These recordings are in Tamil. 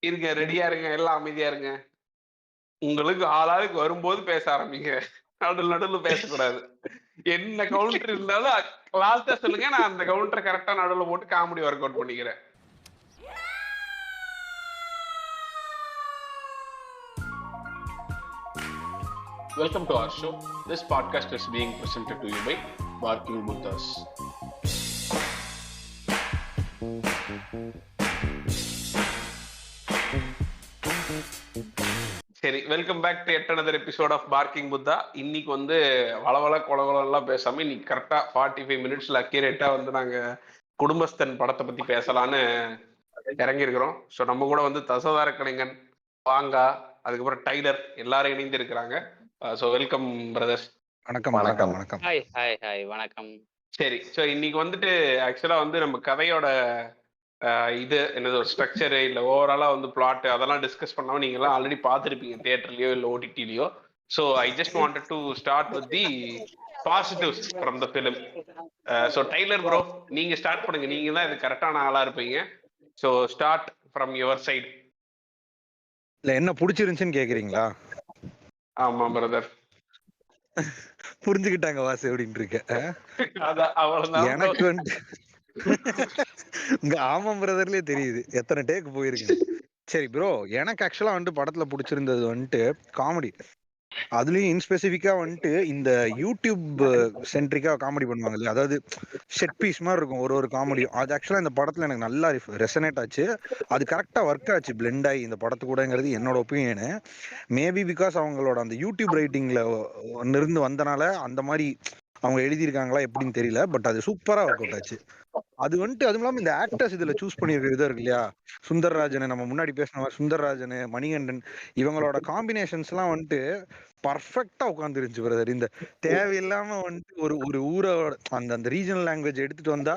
இருங்க, ரெடியா இருங்க, எல்லாம் அமைதியா இருங்க. உங்களுக்கு ஆளாளுக்கு வரும்போது பேச ஆரம்பிங்க. நடுவுல நடுவுல பேசக்கூடாது. என்ன கவுண்டர் இருந்தாலும் லாஸ்ட்டா சொல்லுங்க. நான் அந்த கவுண்டர கரெக்ட்டா நடுவுல போட்டு காமெடி ஒர்க் அவுட் பண்ணிக்கிறேன். Welcome to our show. This podcast is being presented to you by Barking Buddhas. சரி, welcome back to yet another episode of Barking Buddha. இன்னைக்கு வந்து வளவள கொலகொலலாம் பேசாம இன்னைக்கு கரெக்டா 45 மினிட்ஸ்ல அக்யூரேட்டா வந்து நாங்க குடும்பஸ்தன் படத்தை பத்தி பேசலான்னு இறங்கியிருக்கிறோம். ஸோ நம்ம கூட வந்து தசதார கலைஞன், வாங்கா, அதுக்கப்புறம் டைலர் எல்லாரும் இணைந்து இருக்கிறாங்க. So welcome brothers. வணக்கம் வணக்கம் வணக்கம். ஹாய் ஹாய் ஹாய் வணக்கம். சரி, ஸோ இன்னைக்கு வந்துட்டு ஆக்சுவலா வந்து நம்ம கதையோட இது என்னது ஒரு ஸ்ட்ரக்சரு இல்லை ஓவராலா வந்து பிளாட் அதெல்லாம் டிஸ்கஸ் பண்ணாம நீங்க எல்லாம் ஆல்ரெடி பார்த்துருப்பீங்க தியேட்டர்லயோ இல்லை ஓடிடிலயோ. So I just wanted to start with the positives from the film. So Tyler bro, நீங்க ஸ்டார்ட் பண்ணுங்க. நீங்க தான் இது கரெக்டான ஆளா இருப்பீங்க. So start from your side. இல்ல என்ன பிடிச்சிருந்துச்சுன்னு கேக்குறீங்களா? ஆமா பிரதர், புரிஞ்சுக்கிட்டாங்க வாசு அப்படின்னு இருக்க. அவ்வளவுதான். எனக்கு வந்து உங்க ஆமாம் பிரதர்லயே தெரியுது எத்தனை டேக் போயிருக்கு. சரி ப்ரோ, எனக்கு ஆக்சுவலா வந்துட்டு படத்துல பிடிச்சிருந்தது வந்துட்டு காமெடி. அதுலயும் இன்ஸ்பெசிபிக்கா வந்துட்டு இந்த யூடியூப் சென்ட்ரிக்கா காமெடி பண்ணுவாங்க இல்லையா, அதாவது செட் பீஸ் மாதிரி இருக்கும் ஒரு ஒரு காமெடியும். அது ஆக்சுவலா இந்த படத்துல எனக்கு நல்லா ரெசனேட் ஆச்சு. அது கரெக்டா ஒர்க் ஆச்சு, பிளெண்ட் ஆகி இந்த படத்து கூடங்கிறது என்னோட ஒப்பீனியனு. மேபி பிகாஸ் அவங்களோட அந்த யூடியூப் ரைட்டிங்ல இருந்து வந்தனால அந்த மாதிரி அவங்க எழுதியிருக்காங்களா எப்படின்னு தெரியல. பட் அது சூப்பரா ஒர்க் அவுட் ஆச்சு. அது வந்துட்டு அதுவும் இல்லாம இந்த ஆக்டர்ஸ் இதுல சூஸ் பண்ணிருக்கிற விதம் இருக்கு இல்லையா, சுந்தர்ராஜன், நம்ம முன்னாடி பேசின மாதிரி சுந்தர்ராஜன், மணிகண்டன், இவங்களோட காம்பினேஷன்ஸ் எல்லாம் வந்துட்டு பர்ஃபெக்டா உட்காந்துருந்துச்சு பிரதர். இந்த தேவையில்லாம வந்துட்டு ஒரு ஒரு ஊரோட அந்த அந்த ரீஜனல் லாங்குவேஜ் எடுத்துட்டு வந்தா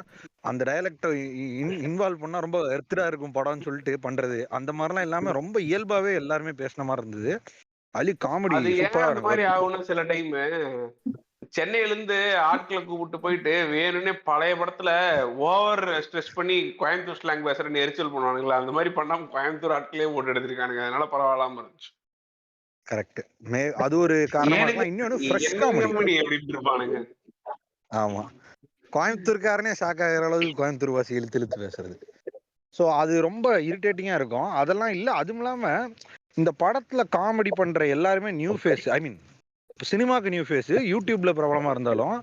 அந்த டைலக்டை இன்வால்வ் பண்ணா ரொம்ப எர்த்தரா இருக்கும் படம்னு சொல்லிட்டு பண்றது, அந்த மாதிரிலாம் இல்லாம ரொம்ப இயல்பாவே எல்லாருமே பேசின மாதிரி இருந்தது. அலி காமெடி அது ஏன் சூப்பரா அந்த மாதிரி ஆகும்னு சில டைம் சென்னையில இருந்து ஆட்களை கூப்பிட்டு போயிட்டு வேணும்னே பழைய படத்துல ஓவர் ஸ்ட்ரெஸ் பண்ணி கோயம்புத்தூர் ஸ்லாங் பேசுறேன்னு எரிச்சல் பண்ணுவானுங்களா, அந்த மாதிரி பண்ணாம கோயம்புத்தூர் ஆட்களே போட்டு எடுத்திருக்கானுங்க. அதனால பரவாயில்லாம இருந்துச்சு. கரெக்ட். அது ஒரு காரணமா இருக்கலாம். இன்னொன்னு ஃப்ரெஷ் காமெடி எப்படி இருப்பானுங்க. ஆமா, கோயம்புத்தூர்காரனே ஷாக் ஆகிற அளவுக்கு கோயம்புத்தூர் வாசி இழுத்து இழுத்து பேசுறது. ஸோ அது ரொம்ப இரிட்டேட்டிங்கா இருக்கும். அதெல்லாம் இல்லை. அதுவும் இல்லாம இந்த படத்துல காமெடி பண்ற எல்லாருமே நியூ ஃபேஸ். ஐ மீன் சினிமாக்கு நியூ ஃபேஸ், யூடியூப்ல பிரபலமா இருந்தாலும்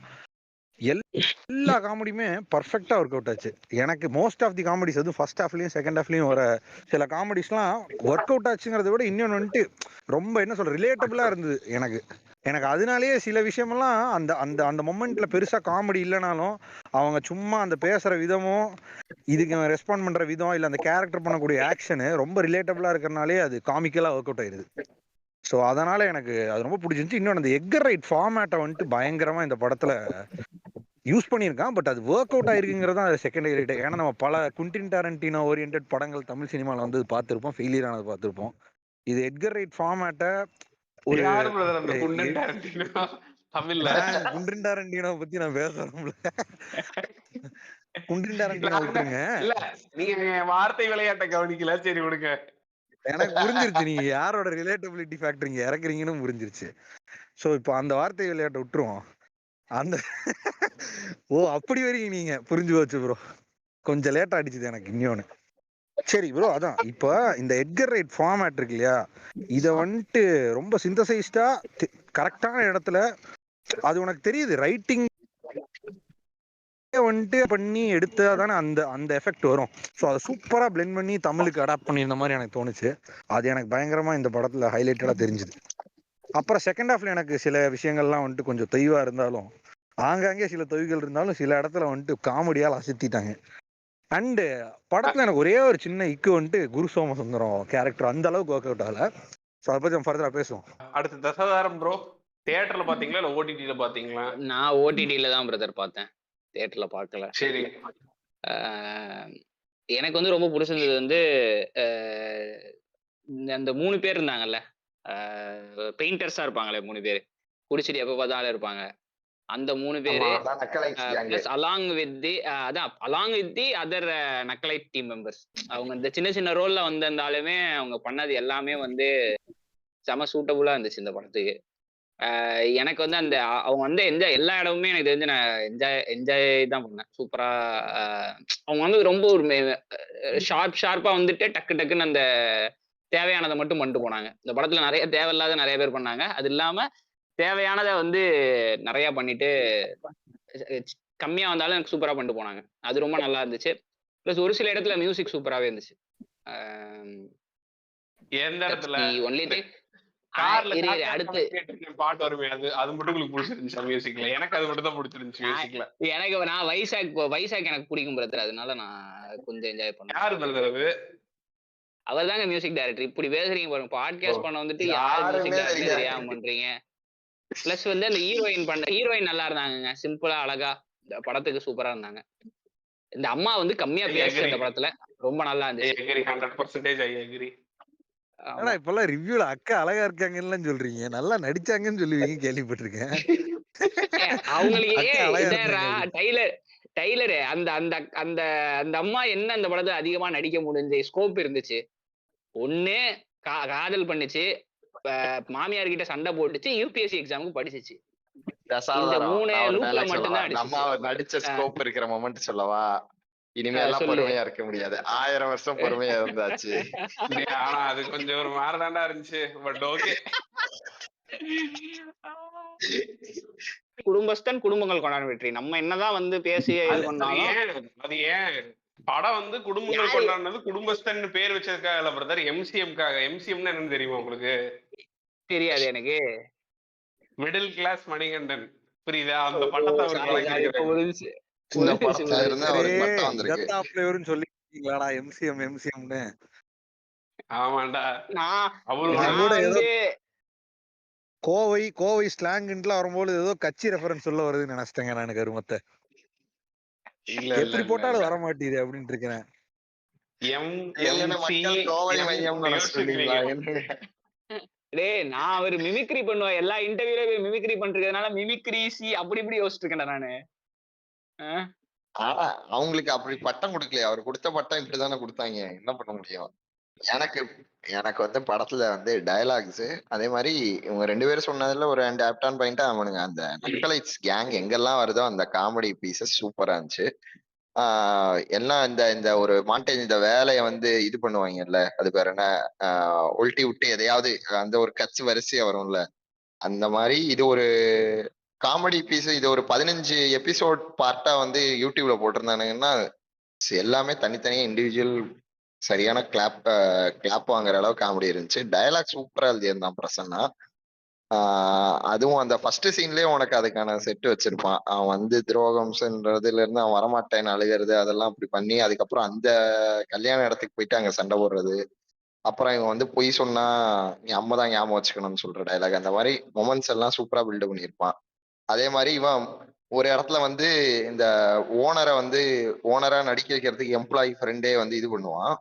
எல்லா காமெடியுமே பர்ஃபெக்டா ஒர்க் அவுட் ஆச்சு. எனக்கு மோஸ்ட் ஆஃப் தி காமெடிஸ், அதுவும் ஃபர்ஸ்ட் ஹாஃப்லயும் செகண்ட் ஹாஃப்லயும் வர சில காமெடிஸ்லாம் ஒர்க் அவுட் ஆச்சுங்கிறத விட இன்னொன்று வந்துட்டு ரொம்ப என்ன சொல்ற ரிலேட்டபிளா இருந்தது எனக்கு. அதனாலேயே சில விஷயமெல்லாம் அந்த அந்த அந்த மொமெண்ட்ல பெருசா காமெடி இல்லைனாலும் அவங்க சும்மா அந்த பேசுற விதமும் இதுக்கு ரெஸ்பாண்ட் பண்ற விதம் இல்லை அந்த கேரக்டர் பண்ணக்கூடிய ஆக்ஷனு ரொம்ப ரிலேட்டபிளா இருக்கிறனாலே அது காமிக்கலா ஒர்க் அவுட் ஆயிருது. ஸோ அதனால எனக்கு அது ரொம்ப பிடிச்சிருந்துச்சு. இன்னொன்று அந்த எக்கர் ரைட் ஃபார்மேட்டை வந்துட்டு பயங்கரமா இந்த படத்துல யூஸ் பண்ணியிருக்கான். பட் அது ஒர்க் அவுட் ஆயிருக்குங்கிறது தான் செகண்டரி ரேட். ஏன்னா நம்ம பல குவிண்டின் டாரன்டினோ ஓரியன்ட் படங்கள் தமிழ் சினிமாவில் வந்து பார்த்துருப்போம், ஃபெயிலியர் ஆனது பார்த்துருப்போம். இது எட்கர் ரைட் ஃபார்மேட்டை ஒரு குவிண்டின் டாரன்டினோ பத்தி நான் பேசணும்ல. குவிண்டின் டாரன்டினோ விட்டுருங்க, நீங்க வார்த்தை விளையாட்டை கவனிக்கல. சரி விடுங்க, எனக்கு புரிஞ்சிருச்சு நீங்க யாரோட ரிலேட்டபிலிட்டி ஃபேக்டர் இங்க இறக்குறீங்கன்னு புரிஞ்சிருச்சு. ஸோ இப்போ அந்த வார்த்தை விளையாட்டை விட்டுருவோம். அந்த ஓ அப்படி வரீங்க நீங்க, புரிஞ்சு போச்சு ப்ரோ. கொஞ்சம் லேட்டா அடிச்சுது எனக்கு இன்னொன்னு. சரி ப்ரோ, அதான் இப்போ இந்த எட்கர் ரைட் ஃபார்மேட் இருக்கு இல்லையா, இதை வந்துட்டு ரொம்ப சிந்தசைஸ்டா கரெக்டான இடத்துல அது உனக்கு தெரியுது ரைட்டிங் வந்துட்டு பண்ணி எடுத்தா தானே அந்த அந்த எஃபெக்ட் வரும். ஸோ அதை சூப்பரா பிளெண்ட் பண்ணி தமிழுக்கு அடாப்ட் பண்ணியிருந்த மாதிரி எனக்கு தோணுச்சு. அது எனக்கு பயங்கரமா இந்த படத்துல ஹைலைட்டடா தெரிஞ்சுது. அப்புறம் செகண்ட் ஹாஃப்ல எனக்கு சில விஷயங்கள்லாம் வந்துட்டு கொஞ்சம் தொய்வா இருந்தாலும், ஆங்காங்கே சில தொய்வுகள் இருந்தாலும் சில இடத்துல வந்துட்டு காமெடியால் அசத்திட்டாங்க. அண்டு படத்துல எனக்கு ஒரே ஒரு சின்ன இக்கு வந்துட்டு குரு சோமசுந்தரம் கேரக்டர் அந்த அளவுக்கு ஒர்க் அவுட் ஆகல. ஸோ அதை பற்றி ஃபர்தரா பேசுவோம். அடுத்து தசாதாரம் ப்ரோ, தியேட்டர்ல பாத்தீங்களா இல்ல ஓடிடில பாத்தீங்களா? நான் ஓடிடில தான் பிரதர் பார்த்தேன், தியேட்டர்ல பார்க்கல. சரி, எனக்கு வந்து ரொம்ப பிடிச்சிருந்தது வந்து அந்த 3 பேர் இருந்தாங்கல்ல, பெயிண்டர்ஸா இருப்பாங்களே 3 பேர், குடிச்சிட்டு எப்ப பார்த்தாலும் இருப்பாங்க. அந்த 3 பேரு Nakkalites plus along with the அதான் along with the other Nakkalite team members. அவங்க இந்த சின்ன சின்ன ரோல்ல வந்திருந்தாலுமே அவங்க பண்ணது எல்லாமே வந்து செம சூட்டபுளா இருந்துச்சு இந்த படத்துக்கு. எனக்கு வந்து அந்த அவங்க வந்து என்ஜாய் எல்லா இடமுமே எனக்கு தெரிஞ்சு நான் என்ஜாய் தான் பண்ணேன். சூப்பரா அவங்க வந்து ரொம்ப ஒரு ஷார்ப்பா வந்துட்டு டக்கு டக்குன்னு அந்த தேவையானதை மட்டும் பண்ணிட்டு போனாங்க. இந்த படத்துல நிறைய தேவையில்லாத நிறைய பேர் பண்ணாங்க. அது இல்லாம தேவையானதை வந்து நிறைய பண்ணிட்டு கம்மியா வந்தாலும் எனக்கு சூப்பரா பண்ணிட்டு போனாங்க. அது ரொம்ப நல்லா இருந்துச்சு. பிளஸ் ஒரு சில இடத்துல மியூசிக் சூப்பராகவே இருந்துச்சு. எந்த இடத்துல ஒன்லி திங் அடுத்து பாட்டு வருமே அது மட்டும் உங்களுக்கு பிடிச்சிருந்துச்சு மியூசிக்ல? எனக்கு அது மட்டும் தான் பிடிச்சிருந்துச்சு மியூசிக்ல. எனக்கு நான் வைசாக் எனக்கு பிடிக்கும் பிரதர், அதனால நான் கொஞ்சம் என்ஜாய் பண்ணேன். யாரு பிரதர் அது? அவர் தாங்க மியூசிக் டைரக்டர். இப்படி பேசுறீங்க பாருங்க, பாட்காஸ்ட் பண்ண வந்துட்டு யாரு மியூசிக் டைரக்டர் தெரியாம பண்றீங்க. பிளஸ் வந்து அந்த ஹீரோயின் நல்லா இருந்தாங்க, சிம்பிளா அழகா இந்த படத்துக்கு சூப்பரா இருந்தாங்க. இந்த அம்மா வந்து கம்மியா பேசுற இந்த படத்துல ரொம்ப நல்லா இருந்துச்சு. 100% I agree. ஆனா இப்பெல்லாம் ரிவ்யூல அக்கா அழகா இருக்காங்கன்னு சொல்றீங்க, நல்லா நடிச்சாங்கன்னு சொல்லுவீங்க கேள்விப்பட்டிருக்கேன். அவங்களுக்கு டைலரு அந்த அந்த அந்த அந்த அம்மா என்ன அந்த படத்தை அதிகமா நடிக்க முடிஞ்ச ஸ்கோப் இருந்துச்சு. ஒண்ணு காதல் பண்ணுச்சு, மாமியார் கிட்ட சண்டை போட்டுச்சு, யூபிஎஸ்சி எக்ஸாமுக்கு படிச்சிச்சு. இந்த 3 லூப்ல மட்டும்தான் நம்ம நடிச்ச ஸ்கோப் இருக்கிற மொமெண்ட் சொல்லவா? இனிமே எல்லாம் பொறுமையா இருக்க முடியாது. 1000 வருஷம் பொறுமையா இருந்தாச்சு. ஆனா அது கொஞ்சம் ஒரு மாறதாண்டா இருந்துச்சு. But okay. குடும்பஸ்தன் குடும்பங்கள் கொண்டாடும் வெற்றி. நம்ம என்னதான் வந்து பேசி இது பண்ணாலும் அது ஏன் படம் வந்து குடும்பங்கள் கொண்டாடுனது குடும்பஸ்தன் பேர் வச்சதுக்காக இல்ல பிரதர், எம்சிஎம்காக. எம்சிஎம்னா என்னன்னு தெரியுமா உங்களுக்கு? தெரியாது எனக்கு. மிடில் கிளாஸ் மணிகண்டன், புரியுதா? அந்த பட்டத்தை கோவை ஸ்லாங்ல வரும்போது ஏதோ கட்சி ரெஃபரன்ஸ் சொல்ல வருதுன்னு நினைச்சிட்டேங்க நான். கருமத்தை எப்படி போட்டாலும் வர மாட்டேங்குது அப்படின்னு இருக்கிறேன். நான் அவர் மிமிக்ரி பண்ணுவேன், எல்லா இன்டர்வியூல மிமிக்ரி பண்றதுனால மிமிக்ரி சி அப்படி இப்படி யோசிச்சுட்டு இருக்கேன் நானு. அவங்களுக்கு அப்படி பட்டம் கொடுக்கலையா? அவர் கொடுத்த பட்டம் இப்படிதானே கொடுத்தாங்க, என்ன பண்ண முடியும்? எனக்கு வந்து படத்துல வந்து டயலாக்ஸ் அதே மாதிரி இவங்க 2 பேரும் சொன்னதுல ஒரு 2 ஆப்டான் பாயிண்டா அவனுங்க அந்த நக்கலைட்ஸ் கேங் எங்கெல்லாம் வருதோ அந்த காமெடி பீசஸ் சூப்பரா இருந்துச்சு. எல்லாம் இந்த ஒரு மாண்டேஜ் இந்த வேலையை வந்து இது பண்ணுவாங்கல்ல, அது பேர் என்ன, உல்ட்டி விட்டு எதையாவது அந்த ஒரு கட்சி வரிசையா வரும்ல, அந்த மாதிரி இது ஒரு காமெடி பீஸ். இது ஒரு 15 எபிசோட் பார்ட்டா வந்து யூடியூப்ல போட்டிருந்தானுங்கன்னா எல்லாமே தனித்தனியா இண்டிவிஜுவல் சரியான கிளாப் வாங்குற அளவு காமெடி இருந்துச்சு. டயலாக் சூப்பரா எழுதியிருந்தான் பிரசன்னா. அதுவும் அந்த ஃபர்ஸ்ட் சீன்லயே உனக்கு அதுக்கான செட்டு வச்சிருப்பான். அவன் வந்து துரோகம்ன்றதுல இருந்து அவன் வரமாட்டேன்னு அழுகிறது அதெல்லாம் அப்படி பண்ணி அதுக்கப்புறம் அந்த கல்யாண இடத்துக்கு போயிட்டு அங்க சண்டை போடுறது, அப்புறம் இவன் வந்து பொய் சொன்னா நீ அம்மாதான் ஞாபகம் வச்சுக்கணும்னு சொல்ற டயலாக், அந்த மாதிரி மொமெண்ட்ஸ் எல்லாம் சூப்பரா பில்டு பண்ணியிருப்பான். அதே மாதிரி இவன் ஒரு இடத்துல வந்து இந்த ஓனரா நடிக்க வைக்கிறதுக்கு எம்ப்ளாயி ஃப்ரெண்டே வந்து இது பண்ணுவான்.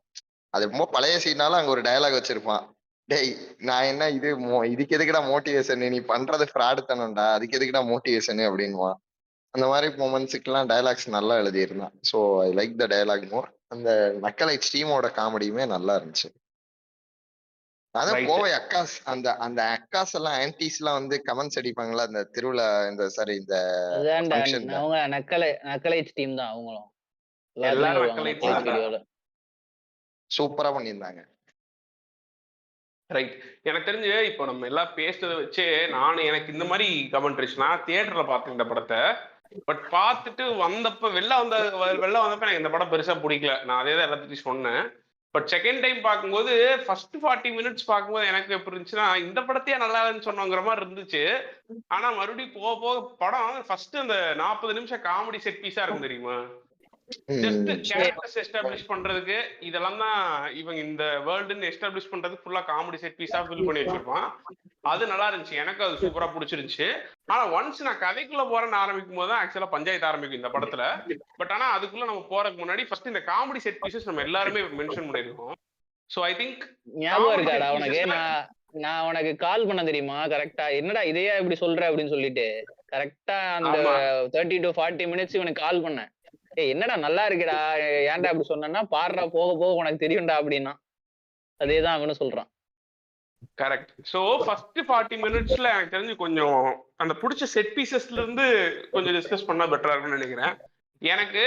அது ரொம்ப பழைய சீனால அங்க ஒரு டயலாக் வச்சிருப்பான், டேய் நான் என்ன இதுக்கு எதுக்குடா மோட்டிவேஷன், நீ பண்றது ஃப்ராடு தானடா, அதுக்கு எதுக்குடா மோட்டிவேஷன் அப்படின்வான். அந்த மாதிரி மொமெண்ட்ஸுக்கெல்லாம் டயலாக்ஸ் நல்லா எழுதியிருந்தான். So I like the dialogue more. அந்த நக்கலைட்ஸ் டீமோட காமெடியுமே நல்லா இருந்துச்சு. அதான் கோவை அக்காஸ் அந்த அக்காஸ் எல்லாம் ஆன்டிஸ் எல்லாம் வந்து கமெண்ட்ஸ் அடிப்பாங்களா அந்த திருவிழா இந்த சாரி இந்த அவங்க நக்கலைட்ஸ் டீம் தான். அவங்களும் சூப்பரா பண்ணியிருந்தாங்க. ரைட். எனக்கு தெரிஞ்சு இப்போ நம்ம எல்லாம் பேசுறதை வச்சு எனக்கு இந்த மாதிரி கமெண்ட்ரிஸ் நான் தியேட்டர்ல பார்த்தேன் இந்த படத்தை. பட் பார்த்துட்டு வந்தப்ப வெளில வந்தப்ப எனக்கு இந்த படம் பெருசா பிடிக்கல. நான் அதே தான் எல்லாத்தையும் சொன்னேன். பட் செகண்ட் டைம் பார்க்கும்போது ஃபர்ஸ்ட் 40 மினிட்ஸ் பார்க்கும்போது எனக்கு எப்படி இருந்துச்சுன்னா இந்த படத்தையே நல்லா இல்லைன்னு சொன்னோங்கிற மாதிரி இருந்துச்சு. ஆனா மறுபடியும் போக போக படம் ஃபர்ஸ்ட் அந்த 40 நிமிஷம் காமெடி செட் பீஸா இருக்கும் தெரியுமா? ஜஸ்ட் கேரக்டர்ஸ் எஸ்டாப்லிஷ் பண்றதுக்கு இதெல்லாம் தான் இவங்க இந்த வேர்ல்டுன்னு எஸ்டாப்லிஷ் பண்றதுக்கு ஃபுல்லா காமெடி செட் பீஸா ஃபில் பண்ணி வச்சிருப்பான். அது நல்லா இருந்துச்சு, எனக்கு அது சூப்பரா பிடிச்சிருந்துச்சு. ஆனா ஒன்ஸ் நான் கதைக்குள்ள போறேன்னு ஆரம்பிக்கும் போது தான் ஆக்சுவலா பஞ்சாயத்து ஆரம்பிக்கும் இந்த படத்துல. பட் ஆனா அதுக்குள்ள நம்ம போறதுக்கு முன்னாடி ஃபர்ஸ்ட் இந்த காமெடி செட் பீசஸ் நம்ம எல்லாருமே மென்ஷன் பண்ணிருக்கோம். சோ ஐ திங்க் ஞாபகம் இருக்காடா உனக்கு? நான் உனக்கு கால் பண்ண தெரியுமா கரெக்டா, என்னடா இதையா இப்படி சொல்ற அப்படின்னு சொல்லிட்டு கரெக்டா அந்த 30 to 40 மினிட்ஸ் இவனுக்கு கால் பண்ணேன். ஏய் என்னடா நல்லா இருக்குடா, ஏன்டா அப்படி சொன்னா, பாடுறா போக போக உனக்கு தெரியும்டா அப்படின்னா. அதேதான் அவனும் சொல்றான். கரெக்ட். ஸோ ஃபர்ஸ்ட் 40 மினிட்ஸ்ல எனக்கு தெரிஞ்சு கொஞ்சம் அந்த பிடிச்ச செட் பீசஸ்ல இருந்து கொஞ்சம் டிஸ்கஸ் பண்ணா பெட்டரா இருக்கும்னு நினைக்கிறேன். எனக்கு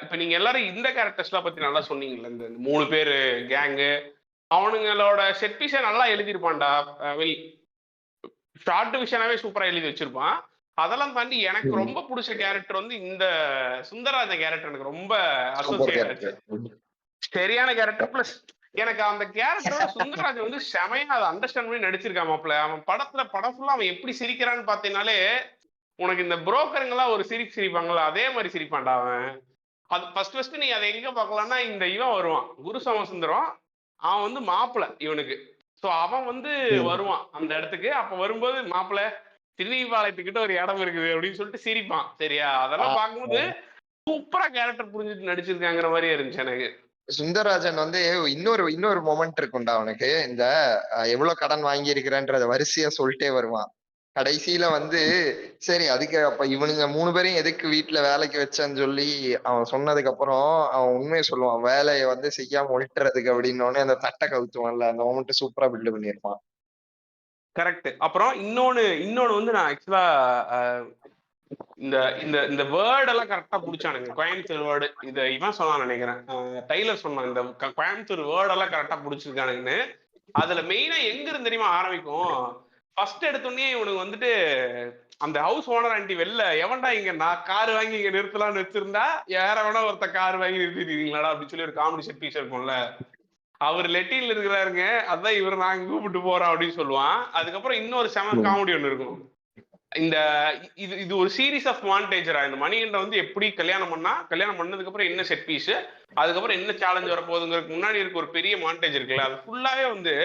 இப்ப நீங்க எல்லாரும் இந்த கேரக்டர்ஸ்லாம் பத்தி நல்லா சொன்னீங்கல்ல, இந்த 3 பேரு கேங்கு, அவனுங்களோட செட் பீஸை நல்லா எழுதியிருப்பான்டா. ஷார்ட் விஷனாவே சூப்பரா எழுதி வச்சிருப்பான். அதெல்லாம் தாண்டி எனக்கு ரொம்ப பிடிச்ச கேரக்டர் வந்து இந்த சுந்தரராஜன் கேரக்டர் எனக்கு ரொம்ப அசோசியேட் ஆச்சு. சரியான கேரக்டர். பிளஸ் எனக்கு அந்த கேரக்டரோட சுந்தரராஜன் வந்து செமையா அதை அண்டர்ஸ்டாண்ட் பண்ணி நடிச்சிருக்கான் மாப்ள. அவன் படம் ஃபுல்லா அவன் எப்படி சிரிக்கிறான்னு பாத்தீங்கன்னாலே உனக்கு இந்த புரோக்கருங்கெல்லாம் ஒரு சிரிப்பாங்கல்ல, அதே மாதிரி சிரிப்பான்டா அவன். அது ஃபர்ஸ்ட் நீ அதை எங்க பாக்கலாம்னா, இந்த இவன் வருவான் குரு சோமசுந்தரம். அவன் வந்து மாப்பிள்ள இவனுக்கு. ஸோ அவன் வந்து வருவான் அந்த இடத்துக்கு. அப்ப வரும்போது மாப்பிள்ள திருவிபாளையத்துக்கிட்ட ஒரு இடம் இருக்குது அப்படின்னு சொல்லிட்டு சிரிப்பான். சரியா? அதெல்லாம் பார்க்கும்போது சூப்பரா கேரக்டர் புரிஞ்சுட்டு நடிச்சிருக்காங்கிற மாதிரியே இருந்துச்சு எனக்கு. சுந்தரராஜன் வந்து இன்னொரு மொமெண்ட் இருக்கும்டா அவனுக்கு. இந்த எவ்வளவு கடன் வாங்கி இருக்கிறன்றத வரிசையா சொல்லிட்டே வருவான். கடைசியில வந்து சரி அதுக்கு அப்ப இவனுங்க 3 பேரையும் எதுக்கு வீட்டுல வேலைக்கு வச்சேன்னு சொல்லி அவன் சொன்னதுக்கு அப்புறம் அவன் உண்மையை சொல்லுவான், வேலையை வந்து செய்யாம ஒழிட்டுறதுக்கு அப்படின்னு. அந்த தட்டை கவுத்துவான்ல, அந்த மொமெண்ட் சூப்பரா பில்டு பண்ணிருப்பான். கரெக்ட். அப்புறம் இன்னொன்னு வந்து நான் ஆக்சுவலா இந்த இந்த இந்த வேர்ட் எல்லாம் கரெக்டா புடிச்சானுங்க. கோயம்புத்தூர் வேர்டு இத இவன் சொன்னான்னு நினைக்கிறேன், டைலர் சொன்னான். இந்த கோயம்புத்தூர் வேர்ட் எல்லாம் கரெக்டா புடிச்சிருக்கானுங்கன்னு. அதுல மெயினா எங்க இருந்து தெரியுமா ஆரம்பிக்கும்? ஃபர்ஸ்ட் எடுத்தோடனே இவனுக்கு வந்துட்டு அந்த ஹவுஸ் ஓனர் ஆண்டி வெளில, எவன்டா இங்க நான் கார் வாங்கி இங்க நிறுத்தலாம்னு வச்சிருந்தா யார வேணா ஒருத்த கார் வாங்கி நிறுத்திட்டீங்களாடா அப்படின்னு சொல்லி ஒரு காமெடி செட் பீஸ் இருக்கும்ல. அவர் லெட்டின்ல இருக்கிறாருங்க, அதான் இவர் நாங்க கூப்பிட்டு போறோம் அப்படின்னு சொல்லுவான். அதுக்கப்புறம் இன்னொரு செம காமெடி ஒண்ணு இருக்கும். இந்த இது ஒரு சீரீஸ் ஆஃப் மாண்டேஜரா. இந்த மணிகண்ட வந்து எப்படி கல்யாணம் பண்ணதுக்கு அப்புறம் என்ன செட் பீஸ், அதுக்கப்புறம் என்ன சேலஞ்ச் வரப்போகுதுங்கிறதுக்கு முன்னாடி இருக்க ஒரு பெரிய மாண்டேஜ் இருக்குல்ல, அது ஃபுல்லாவே வந்து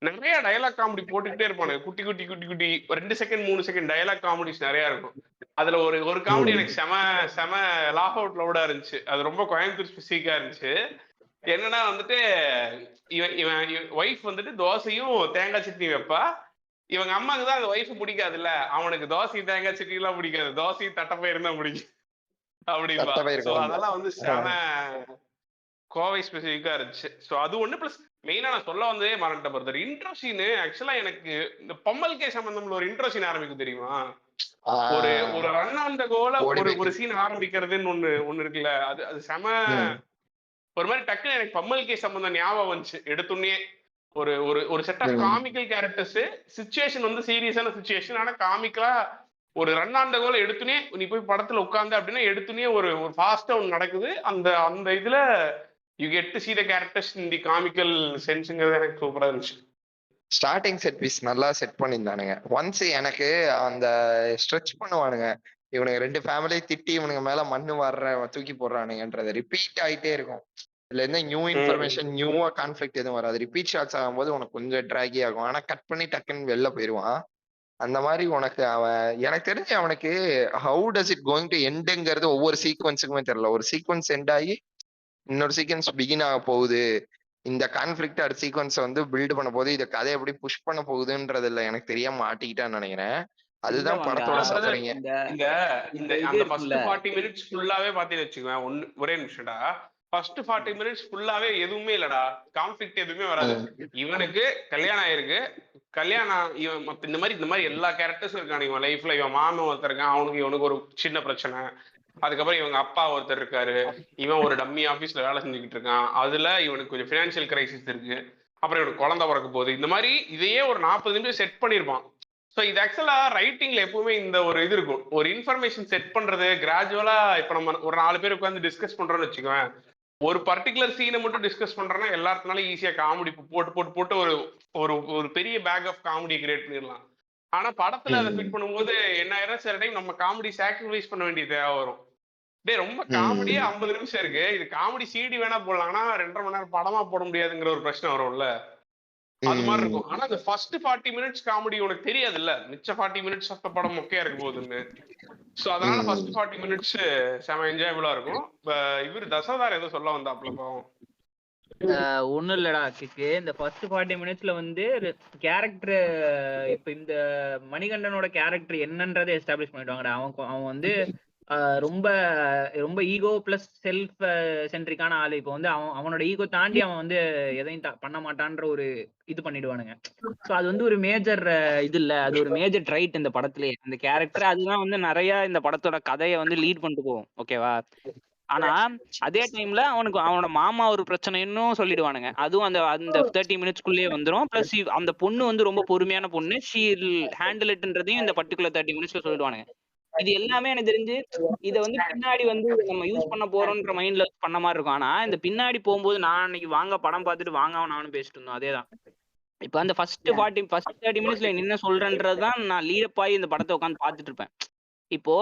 நிறைய டயலாக் காமெடி போட்டுக்கிட்டே இருப்பானுங்க. குட்டி குட்டி குட்டி குட்டி 2 செகண்ட் 3 செகண்ட் டயலாக் காமெடிஸ் நிறைய இருக்கும். அதுல ஒரு காமெடி எனக்கு செம லாஃப் அவுட் லவுடா இருந்துச்சு. அது ரொம்ப கோயம்புத்தூர் ஸ்பெசிஃபிக்கா இருந்துச்சு. என்னன்னா வந்துட்டு இவன் ஒய்ஃப் வந்துட்டு தோசையும் தேங்காய் சட்னி வைப்பா. இவங்க அம்மாக்கு தான் அந்த ஒய்ஃப் பிடிக்காது இல்ல, அவனுக்கு தோசை தேங்காய் சட்னி எல்லாம் பிடிக்காது, தோசையும் தட்டப்பயிரும் தான் பிடிக்கும் அப்படின்பா. அதெல்லாம் வந்து செம கோவை ஸ்பெசிஃபிக்கா இருந்துச்சு. ஸோ அது ஒண்ணு. பிளஸ் மெயினா நான் சொல்ல வந்ததே மறந்துட்ட பொறுத்தர் இன்ட்ரோ சீனு. ஆக்சுவலா எனக்கு இந்த பொம்மல் கே சம்பந்தம்ல ஒரு இன்ட்ரோ சீன் ஆரம்பிக்கும் தெரியுமா? ஒரு ரன்னாண்ட கோல ஒரு சீன் ஆரம்பிக்கிறதுன்னு ஒண்ணு இருக்குல்ல, அது செம ஒரு மாதிரி டக்குன்னு எனக்கு பம்மல் கே சம்பந்தம் ஞாபகம் வந்துச்சு எடுத்துன்னே. ஒரு set of comical characters, situation வந்து சீரியஸான சிச்சுவேஷன், ஆனா காமிக்கலா ஒரு ரன்னாண்ட கோல எடுத்துனே நீ போய் படத்துல உட்கார்ந்து அப்படின்னா எடுத்துனே ஒரு ஃபாஸ்டா ஒன்று நடக்குது. அந்த இதுல you get to see the characters in the comical சென்ஸ்ங்கிறது எனக்கு சூப்பரா இருந்துச்சு. ஸ்டார்டிங் செட் பீஸ் நல்லா செட் பண்ணியிருந்தானுங்க. ஒன்ஸ் எனக்கு அந்த ஸ்ட்ரெச் பண்ணுவானுங்க, இவனுங்க 2 ஃபேமிலி திட்டி இவனுங்க மேல மண்ணு வர்ற தூக்கி போடுறானுங்கன்றது ரிப்பீட் ஆயிட்டே இருக்கும். இதுல இருந்து நியூ இன்ஃபர்மேஷன் நியூவா கான்ஃபிளிக்ட் எதுவும் வராது. ரிப்பீட் ஷாட்ஸ் ஆகும்போது உனக்கு கொஞ்சம் ட்ராகி ஆகும். ஆனா கட் பண்ணி டக்குன்னு வெளில போயிடுவான். அந்த மாதிரி உனக்கு எனக்கு தெரிஞ்சு அவனுக்கு how does it going to எண்டுங்கிறது ஒவ்வொரு சீக்வன்ஸுக்குமே தெரியல. ஒரு சீக்வன்ஸ் எண்ட் ஆகி இன்னொரு சீக்வன்ஸ் பிகின் ஆக போகுது, இந்த கான்ஃபிளிக்ட் அடுத்த சீக்வன்ஸ் வந்து பில்ட் பண்ண போகுது, இதை கதை எப்படி புஷ் பண்ண போகுதுன்றது இல்ல எனக்கு தெரியாம மாட்டிக்கிட்டான்னு நினைக்கிறேன். அதுதான் படத்தோட சஃபரிங். அந்த ஃபர்ஸ்ட் 40 மினிட்ஸ் ஃபுல்லாவே பாத்தீங்கன்னு வச்சுக்கோங்க, ஒரே நிமிஷம்டா. ஃபர்ஸ்ட் 40 மினிட்ஸ் ஃபுல்லாவே எதுவுமே இல்லடா, கான்ஃபிளிக்ட் எதுவுமே வராது. இவனுக்கு கல்யாணம் ஆயிருக்கு, கல்யாணம் இவன் இந்த மாதிரி எல்லா கேரக்டர்ஸும் இருக்கானு இவன் லைஃப்ல. இவன் மாமன் ஒருத்தர் இருக்கான், இவனுக்கு ஒரு சின்ன பிரச்சனை. அதுக்கப்புறம் இவங்க அப்பா ஒருத்தர் இருக்காரு, இவன் ஒரு டம்மி ஆபீஸ்ல வேலை செஞ்சுக்கிட்டு இருக்கான், அதுல இவனுக்கு கொஞ்சம் பினான்சியல் கிரைசிஸ் இருக்கு. அப்புறம் இவனுக்கு குழந்தை பிறக்க போகுது. இந்த மாதிரி இதையே ஒரு 40 நிமிஷம் செட் பண்ணிருப்பான். ஸோ இது ஆக்சுவலா ரைட்டிங்ல எப்பவுமே இந்த ஒரு இது இருக்கும், ஒரு இன்ஃபர்மேஷன் செட் பண்றது கிராஜுவலா. இப்ப நம்ம ஒரு 4 பேர் உட்காந்து டிஸ்கஸ் பண்றோம்னு வச்சுக்கோங்க, ஒரு பர்டிகுலர் சீனை மட்டும் டிஸ்கஸ் பண்றோம்னா எல்லாத்தினாலும் ஈஸியா காமெடி போட்டு ஒரு பெரிய பேக் ஆஃப் காமெடி கிரியேட் பண்ணிடலாம். ஆனா படத்துல அதை ஃபிட் பண்ணும்போது என்ன ஆயிரம், சில டைம் நம்ம காமெடி சாக்ரிஃபைஸ் பண்ண வேண்டிய தேவை வரும். டே ரொம்ப காமெடியே 50 நிமிஷம் இருக்கு, இது காமெடி சிடி வேணா போடலாம், ஆனா 2.5 மணி நேரம் படமா போட முடியாதுங்கிற ஒரு பிரச்சனை வரும்ல, அது மாதிரி இருக்கும். ஆனா அந்த ஃபர்ஸ்ட் 40 மினிட்ஸ் காமெடி உனக்கு தெரியாது இல்ல, மிச்ச 40 மினிட்ஸ் ஆஃப் படம் மொக்கையா இருக்க போகுதுன்னு. சோ அதனால ஃபர்ஸ்ட் 40 மினிட்ஸ் செம என்ஜாயபிளா இருக்கும். இவர் தசதார் ஏதோ சொல்ல வந்தாப்ல பாவம். ஒண்ணும் இல்லடா கிக்கு. இந்த ஃபர்ஸ்ட் 40 மினிட்ஸ்ல வந்து கேரக்டர், இப்ப இந்த மணிகண்டனோட கேரக்டர் என்னன்றதை எஸ்டாப்ளிஷ் பண்ணிடுவாங்கடா. அவன் வந்து ரொம்ப ரொம்ப ஈகோ பிளஸ் செல்ஃப் சென்ட்ரிக்கான ஆளு. இப்போ வந்து அவனோட ஈகோ தாண்டி அவன் வந்து எதையும் பண்ண மாட்டான்ற ஒரு இது பண்ணிடுவானுங்க. சோ அது வந்து ஒரு மேஜர் இது இல்ல, அது ஒரு மேஜர் ட்ரைட் இந்த படத்திலேயே. அந்த கேரக்டர் அதுதான் வந்து நிறைய இந்த படத்தோட கதையை வந்து லீட் பண்ணிட்டு போகும். ஓகேவா? ஆனா அதே டைம்ல அவனுக்கு அவனோட மாமா ஒரு பிரச்சனைன்னு சொல்லிடுவானுங்க. அதுவும் அந்த அந்த 30 மினிட்ஸ்க்குள்ளேயே வந்துரும். பிளஸ் அந்த பொண்ணு வந்து ரொம்ப பொறுமையான பொண்ணு, ஷீ ஹேண்டில் இட்ன்றதையும் இந்த பர்டிகுலர் 30 மினிட்ஸ்ல சொல்லிடுவானுங்க. இது எல்லாமே எனக்கு தெரிஞ்சு இத வந்து பின்னாடி வந்து நம்ம யூஸ் பண்ண போறோம்ன்ற மைண்ட்ல பண்ண மாதிரி இருக்கும். ஆனா இந்த பின்னாடி போகும்போது நான் அன்னைக்கு வாங்க படம் பார்த்துட்டு வாங்காம நானும் பேசிட்டு இருந்தோம். அதேதான். இப்ப அந்த ஃபர்ஸ்ட் 30 மினிட்ஸ்ல என்ன சொல்றேன்றதுதான் நான் லீடப் ஆகி இந்த படத்தை உட்காந்து பார்த்துட்டு இருப்பேன். இப்போ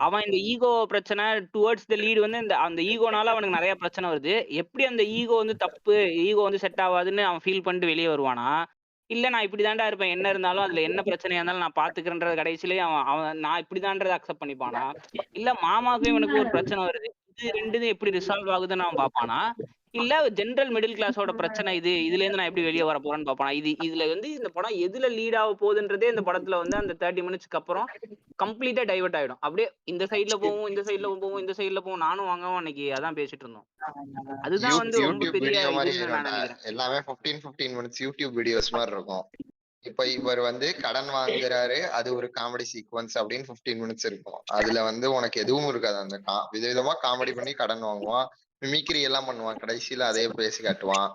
அவன் இந்த ஈகோ பிரச்சனை டுவர்ட்ஸ் த லீட் வந்து அந்த ஈகோனால அவனுக்கு நிறைய பிரச்சனை வருது. எப்படி அந்த ஈகோ வந்து தப்பு, ஈகோ வந்து செட் ஆகாதுன்னு அவன் ஃபீல் பண்ணிட்டு வெளியே வருவானா? இல்ல நான் இப்படிதான்டா இருப்பேன். என்ன இருந்தாலும் அதுல என்ன பிரச்சனையா இருந்தாலும் நான் பாத்துக்கிறேன்றது கடைசியிலேயே அவன் அவன் நான் இப்படிதான்றத அக்செப்ட் பண்ணிப்பானா? இல்ல மாமாவுக்கும் இவனுக்கும் ஒரு பிரச்சனை வருது. இது 2 எப்படி ரிசால்வ் ஆகுதுன்னு அவன் பாப்பானா? இல்ல ஜெனரல் மிடில் கிளாஸோட பிரச்சனை இது. இதுல இருந்து நான் எப்படி வெளியே வர போறேன்னு பாப்பானா? இதுல வந்து இந்த படம் எதுல லீட் ஆக போகுதுன்றதே இந்த படத்துல வந்து அந்த 30 மினிட்ஸ்க்கு அப்புறம் கம்ப்ளீட்டா டைவர்ட் ஆயிடும். அப்படியே இந்த சைடுல போவோம், இந்த சைடுல போவோம், இந்த சைடுல போவோம். நானும் வாங்கவும் அன்னைக்கு அதான் பேசிட்டு இருந்தோம். அதுதான் வந்து ரொம்ப யூடியூப் பெரிய வீடியோ மாதிரி இதுன்னு நான் ஆயிரும்டா. நினைக்கிறேன். எல்லாமே 15 மினிட்ஸ் யூடியூப் வீடியோஸ் மாதிரி இருக்கும். இப்ப இவர் வந்து கடன் வாங்குறாரு, அது ஒரு காமெடி சீக்வன்ஸ் அப்படின்னு 15 மினிட்ஸ் இருக்கும். அதுல வந்து உனக்கு எதுவும் இருக்காது. அந்த விதவிதமா காமெடி பண்ணி கடன் வாங்குவான், மிமிக்ரி எல்லாம் பண்ணுவான், கடைசியில அதே பேசி காட்டுவான்.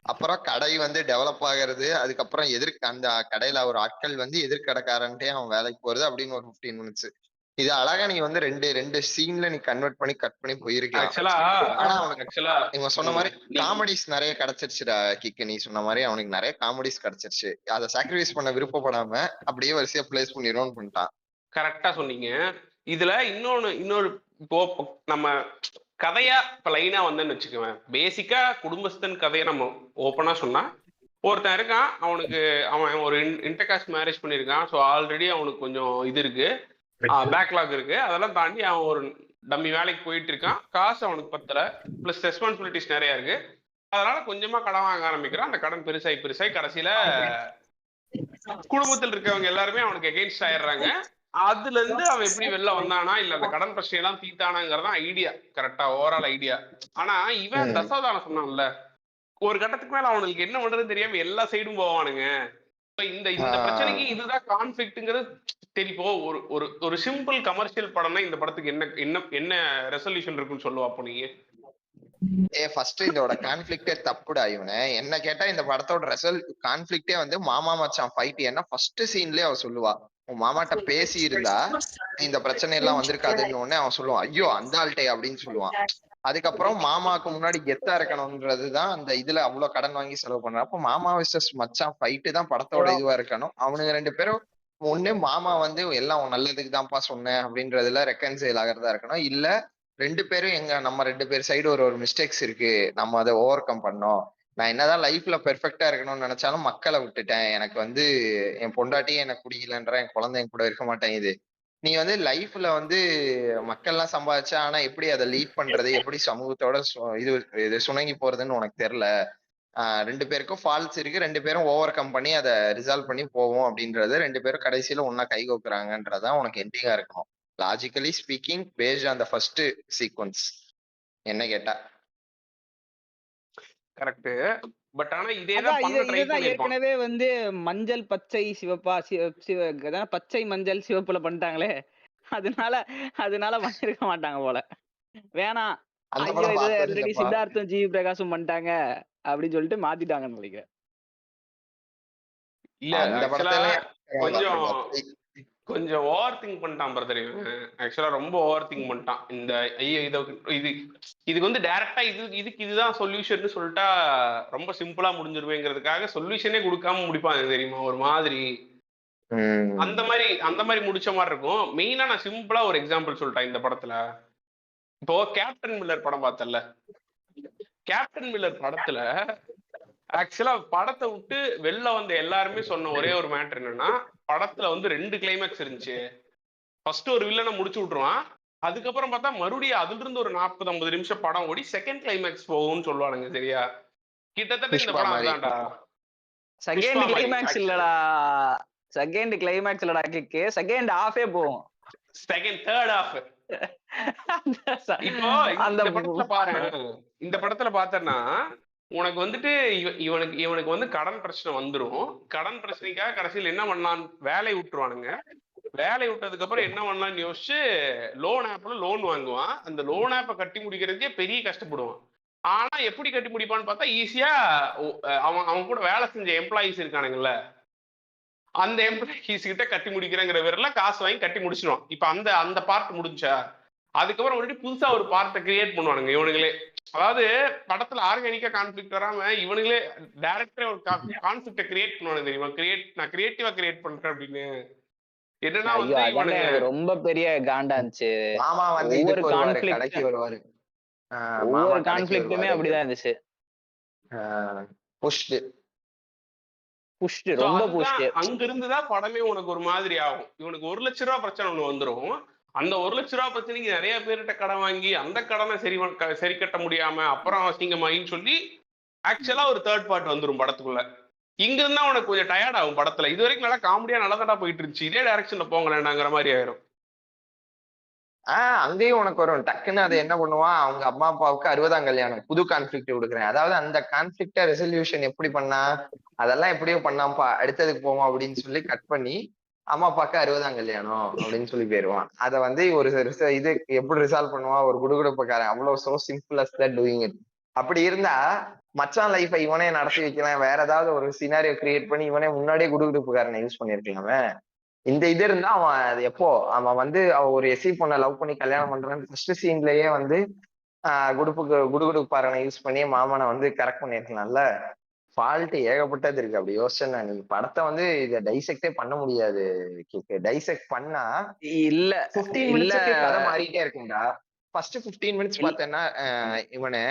அப்புறம் கடை வந்து டெவலப் ஆகிறது, அதுக்கப்புறம் அந்த கடையில ஒரு ஆட்கள் வந்து எதிர்கடைக்காரன்ட்டே அவன் வேலைக்கு போறது அப்படின்னு ஒரு 15 மினிட்ஸ். இது அழகா நீ வந்து ரெண்டு சீன்ல நீ கன்வெர்ட் பண்ணி கட் பண்ணி போயிருக்கலாம். ஆனா அவனுக்கு இவன் சொன்ன மாதிரி காமெடிஸ் நிறைய கிடைச்சிருச்சுடா கிக்கு. நீ சொன்ன மாதிரி அவனுக்கு நிறைய காமெடிஸ் கிடைச்சிருச்சு. அதை சாக்ரிஃபைஸ் பண்ண விருப்பப்படாம அப்படியே வரிசையா பிளேஸ் பண்ணிடுவோம்னு பண்ணிட்டான். கரெக்டா சொன்னீங்க. இதுல இன்னொரு இப்போ நம்ம கதையா இப்ப லைனா வந்தேன்னு வச்சுக்குவேன். பேசிக்கா குடும்பஸ்தன் கதையை நம்ம ஓப்பனா சொன்னா, ஒருத்தன் இருக்கான், அவன் ஒரு இன்டர்காஸ்ட் மேரேஜ் பண்ணியிருக்கான். ஸோ ஆல்ரெடி அவனுக்கு கொஞ்சம் இது இருக்கு, பேக்லாக் இருக்கு. அதெல்லாம் தாண்டி அவன் ஒரு டம்மி வேலைக்கு போயிட்டு இருக்கான். காசு அவனுக்கு பத்தல, பிளஸ் ரெஸ்பான்சிபிலிட்டிஸ் நிறைய இருக்கு. அதனால கொஞ்சமா கடன் வாங்க ஆரம்பிக்கிறான். அந்த கடன் பெருசாகி கடைசியில குடும்பத்தில் இருக்கவங்க எல்லாருமே அவனுக்கு எகெயின்ஸ்ட் ஆயிடுறாங்க. அதுல இருந்து அவன் எப்படி வெளில வந்தானா, இல்ல அந்த கடன் பிரச்சனை எல்லாம் தீத்தானாங்கிறதான் ஐடியா. கரெக்டா ஓவரால் ஐடியா. ஆனா இவன் தசாவதானம் சொன்னான்ல, ஒரு கட்டத்துக்கு மேல அவனுக்கு என்ன பண்றதுன்னு தெரியாம எல்லா சைடும் போவானுங்க. இந்த பிரச்சனைக்கு இதுதான் கான்ஃபிளிக்ட்ங்கிறது தெரிப்போ. ஒரு சிம்பிள் கமர்ஷியல் படம்னா இந்த படத்துக்கு என்ன ரெசல்யூஷன் இருக்குன்னு சொல்லுவா அப்போ நீங்க? ஃபர்ஸ்ட் இதோட கான்ஃபிளிக்டே தப்புடா. இவனை என்ன கேட்டா இந்த படத்தோட கான்ஃபிளிக்டே வந்து மாமா மச்சான் ஃபைட். ஏன்னா ஃபர்ஸ்ட் சீன்லயே அவ சொல்லுவா, உன் மாமாட்ட பேசி இருந்தா இந்த பிரச்சனை எல்லாம் வந்திருக்காதுன்னு உடனே அவன் சொல்லுவான், ஐயோ அந்த ஆள்டே அப்படின்னு சொல்லுவான். அதுக்கப்புறம் மாமாவுக்கு முன்னாடி கெத்தா இருக்கணும்ன்றதுதான் அந்த இதுல அவ்வளவு கடன் வாங்கி செலவு பண்றான். அப்ப மாமா விசஸ் மச்சான் ஃபைட்டு தான் படத்தோட இதுவா இருக்கணும். அவனுங்க 2 பேரும் ஒண்ணு மாமா வந்து எல்லாம் நல்லதுக்கு தான்ப்பா சொன்னேன் அப்படின்றதுல ரெக்கன்சைல் ஆகிறதா இருக்கணும். இல்ல 2 பேரும் நம்ம 2 பேர் சைடு ஒரு மிஸ்டேக்ஸ் இருக்கு, நம்ம அதை ஓவர் கம் பண்ணோம். நான் என்னதான் லைஃப்ல பெர்ஃபெக்டா இருக்கணும்னு நினைச்சாலும் மக்களை விட்டுட்டேன். எனக்கு வந்து என் பொண்டாட்டியே எனக்கு பிடிக்கலன்ற, என் குழந்தை என் கூட இருக்க மாட்டேங்குது. நீ வந்து லைஃப்ல வந்து மக்கள்லாம் சம்பாதிச்சா, ஆனா எப்படி அதை லீட் பண்றது, எப்படி சமூகத்தோட இது சுணங்கி போறதுன்னு உனக்கு தெரியல. 2 பேருக்கும் ஃபால்ஸ் இருக்கு, 2 பேரும் ஓவர் கம் பண்ணி அதை ரிசால்வ் பண்ணி போவோம் அப்படின்றது 2 பேரும் கடைசியில ஒன்னா கை கோக்குறாங்கன்றதான் உனக்கு எண்டிங்கா இருக்கணும். Logically speaking based on the first sequence என்ன கேட்டா. கரெக்ட். பட் ஆனா இதேதான் பண்ண ட்ரை பண்ணிருப்பான். ஏற்கனவே வந்து மஞ்சள் பச்சை சிவப்பா பச்சை மஞ்சள் சிவப்புல பண்ணிட்டாங்களே, அதனால பண்ணிருக்க மாட்டாங்க போல. வேணாம், ஆல்ரெடி சித்தார்த்தும் ஜி பிரகாஷும் பண்ணிட்டாங்க அப்படின்னு சொல்லிட்டு மாத்திட்டாங்கன்னு நினைக்கிறேன். இல்ல கொஞ்சம் ஓவர் திங்க் பண்ணிட்டான் பிரதர். ஆக்சுவலா ரொம்ப ஓவர் திங்க் பண்ணிட்டான். இந்த இதுக்கு வந்து டைரக்டா இதுதான் சொல்யூஷன் சொல்லிட்டா ரொம்ப சிம்பிளா முடிஞ்சிருவேங்கிறதுக்காக சொல்யூஷனே கொடுக்காம முடிப்பாங்க தெரியுமா, ஒரு மாதிரி. அந்த மாதிரி முடிச்ச மாதிரி இருக்கும். மெயினா நான் சிம்பிளா ஒரு எக்ஸாம்பிள் சொல்லிட்டேன். இந்த படத்துல இப்போ கேப்டன் மில்லர் படம் பார்த்தல, கேப்டன் மில்லர் படத்துல ஆக்சுவலா படத்தை விட்டு வெளில வந்த எல்லாருமே சொன்ன ஒரே ஒரு மேட்டர் என்னன்னா, படத்துல வந்து 2 கிளைமேக்ஸ் இருந்துச்சு. ஃபர்ஸ்ட் ஒரு வில்லனை முடிச்சு விட்டுருவான், அதுக்கப்புறம் பார்த்தா மறுபடியும் அதுல இருந்து ஒரு 40-50 நிமிஷம் படம் ஓடி செகண்ட் கிளைமேக்ஸ் போகும்னு சொல்லுவானுங்க. சரியா? கிட்டத்தட்ட இந்த புஷ்பா படம் மாதிரி. அதான்டா. செகண்ட் மாதிரி, கிளைமேக்ஸ் actually. இல்லடா, செகண்ட் கிளைமேக்ஸ் இல்லடா கிக்கு, செகண்ட் ஹாஃபே போகும். Second third half. இப்போ அந்த இந்த படத்துல பாரு, இந்த படத்துல பார்த்தேன்னா உனக்கு வந்துட்டு இவனுக்கு வந்து கடன் பிரச்சனை வந்துரும். கடன் பிரச்சனைக்காக கடைசியில் என்ன பண்ணலாம், வேலையை விட்டுருவானுங்க. வேலையை விட்டதுக்கு அப்புறம் என்ன பண்ணலாம்னு யோசிச்சு லோன் ஆப்ல லோன் வாங்குவான். அந்த லோன் ஆப்பை கட்டி முடிக்கிறதுக்கே பெரிய கஷ்டப்படுவான். ஆனா எப்படி கட்டி முடிப்பான்னு பார்த்தா ஈஸியா அவன் கூட வேலை செஞ்ச எம்ப்ளாயிஸ் இருக்கானுங்கல்ல, அந்த எம்ப்ளாயிஸ் கிட்ட கட்டி முடிக்கிறங்கிற பேர்ல காசு வாங்கி கட்டி முடிச்சிடுவான். இப்ப அந்த பார்ட் முடிஞ்சா அதுக்கப்புறம் வந்துட்டு புதுசா ஒரு பார்ட்டை கிரியேட் பண்ணுவானுங்க இவனுங்களே. அதாவது படத்துல ஆர்கானிக்கா கான்ஃபிளிக்ட் வராம இவனுங்களே டைரக்டரே ஒரு கான்செப்டை கிரியேட் பண்ணுவானு தெரியுமா, நான் கிரியேட்டிவா கிரியேட் பண்றேன் அப்படின்னு. என்னன்னா ஐயோ, வந்து அதானே இவனுங்க எனக்கு ரொம்ப பெரிய காண்டா இருந்துச்சு. மாமா வந்து ஒவ்வொரு இதுக்கு வருவாரு, கான்ஃபிளிக்ட் கடைக்கு வருவாரு. ஒவ்வொரு கான்ஃபிளிக்ட்டுமே அப்படிதான் இருந்துச்சு. புஷ்டு புஷ்டு, ரொம்ப புஷ்டு. அங்க இருந்துதான் படமே உனக்கு ஒரு மாதிரி ஆகும். இவனுக்கு 1 லட்ச ரூபா பிரச்சனை ஒண்ணு வந்துரும். அந்த 1 லட்ச ரூபா பிரச்சனைக்கு நிறைய பேர்கிட்ட கடன் வாங்கி அந்த கடனை சரி கட்ட முடியாம அப்புறம் அசிங்கமாயின்னு சொல்லி ஆக்சுவலா ஒரு தேர்ட் பார்ட் வந்துரும் படத்துக்குள்ள. இங்க இருந்தா உனக்கு கொஞ்சம் டயர்ட் ஆகும் படத்துல. இது வரைக்கும் நல்லா காமெடியா நல்லதாடா போயிட்டு இருந்துச்சு, இதே டைரக்ஷன்ல போங்களேன்னாங்கிற மாதிரி ஆயிரும். அங்கேயும் உனக்கு வரும் டக்குன்னு. அது என்ன பண்ணுவான், அவங்க அம்மா அப்பாவுக்கு 60ஆம் கல்யாணம், புது கான்ஃபிளிக்ட் கொடுக்குறேன். அதாவது அந்த கான்ஃபிளிக்ட ரெசல்யூஷன் எப்படி பண்ணா, அதெல்லாம் எப்படியோ பண்ணாம்பா, அடுத்ததுக்கு போவோம் அப்படின்னு சொல்லி கட் பண்ணி அம்மா அப்பாவுக்கு 60ஆம் கல்யாணம் அப்படின்னு சொல்லி போயிருவான். அதை வந்து ஒரு இது எப்படி ரிசால்வ் பண்ணுவான், ஒரு குடுகுடுப்புக்காரன். அவ்வளவு so simple as that doing it. அப்படி இருந்தா மச்சான் லைஃபை இவனே நடத்தி வைக்கலாம், வேற ஏதாவது ஒரு சினாரியோ கிரியேட் பண்ணி இவனே முன்னாடியே குடுகுடுப்புக்காரனை யூஸ் பண்ணிருக்கலாமே. இந்த இது இருந்தா அவன் அது எப்போ அவன் வந்து ஒரு எஸ்சி பொண்ணை லவ் பண்ணி கல்யாணம் பண்றான்னு ஃபர்ஸ்ட் சீன்லயே வந்து குடுகுடுப்பாரனை யூஸ் பண்ணி மாமனை வந்து கரெக்ட் பண்ணிருக்கலாம்ல. ஃபால்ட் ஏகப்பட்டது இருக்கு. அப்படி யோசிச்சேன்னா நீ படத்தை வந்து இதை டைசெக்டே பண்ண முடியாது. டைசெக்ட் பண்ணா இல்ல 15 மினிட்ஸ்க்கு கதை மாறிட்டே இருக்கும்டா. ஃபர்ஸ்ட் 15 மினிட்ஸ் பார்த்தேன்னா இவனை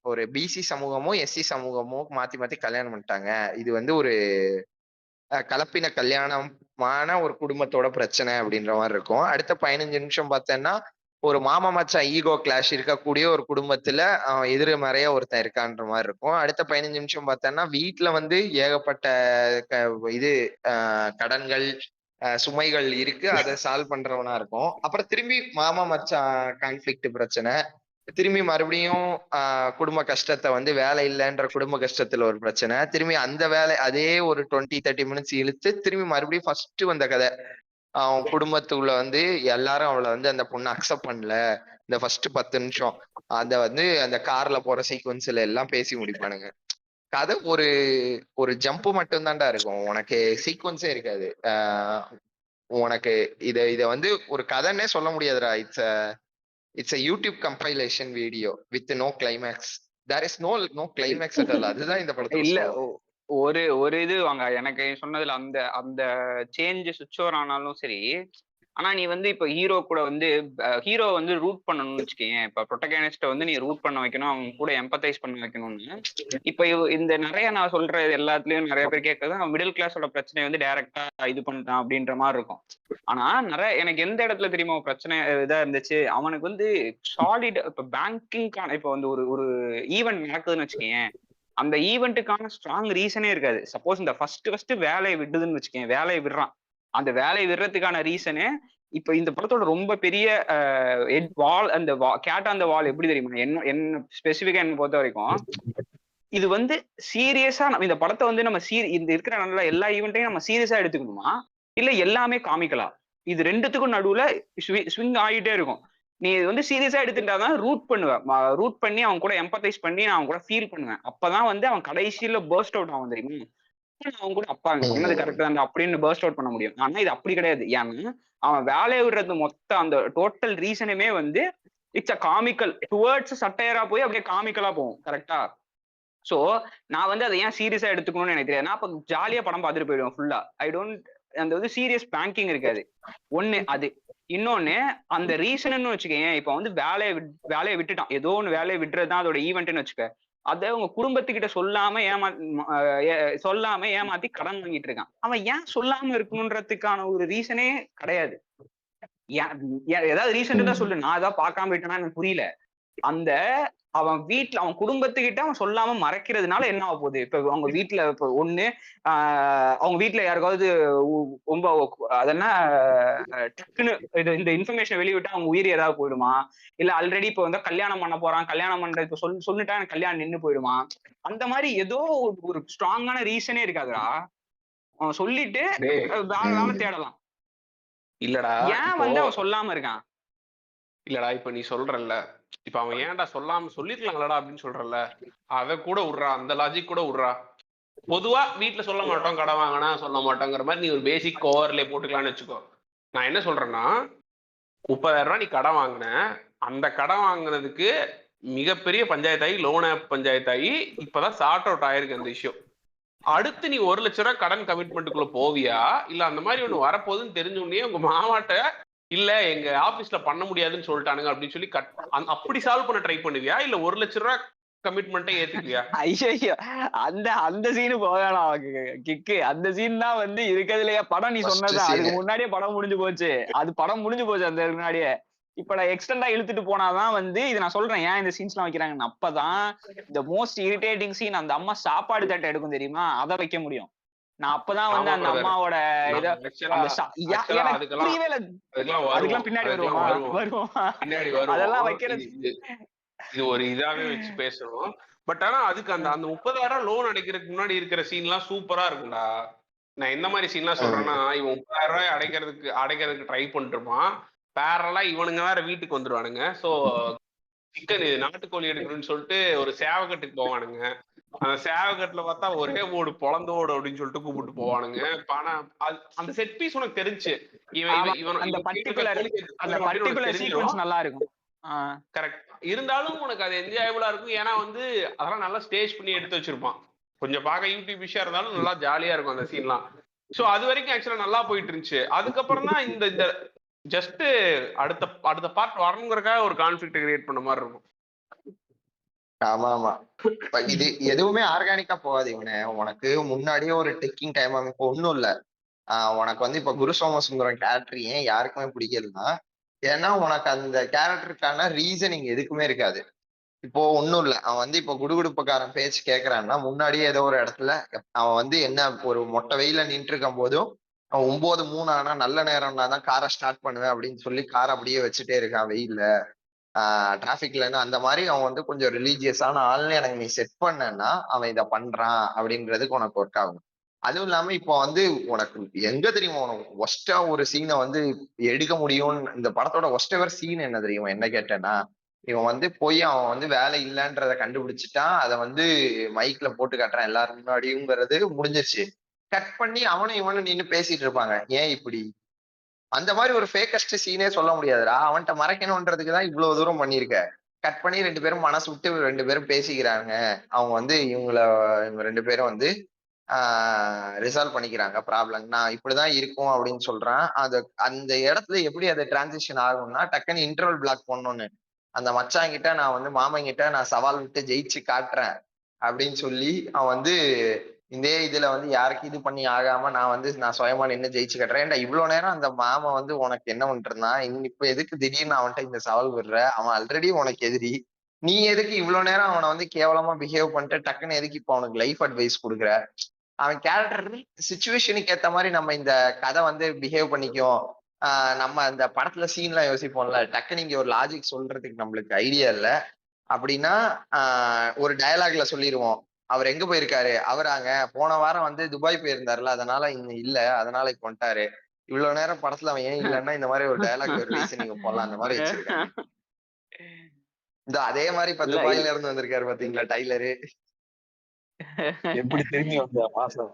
ஒரு பிசி சமூகமோ எஸ்சி சமூகமோ மாத்தி கல்யாணம் பண்ணிட்டாங்க. இது வந்து ஒரு கலப்பின கல்யாணமான ஒரு குடும்பத்தோட பிரச்சனை அப்படின்ற மாதிரி இருக்கும். அடுத்த 15 நிமிஷம் பார்த்தேன்னா ஒரு மாமா மச்சான் ஈகோ கிளாஷ் இருக்கக்கூடிய ஒரு குடும்பத்துல எதிர்மறையா ஒருத்தன் இருக்கான்ற மாதிரி இருக்கும். அடுத்த 15 நிமிஷம் பார்த்தேன்னா வீட்டுல வந்து ஏகப்பட்ட இது கடன்கள் சுமைகள் இருக்கு, அதை சால்வ் பண்றவனா இருக்கும். அப்புறம் திரும்பி மாமா மச்சான் கான்ஃபிளிக்ட் பிரச்சனை, திரும்பி மறுபடியும் குடும்ப கஷ்டத்தை வந்து வேலை இல்லைன்ற குடும்ப கஷ்டத்துல ஒரு பிரச்சனை, திரும்பி அந்த வேலை அதே ஒரு 20-30 மினிட்ஸ் இழுத்து திரும்பி மறுபடியும் ஃபர்ஸ்ட் வந்த கதை. அவன் குடும்பத்துக்குள்ள வந்து எல்லாரும் அவளை வந்து அந்த பொண்ணை அக்செப்ட் பண்ணல. இந்த ஃபர்ஸ்ட் 10 நிமிஷம் அத வந்து அந்த கார்ல போற சீக்வன்ஸ்ல எல்லாம் பேசி முடிப்பானுங்க. கதை ஒரு ஜம்ப் மட்டும் தான்டா இருக்கும், உனக்கு சீக்வன்ஸே இருக்காது. உனக்கு இத வந்து ஒரு கதைன்னே சொல்ல முடியாதுடா. It's a YouTube compilation video with no climax. There is no climax at all. அதுதான் இந்த படத்துல இல்ல ஒரு இது வாங்க எனக்கு சொன்னதுல அந்த அந்த சேஞ்ச் சுவிட்ச் ஓவர் ஆனாலும் சரி. ஆனா நீ வந்து இப்ப ஹீரோ கூட வந்து ஹீரோ வந்து ரூட் பண்ணணும்னு வச்சுக்கேன். இப்ப ப்ரொட்டகனிஸ்ட வந்து நீ ரூட் பண்ண வைக்கணும், அவங்க கூட எம்பத்தைஸ் பண்ண வைக்கணும்னு. இப்ப இந்த நிறைய நான் சொல்ற எல்லாத்துலயும் நிறைய பேர் கேட்கறது மிடில் கிளாஸோட பிரச்சனை வந்து டைரக்டா இது பண்ணிட்டான் அப்படின்ற மாதிரி இருக்கும். ஆனா நிறைய எனக்கு எந்த இடத்துல தெரியுமா பிரச்சனை இதா இருந்துச்சு, அவனுக்கு வந்து சாலிட் இப்ப பேங்கிங்கான இப்ப வந்து ஒரு ஈவெண்ட் நடக்குதுன்னு வச்சுக்கேன், அந்த ஈவெண்ட்டுக்கான ஸ்ட்ராங் ரீசனே இருக்காது. சப்போஸ் இந்த ஃபர்ஸ்ட் வேலையை விடுதுன்னு வச்சுக்கேன், வேலையை விடுறான், அந்த வேலையை விடுறதுக்கான ரீசனே இப்ப இந்த படத்தோட ரொம்ப பெரிய வால், அந்த கேட் அந்த வால் எப்படி தெரியுமா, என்ன ஸ்பெசிபிக்கா என்ன பொறுத்த வரைக்கும் இது வந்து சீரியஸா நம்ம இந்த படத்தை வந்து நம்ம இந்த இருக்கிற நல்ல எல்லா ஈவெண்ட்டையும் நம்ம சீரியஸா எடுத்துக்கணுமா இல்ல எல்லாமே காமிக்கலா, இது ரெண்டுத்துக்கும் நடுவுல ஸ்விங் ஆகிட்டே இருக்கும். நீ இது வந்து சீரியஸா எடுத்துட்டாதான் ரூட் பண்ணுவேன், ரூட் பண்ணி அவன் கூட எம்பத்தைஸ் பண்ணி நான் அவன் கூட ஃபீல் பண்ணுவேன். அப்பதான் வந்து அவன் கடைசியில பர்ஸ்ட் அவுட் ஆகும் தெரியுமா, அவங்க கூட அப்பா சொன்னது கரெக்ட் தான் அப்படின்னு பர்ஸ்ட் அவுட் பண்ண முடியும். ஆனா இது அப்படி கிடையாது. ஏன்னா அவன் வேலையை விடுறது மொத்தம் அந்த டோட்டல் ரீசனுமே வந்து இட்ஸ் அ காமிக்கல் டுவர்ட்ஸ் சட்டையரா போய் அப்படியே காமிக்கலா போகும். கரெக்டா? சோ நான் வந்து அதை ஏன் சீரியஸா எடுத்துக்கணும்னு எனக்கு தெரியாது. நான் அப்ப ஜாலியா படம் பார்த்துட்டு போயிடுவேன் ஃபுல்லா. அந்த வந்து சீரியஸ் பேங்கிங் இருக்காது ஒண்ணு. அது இன்னொன்னு அந்த ரீசன்னு வச்சுக்கேன். இப்ப வந்து வேலையை விட்டுட்டான், ஏதோ ஒண்ணு வேலையை விட்டுறதுதான் அதோட ஈவெண்ட்னு வச்சுக்க. அதை உங்க குடும்பத்துக்கிட்ட சொல்லாம ஏமாத்தி கடன் வாங்கிட்டு இருக்கான். அவன் ஏன் சொல்லாம இருக்கணும்ன்றதுக்கான ஒரு ரீசனே கிடையாது. ஏதாவது ரீசன் தான் சொல்லு, நான் ஏதாவது பார்க்காம விட்டேன்னா எனக்கு புரியல. அந்த அவன் வீட்டுல அவன் குடும்பத்துக்கிட்ட அவன் சொல்லாம மறைக்கிறதுனால என்ன ஆக போகுது? இப்ப அவங்க வீட்டுல இப்ப ஒண்ணு அவங்க வீட்டுல யாருக்காவது ரொம்ப அதென்ன டக்குன்னு இந்த இன்ஃபர்மேஷன் வெளியிட்டா அவங்க உயிர் ஏதாவது போயிடுமா? இல்ல ஆல்ரெடி இப்ப வந்து கல்யாணம் பண்ண போறான், கல்யாணம் பண்ற இப்ப சொல்லிட்டா எனக்கு கல்யாணம் நின்னு போயிடுமா? அந்த மாதிரி ஏதோ ஒரு ஸ்ட்ராங்கான ரீசனே இருக்காதுடா. அவன் சொல்லிட்டு வேற வேலை தேடலாம். இல்லடா ஏன் இப்போ வந்து அவன் சொல்லாம இருக்கான்? இல்லடா இப்ப நீ சொல்றல்ல, இப்ப அவன் ஏன்டா சொல்லாம சொல்லிருக்கலாம்லடா அப்படின்னு சொல்றல்ல, அத கூட விட்றா, அந்த லாஜிக் கூட விட்றா. பொதுவா வீட்டுல சொல்ல மாட்டோம், கடன் வாங்கினா சொல்ல மாட்டோங்கிற மாதிரி நீ ஒரு பேசிக் ஓவர்லே போட்டுக்கலாம்னு வச்சுக்கோ. நான் என்ன சொல்றேன்னா, 30,000 ரூபாய் நீ கடன் வாங்கின, அந்த கடன் வாங்கினதுக்கு மிகப்பெரிய பஞ்சாயத்தாகி லோன் ஆப் பஞ்சாயத்தாகி இப்பதான் சார்ட் அவுட் ஆயிருக்கு அந்த விஷயம். அடுத்து நீ 1,00,000 ரூபாய் கடன் கமிட்மெண்ட்டுக்குள்ள போவியா, இல்ல அந்த மாதிரி ஒண்ணு வரப்போகுதுன்னு தெரிஞ்ச உடனே உங்க மாமாட்ட இல்ல எங்க ஆபீஸ்ல பண்ண முடியாதுன்னு சொல்லிட்டானுங்க அப்படின்னு சொல்லி அப்படி சால்வ் பண்ண ட்ரை பண்ணுவியா, இல்ல 1,00,000 ரூபாய் கமிட்மெண்ட்டை ஏத்துக்குவியா? ஐயோ, அந்த அந்த சீனு போகலாம் கிக்கு. அந்த சீன் தான் வந்து இருக்கிறதுலயே படம். நீ சொன்னதான் அதுக்கு முன்னாடியே படம் முடிஞ்சு போச்சு. அது படம் முடிஞ்சு போச்சு அந்த முன்னாடியே. இப்ப நான் எக்ஸ்டெண்டா இழுத்துட்டு போனாதான் வந்து இது நான் சொல்றேன் ஏன் இந்த சீன்ஸ் எல்லாம் வைக்கிறாங்கன்னு. அப்பதான் இந்த மோஸ்ட் இரிட்டேட்டிங் சீன் அந்த அம்மா சாப்பாடு தட்டை எடுக்கும் தெரியுமா, அதை வைக்க முடியும். நான் அப்பதான் வந்து அந்த அம்மாவோட இத எனக்கு புரியவே இல்லை. அதுக்கெல்லாம் பின்னாடி வருவோம் பின்னாடி அதெல்லாம் வருவோம். வைக்கிறது. இது ஒரு இதாவே வச்சு பேசணும். பட் ஆனா அதுக்கு அந்த 30,000 லோன் அடைக்கிறதுக்கு முன்னாடி இருக்கிற சீன் எல்லாம் சூப்பரா இருக்கும்டா. நான் எந்த மாதிரி சீன் எல்லாம் சொல்றேன்னா, இவன் 30,000 ரூபாய் அடைக்கிறதுக்கு ட்ரை பண்ணிருப்பான். பேரலா இவனுங்க வேற வீட்டுக்கு வந்துருவானுங்க. சோ சிக்கன் நாட்டுக்கோழி எடுக்கணும்னு சொல்லிட்டு ஒரு சேவகட்டுக்கு போவானுங்க. அந்த சேவகட்டுல பார்த்தா ஒரே ஓடு பொழந்தோடு அப்படின்னு சொல்லிட்டு கூப்பிட்டு போவானுங்க. பணம் அந்த செட் பீஸ் உனக்கு தெரிஞ்சு அந்த பர்டிகுலர் சீக்வென்ஸ் நல்லா இருக்கும். கரெக்ட். இருந்தாலும் உனக்கு அது என்ஜாயபிளா இருக்கும். ஏன்னா வந்து அதெல்லாம் நல்லா ஸ்டேஜ் பண்ணி எடுத்து வச்சிருப்பான். கொஞ்சம் பார்க்க யூடியூப் விஷயம் இருந்தாலும் நல்லா ஜாலியா இருக்கும் அந்த சீன்லாம். சோ அது வரைக்கும் ஆக்சுவலா நல்லா போயிட்டு இருந்துச்சு. அதுக்கப்புறம் தான் இந்த ஜஸ்ட் அடுத்த பார்ட் வரணுங்கிறதுக்காக ஒரு கான்ஃபிளிக்ட் கிரியேட் பண்ண மாதிரி இருக்கும். ஆமா ஆமா. இது எதுவுமே ஆர்கானிக்கா போகாது. இவனே உனக்கு முன்னாடியே ஒரு டெக்கிங் டைம் இப்போ ஒன்னும் இல்ல. உனக்கு வந்து இப்ப குரு சோமசுந்தரம் கேரக்டர் ஏன் யாருக்குமே பிடிக்கலன்னா, ஏன்னா உனக்கு அந்த கேரக்டருக்கான ரீசனிங் எதுக்குமே இருக்காது. இப்போ ஒன்னும் இல்ல, அவன் வந்து இப்போ குடுகுடுப்புக்காரன் பேச்சு கேட்கறான்னா முன்னாடியே ஏதோ ஒரு இடத்துல அவன் வந்து என்ன ஒரு மொட்டை வெயில நின்று இருக்கும் போதும் அவன் 9:03 ஆனா நல்ல நேரம்னா தான் காரை ஸ்டார்ட் பண்ணுவேன் அப்படின்னு சொல்லி காரை அப்படியே வச்சுட்டே இருக்கான் வெயில்ல. டிராபிக்லன்னு அந்த மாதிரி அவன் வந்து கொஞ்சம் ரிலீஜியஸான ஆள்னு எனக்கு நீ செட் பண்ணனா அவன் இதை பண்றான் அப்படின்றதுக்கு உனக்கு ஒர்க் ஆகும். அதுவும் இல்லாம இப்போ வந்து உனக்கு எங்க தெரியுமா உனக்கு ஒஸ்டா ஒரு சீனை வந்து எடுக்க முடியும்னு இந்த படத்தோட ஒஸ்ட் எவர் சீன் என்ன தெரியுமா என்ன கேட்டேன்னா, இவன் வந்து போய் அவன் வந்து வேலை இல்லைன்றத கண்டுபிடிச்சிட்டான், அதை வந்து மைக்ல போட்டு காட்டுறான் எல்லாரும் முன்னாடியுங்கிறது முடிஞ்சிருச்சு. கட் பண்ணி அவனும் இவனும் நின்னு பேசிட்டு இருப்பாங்க, ஏன் இப்படி அந்த மாதிரி ஒரு ஃபேக்கஸ்ட் சீனே சொல்ல முடியாதுடா. அவன்கிட்ட மறைக்கணும்ன்றதுக்கு தான் இவ்வளவு தூரம் பண்ணிருக்க. கட் பண்ணி 2 பேரும் மனசு விட்டு 2 பேரும் பேசிக்கிறாங்க. அவங்க வந்து இவங்க 2 பேரும் வந்து ரிசால்வ் பண்ணிக்கிறாங்க ப்ராப்ளம். நான் இப்படிதான் இருக்கும் அப்படின்னு சொல்றான். அந்த இடத்துல எப்படி அது டிரான்சிஷன் ஆகும்னா, டக்குன்னு இன்டர்வல் பிளாக் பண்ணணும்னு அந்த மச்சாங்கிட்ட நான் வந்து மாமங்கிட்ட நான் சவால் விட்டு ஜெயிச்சு காட்டுறேன் அப்படின்னு சொல்லி அவன் வந்து இதே இதுல வந்து யாருக்கு இது பண்ணி ஆகாம நான் சுயமா நின்று ஜெயிச்சு கட்டுறேன். ஏன்டா இவ்வளவு நேரம் அந்த மாமா வந்து உனக்கு என்ன பண்ணிட்டு இருந்தான், இப்ப எதுக்கு திடீர்னு அவன்கிட்ட இந்த சவால் விடுற, அவன் ஆல்ரெடி உனக்கு எதிரி, நீ எதுக்கு இவ்வளவு நேரம் அவனை வந்து கேவலமா பிஹேவ் பண்ணிட்டு டக்குன்னு எதுக்கு இப்ப அவனுக்கு லைஃப் அட்வைஸ் கொடுக்குற. அவன் கேரக்டர் சிச்சுவேஷனுக்கு ஏத்த மாதிரி நம்ம இந்த கதை வந்து பிஹேவ் பண்ணிக்கும். நம்ம அந்த படத்துல சீன்லாம் யோசிப்போம்ல, டக்குன்னு இங்க ஒரு லாஜிக் சொல்றதுக்கு நம்மளுக்கு ஐடியா இல்ல அப்படின்னா ஒரு டயலாக்ல சொல்லிடுவோம், அவர் எங்க போயிருக்காரு, அவராங்க போன வாரம் வந்து துபாய் போயிருந்தாருல அதனால இன்னும் இல்ல அதனால இப்ப வந்துட்டாரு. இவ்வளவு நேரம் படத்துல அவன் ஏன் இல்லைன்னா இந்த மாதிரி ஒரு டயலாக் ஒரு ரீசன் நீங்க போடலாம் அந்த மாதிரி வச்சிருக்காங்க. இந்த அதே மாதிரி இப்ப துபாயில இருந்து வந்திருக்காரு பாத்தீங்களா டைலரு, எப்படி திரும்பி வந்த மாசம்.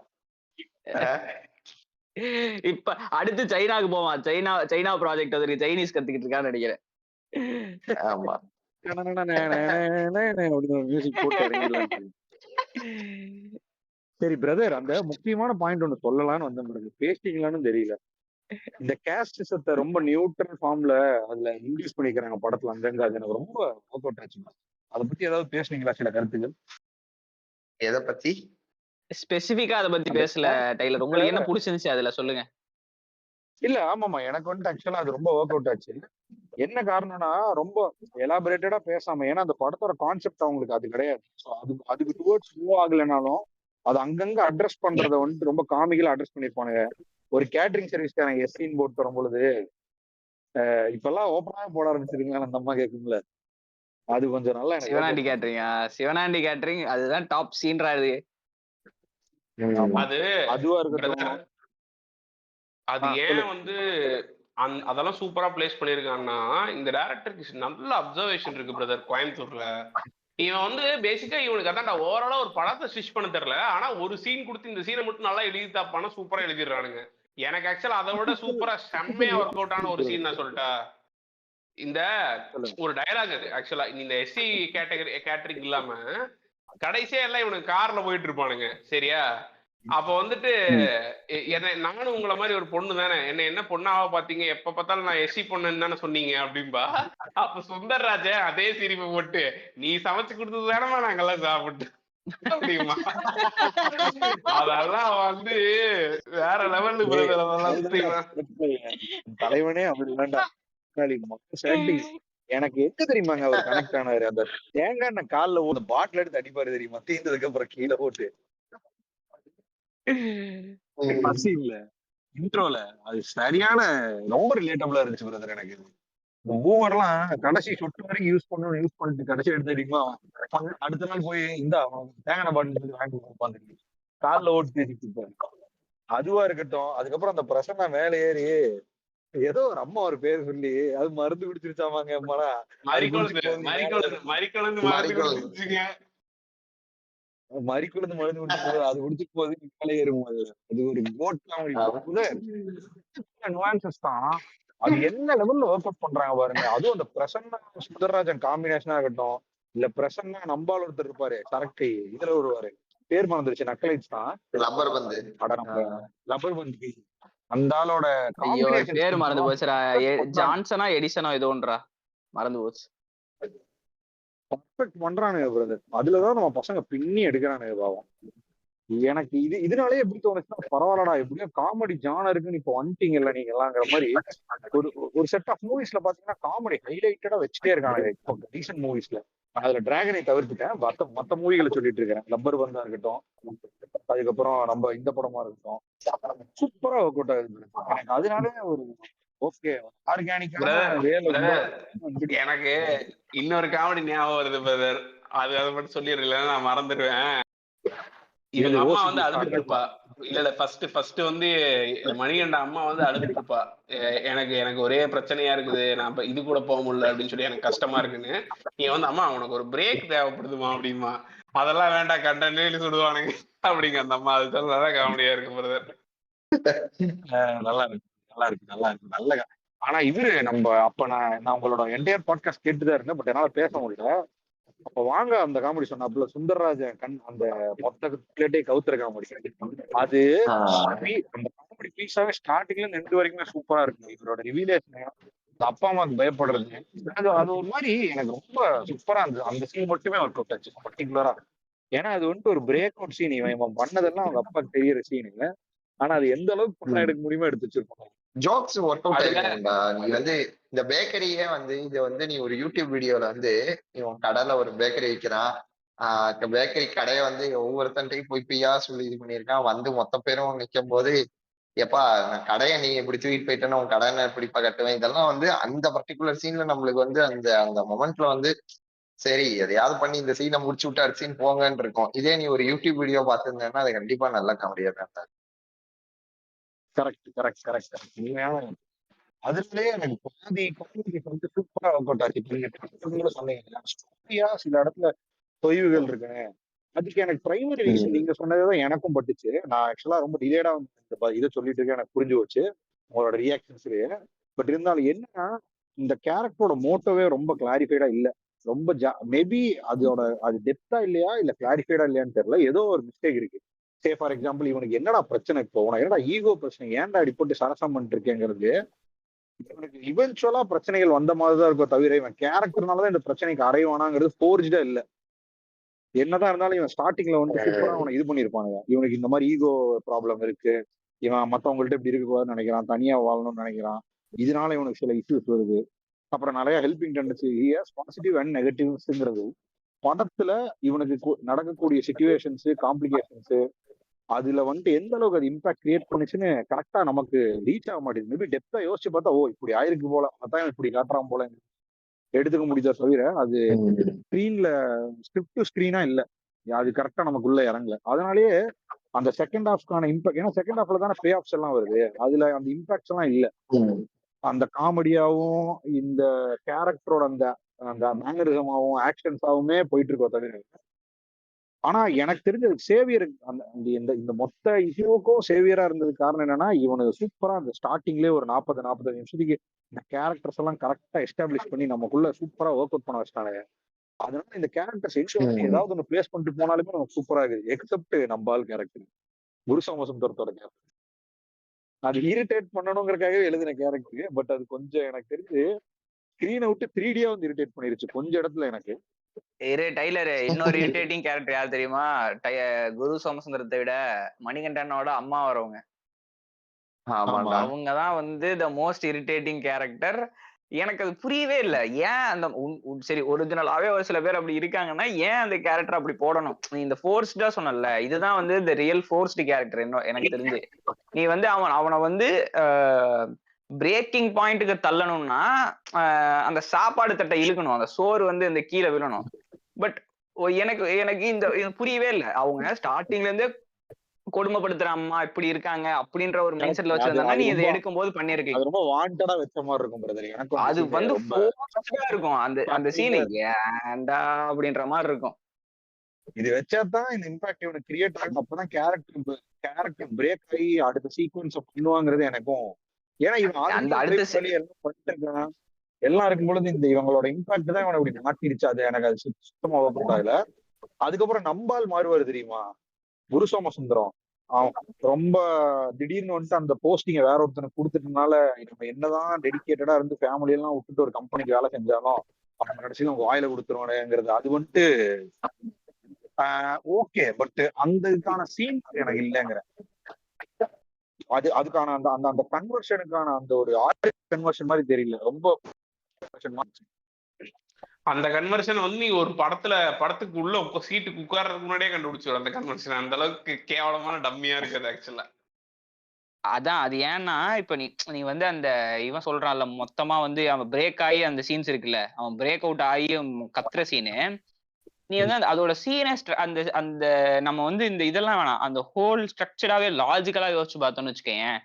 இப்ப அடுத்து சைனாக்கு போவான். சைனா ப்ராஜெக்ட் அதற்கு சைனீஸ் கத்துக்கிட்டு இருக்கான்னு நினைக்கிறேன். ஆமா மியூசிக் போட்டு இறங்கிடலாம். சரி பிரதர், அந்த முக்கியமான பாயிண்ட் ஒண்ணு சொல்லலாம்னு வந்த பிறகு பேசிட்டீங்களான்னு தெரியல. இந்த கேஸ்டிசத்தை ரொம்ப நியூட்ரல் ஃபார்ம்ல அதுல இன்டியூஸ் பண்ணிக்கிறாங்க படத்துல அங்கங்க. அது எனக்கு ரொம்ப ஒர்க் அவுட் ஆச்சுங்க. அதை பத்தி ஏதாவது பேசுனீங்களா, சில கருத்துக்கள்? எதை பத்தி ஸ்பெசிபிக்கா அதை பத்தி பேசல டைலர். உங்களுக்கு என்ன பிடிச்சிருந்துச்சு அதுல சொல்லுங்க. இல்ல ஆமாமா, எனக்கு வந்துட்டு ஆக்சுவலா அது ரொம்ப ஒர்க் அவுட் ஆச்சு. என்ன காரணம்னா ரொம்ப எலாபரேட்டடா பேசாம, ஏன்னா அந்த படத்தோட கான்செப்ட் அவங்களுக்கு அது கிடையாது. ஸோ அதுக்கு டுவர்ட்ஸ் மூவ் ஆகலைனாலும் அது அங்கங்க அட்ரஸ் பண்றத வந்துட்டு ரொம்ப காமிக்கலா அட்ரஸ் பண்ணிருப்பானுங்க. ஒரு கேட்டரிங் சர்வீஸ்காரன் எஸ்சின்னு போட்டு வரும் பொழுது இப்பெல்லாம் ஓப்பனாவே போட ஆரம்பிச்சிருக்கீங்களா அந்த அம்மா கேட்கும்ல, அது கொஞ்சம் நல்லா எனக்கு work சிவனாண்டி out கேட்டரிங்கா? சிவனாண்டி கேட்டரிங் அதுதான் டாப் சீன்றாரு. ஆமா, அது அதுவா இருக்கட்டும். பிரதர், அது ஏன் சொல்லுங்க. வந்து அதெல்லாம் சூப்பரா பிளேஸ் பண்ணியிருக்காங்கன்னா, இந்த டைரக்டருக்கு நல்ல அப்சர்வேஷன் இருக்கு பிரதர் கோயம்புத்தூர்ல. இவன் வந்து பேசிக்கா இவனுக்கு அதான்டா ஓவராலா ஒரு படத்தை ஸ்டிச் பண்ண தெரியல. ஆனா ஒரு சீன் கொடுத்து இந்த சீனை மட்டும் நல்லா எழுதி தாப்பானா சூப்பரா எழுதிடுறானுங்க. எனக்கு ஆக்சுவலா அதை விட சூப்பரா செம்மையா ஒர்க் அவுட் ஆன ஒரு சீன் நான் சொல்லிட்டா, இந்த சொல்லுங்க. ஒரு டயலாக் அது ஆக்சுவலா இந்த எஸ்சி கேட்டரிங் இல்லாம கடைசியா எல்லாம் இவனுக்கு கார்ல போயிட்டு இருப்பானுங்க சரியா. அப்ப வந்துட்டு ம். என்ன நானும் உங்களை மாதிரி ஒரு பொண்ணு தானே, என்ன பொண்ணாவா பாத்தீங்க, எப்ப பார்த்தாலும் நான் எஸ்சி பொண்ணுன்னு தானே சொன்னீங்க அப்படின்பா. அப்ப சுந்தர்ராஜ அதே சிரிப்பு போட்டு, நீ சமைச்சு கொடுத்தது தானமா நாங்கெல்லாம் சாப்பிட்டு அப்படிமா. அதெல்லாம் வந்து வேற லெவல் ஏய், பிரதர். அதெல்லாம் அதுதான்டா தெரியுமா? பிரச்சனையே. தலைவனே அப்படி வேண்டாம். எனக்கு எங்க தெரியுமாங்க அவர் கனெக்ட் ஆனாரு, அந்த தேங்காய் எண்ணெய் கால்ல ஒரு பாட்டில் எடுத்து அடிப்பாரு தெரியுமா, தீர்ந்ததுக்கு அப்புறம் கீழே போட்டு பசி இல்ல இன்ட்ரோல. அது சரியான ரொம்ப ரிலேட்டபிளா இருந்துச்சு பிரதர் எனக்கு. பூமர்லாம் கடைசி சொட்டு வரைக்கும் யூஸ் பண்ணணும், யூஸ் பண்ணிட்டு கடைசி எடுத்து அடிக்குமா, அடுத்த நாள் போய் இந்த தேங்காய் பாட்டில் வாங்கி உட்காந்துருக்கு காலில் ஓட்டு தேடிட்டு இருப்பாரு. அதுவா இருக்கட்டும். அதுக்கப்புறம் அந்த பிரசன்னா மேல ஏறி ஏதோ ஒரு அம்மா ஒரு பேர் சொல்லி அது மருந்து குடிச்சிருச்சாமாங்க அம்மாடா, அது குடிச்சு மறிக்கொழுந்து போகுது மேல ஏறும். மறிக்கொழுந்து மருந்து மறிக்கொழுந்து. கொடுத்துருச்சுங்க. மறிக்குழுந்து மருந்து குடிச்சு போகுது, அது குடிச்சு போகுது மேலே ஏறும். அது ஒரு கோட் நுவான்சஸ் தான். அது என்ன லெவல்ல ஒர்க் அவுட் பண்றாங்க பாருங்க. அதுவும் அந்த பிரசன்னா சுந்தரராஜன் காம்பினேஷனா இருக்கட்டும், இல்ல பிரசன்னா நம்பால் ஒருத்தர் இருப்பாரு சரக்கு இதுல வருவாரு, பேர் மறந்துருச்சு, நக்கலைட்ஸ் தான். ரப்பர் பந்து. அட நம்ம லப்பர் பந்து அந்த ஆளோட ஐயோ காம்பினேஷன் பேர் மறந்து போச்சுடா. ஜான்சனா எடிசனா ஏதோ ஒன்றா மறந்து போச்சு. பர்ஃபெக்ட் பண்றானுங்க பிரதர். அதுலதான் நம்ம பசங்க பின்னி எடுக்கிறானுங்க பாவம். எனக்கு இதனாலே எப்படி தோணுச்சுன்னா, பரவாயில்லடா எப்படியோ காமெடி ஜானருக்குன்னு இப்ப வந்துட்டீங்கல்ல நீங்க எல்லாங்கிற மாதிரி. ஒரு ஒரு செட் ஆஃப் மூவிஸ்ல பாத்தீங்கன்னா காமெடி ஹைலைட்டடா வச்சுட்டே இருக்காங்க இப்போ ரீசன்ட் மூவிஸ்ல. அதுல டிராகனை தவிர்த்துட்டேன், மத்த மூவிகளை சொல்லிட்டு இருக்கேன். லப்பர் பந்தா இருக்கட்டும், அதுக்கப்புறம் நம்ம இந்த படமா இருக்கட்டும், சூப்பரா ஒர்க் அவுட் ஆகுது. எனக்கு அதனாலே ஒரு ஓகே ஆர்கானிக்கான பிரதர் வேலை பிரதர் எனக்கு இன்னொரு காமெடி ஞாபகம் வருது பிரதர். அதை மட்டும் சொல்லிடுறேன், நான் மறந்துடுவேன். இவங்க அம்மா வந்து அழுதுட்டு இருப்பா. இல்ல ஃபர்ஸ்ட் வந்து மணிகண்ட அம்மா வந்து அழுதுட்டு இருப்பா. எனக்கு எனக்கு ஒரே பிரச்சனையா இருக்குது, நான் இப்ப இது கூட போக முடியல அப்படின்னு சொல்லி, எனக்கு கஷ்டமா இருக்குன்னு. நீ வந்து அம்மா உனக்கு ஒரு பிரேக் தேவைப்படுதுமா அப்படிமா. அதெல்லாம் வேண்டாம் கண்டனு சொல்லுவானுங்க அப்படிங்க அந்த அம்மா. அது சொல்லதான் காமெடியா இருக்கு பிரதர். நல்லா இருக்கு, நல்லா இருக்கு, நல்லா இருக்கு, நல்ல. ஆனா இவரு நம்ம அப்ப நான் உங்களோட என்டையர் பாட்காஸ்ட் கேட்டுதான் இருந்தேன், பட் என்னால பேச முடியல. அப்ப வாங்க அந்த காமெடி சொன்னாப்புல சுந்தரராஜன் அந்த மொத்த பிளேட்டே கவுத்துற காமெடி, அது அந்த காமெடி பீஸாவே ஸ்டார்டிங்ல இருந்து எண்டு வரைக்குமே சூப்பரா இருக்கு. இவரோட ரிவீலேஷன், அப்பா அம்மாவுக்கு பயப்படுறது, அது ஒரு மாதிரி எனக்கு ரொம்ப சூப்பரா இருந்தது. அந்த சீன் மட்டுமே ஒர்க் அவுட் ஆச்சு பர்டிகுலரா. ஏன்னா அது வந்துட்டு ஒரு பிரேக் அவுட் சீன். இவன் பண்ணதெல்லாம் அவங்க அப்பாவுக்கு தெரியற சீனு. ஆனா அது எந்த அளவுக்கு பண்ண எடுக்க முடியுமோ எடுத்து வச்சிருப்பாங்க. ஜோக்ஸ் ஒர்க் அவுட் ஆயிருக்கும்டா. நீ வந்து இந்த பேக்கரியே வந்து இதை வந்து நீ ஒரு யூடியூப் வீடியோல வந்து இவன் கடையில ஒரு பேக்கரி வைக்கிறான், பேக்கரி கடையை வந்து ஒவ்வொருத்தன்ட்டையும் போய் பியா சொல்லி இது பண்ணியிருக்கான். வந்து மொத்த பேரும் நிக்கும் போது, எப்பா நான் கடையை நீ இப்படி தூக்கிட்டு போயிட்டேன்னு உன் கடனை எப்படிப்பா கட்டுவேன், இதெல்லாம் வந்து அந்த பர்டிகுலர் சீன்ல நம்மளுக்கு வந்து அந்த அந்த மொமெண்ட்ல வந்து சரி எதையாவது பண்ணி இந்த சீனை முடிச்சு விட்டு அடுத்த சீன் போங்கன்னு இருக்கும். இதே நீ ஒரு யூடியூப் வீடியோ பார்த்திருந்தேன்னா அது கண்டிப்பா நல்லா காமெடியா தான். Correct correct correct correct. உண்மையான அதுலயே எனக்கு பாதி காமெடி வந்து சூப்பரா ஒர்க் அவுட் ஆச்சு. நீங்க கூட சொன்னீங்க ஸ்டோரியா சில இடத்துல தொய்வுகள் இருக்குங்க. அதுக்கு எனக்கு பிரைமரி ரீசன் நீங்க சொன்னதுதான் எனக்கும் பட்டுச்சு. நான் ஆக்சுவலா ரொம்ப டிலேடா இதை சொல்லிட்டு இருக்கேன், எனக்கு புரிஞ்சு வச்சு உங்களோட ரியாக்ஷன்ஸ்லயே. பட் இருந்தாலும் என்னன்னா, இந்த கேரக்டரோட மோட்டோவே ரொம்ப கிளாரிஃபைடா இல்ல. ரொம்ப மேபி அது டெப்தா இல்லையா இல்ல கிளாரிஃபைடா இல்லையான்னு தெரியல, ஏதோ ஒரு மிஸ்டேக் இருக்கு. சே ஃபார் எக்ஸாம்பிள் இவனுக்கு என்னடா பிரச்சனை, இப்போ உனக்கு என்னடா ஈகோ பிரச்சனை, ஏன்டா அடி போட்டு சரசம் பண்ணிட்டு இருக்கேங்கிறது இவனுக்கு இவென்ச்சுவலா பிரச்சனைகள் வந்த மாதிரிதான் இருக்கும். தவிர இவன் கேரக்டர்னாலதான் இந்த பிரச்சனைக்கு அடைவானாங்கிறது போர்ஜ்டா இல்ல. என்னதான் இருந்தாலும் இவன் ஸ்டார்டிங்ல வந்து சூப்பரா அவனை இது பண்ணிருப்பானுங்க, இவனுக்கு இந்த மாதிரி ஈகோ ப்ராப்ளம் இருக்கு, இவன் மத்தவங்கள்ட்ட இப்படி இருக்கக்கூடாதுன்னு நினைக்கிறான், தனியா வாழணும்னு நினைக்கிறான், இதனால இவனுக்கு சில இஷ்யூஸ் வருது. அப்புறம் நிறைய ஹெல்பிங் டெண்டன்சி, பாசிட்டிவ் அண்ட் நெகட்டிவ்ஸ்ங்கிறது படத்துல இவனுக்கு நடக்கக்கூடிய சிச்சுவேஷன்ஸ், காம்ப்ளிகேஷன்ஸ், அதுல வந்துட்டு எந்த அளவுக்கு அது இம்பாக்ட் கிரியேட் பண்ணுச்சுன்னு கரெக்டா நமக்கு ரீச் ஆக மாட்டேங்குது. மேபி டெப்தா யோசிச்சு பார்த்தா ஓ இப்படி ஆயிருக்கு போல, அதான் இப்படி காட்டுறான் போல எடுத்துக்க முடியுதா தவிர அது ஸ்கிரீன்ல ஸ்கிரிப்ட் டு ஸ்கிரீனா இல்ல, அது கரெக்டா நமக்குள்ள இறங்கல. அதனாலேயே அந்த செகண்ட் ஹாஃப்கான இம்பாக்ட், ஏன்னா செகண்ட் ஹாஃப்ல தானே பே ஆஃப்ஸ் எல்லாம் வருது, அதுல அந்த இம்பாக்ட்ஸ் எல்லாம் இல்ல. அந்த காமெடியாவும் இந்த கேரக்டரோட அந்த அந்த மேனரிசமாவும் ஆக்ஷன்ஸாவுமே போயிட்டு இருக்கோம் தவிர. ஆனா எனக்கு தெரிஞ்சது சேவியர் அந்த இந்த இந்த மொத்த இஷ்யூவுக்கும் சேவியரா இருந்தது காரணம் என்னன்னா, இவனுக்கு சூப்பரா அந்த ஸ்டார்டிங்லேயே ஒரு 40-45 நிமிஷத்துக்கு இந்த கேரக்டர்ஸ் எல்லாம் கரெக்டா எஸ்டாப்ளிஷ் பண்ணி நமக்குள்ள சூப்பரா ஒர்க் அவுட் பண்ண வச்சிட்டாங்க. அதனால இந்த கேரக்டர்ஸ் ஏதாவது ஒன்று பிளேஸ் பண்ணிட்டு போனாலுமே நமக்கு சூப்பரா இருக்குது. எக்ஸப்ட் நம்பால் கேரக்டர், குருசாமசம் தோரத்தோட கேரக்டர், அது இரிட்டேட் பண்ணணுங்கிறதுக்காகவே எழுதின கேரக்டர். பட் அது கொஞ்சம் எனக்கு தெரிஞ்சு ஸ்கிரீனை விட்டு 3Dயா வந்து இரிட்டேட் பண்ணிருச்சு கொஞ்சம் இடத்துல எனக்கு. டைலர் இன்னொரு இரிட்டேட்டிங் கேரக்டர் யார் தெரியுமா? குரு சோமசுந்தரத்தை விட மணிகண்டனோட அம்மா வரவங்க, அவங்கதான் வந்து த மோஸ்ட் இரிட்டேட்டிங் கேரக்டர். எனக்கு அது புரியவே இல்லை. ஏன் அந்த சரி ஒரிஜினலாவே ஒரு சில பேர் அப்படி இருக்காங்கன்னா ஏன் அந்த கேரக்டர் அப்படி போடணும்? நீ இந்த ஃபோர்ஸ்டா சொன்னல, இதுதான் வந்து இந்த ரியல் ஃபோர்ஸ்டு கேரக்டர் எனக்கு தெரிஞ்சு. நீ வந்து அவனை வந்து பிரேக்கிங் பாயிண்ட்டுக்கு தள்ளணும்னா அந்த சாப்பாடு தட்டை இழுக்கணும், அந்த சோறு வந்து இந்த கீழே விழணும். பட் எனக்கு எனக்கு இந்த புரியவே இல்லை. அவங்க ஸ்டார்டிங்ல இருந்தே கொடுமைப்படுத்துற அம்மா இப்படி இருக்காங்க அப்படின்ற ஒரு மைண்ட் செட்ல வச்சிருந்தாங்க. நீ இதை எடுக்கும் போது பண்ணிருக்கீங்க, ரொம்ப வாண்டடா வச்ச மாதிரி இருக்கும் பிரதர். எனக்கு அது வந்து இருக்கும் அந்த அந்த சீன் ஏன்டா அப்படின்ற மாதிரி இருக்கும். இது வச்சாதான் இந்த இம்பாக்ட் இவனுக்கு கிரியேட் ஆகும். அப்பதான் கேரக்டர் பிரேக் ஆகி அடுத்த சீக்வன்ஸ் பண்ணுவாங்கிறது எனக்கும். ஏன்னா இவன் அந்த அடுத்த எல்லாம் பண்ணிருக்கான் எல்லாம் இருக்கும் பொழுது இந்த இவங்களோட இம்பாக்ட் தான் இவனை இப்படி மாட்டிருச்சு. அது எனக்கு அது சுத்தமா இல்ல. அதுக்கப்புறம் நம்பால் மாறுவாரு தெரியுமா, குரு சோமசுந்தரம். ரொம்ப திடீர்னு வந்துட்டு அந்த போஸ்டிங்க வேற ஒருத்தனுக்கு கொடுத்துட்டனால நம்ம என்னதான் டெடிகேட்டடா இருந்து ஃபேமிலி எல்லாம் விட்டுட்டு ஒரு கம்பெனிக்கு வேலை செஞ்சாலும் அவன் கடைசியில வாயில கொடுத்துருவானுங்கிறது அது வந்துட்டு ஓகே. பட் அந்த இதுக்கான சீன் எனக்கு இல்லைங்கிற, அதுக்கான அந்த அந்த அந்த கன்வர்ஷனுக்கான அந்த ஒரு கன்வர்ஷன் மாதிரி தெரியல. ரொம்ப அந்த கன்வர்ஷன் வந்து நீ ஒரு படத்துக்கு உள்ள சீட்டுக்கு உட்கார்றதுக்கு முன்னாடியே கண்டுபிடிச்சு அந்த கன்வர்ஷன் அந்த அளவுக்கு கேவலமான டம்மியா இருக்குது ஆக்சுவலா. அதான் அது ஏன்னா இப்ப நீ வந்து அந்த இவன் சொல்றான்ல மொத்தமா வந்து அவன் பிரேக் ஆகி அந்த சீன்ஸ் இருக்குல்ல, அவன் பிரேக் அவுட் ஆகி கத்துற சீனு, நீ வந்து அதோட சீனை அந்த அந்த நம்ம வந்து இந்த இதெல்லாம் வேணாம், அந்த ஹோல் ஸ்ட்ரக்சராவே லாஜிக்கலா யோசிச்சு பார்த்தோம்னு வச்சுக்கேன்,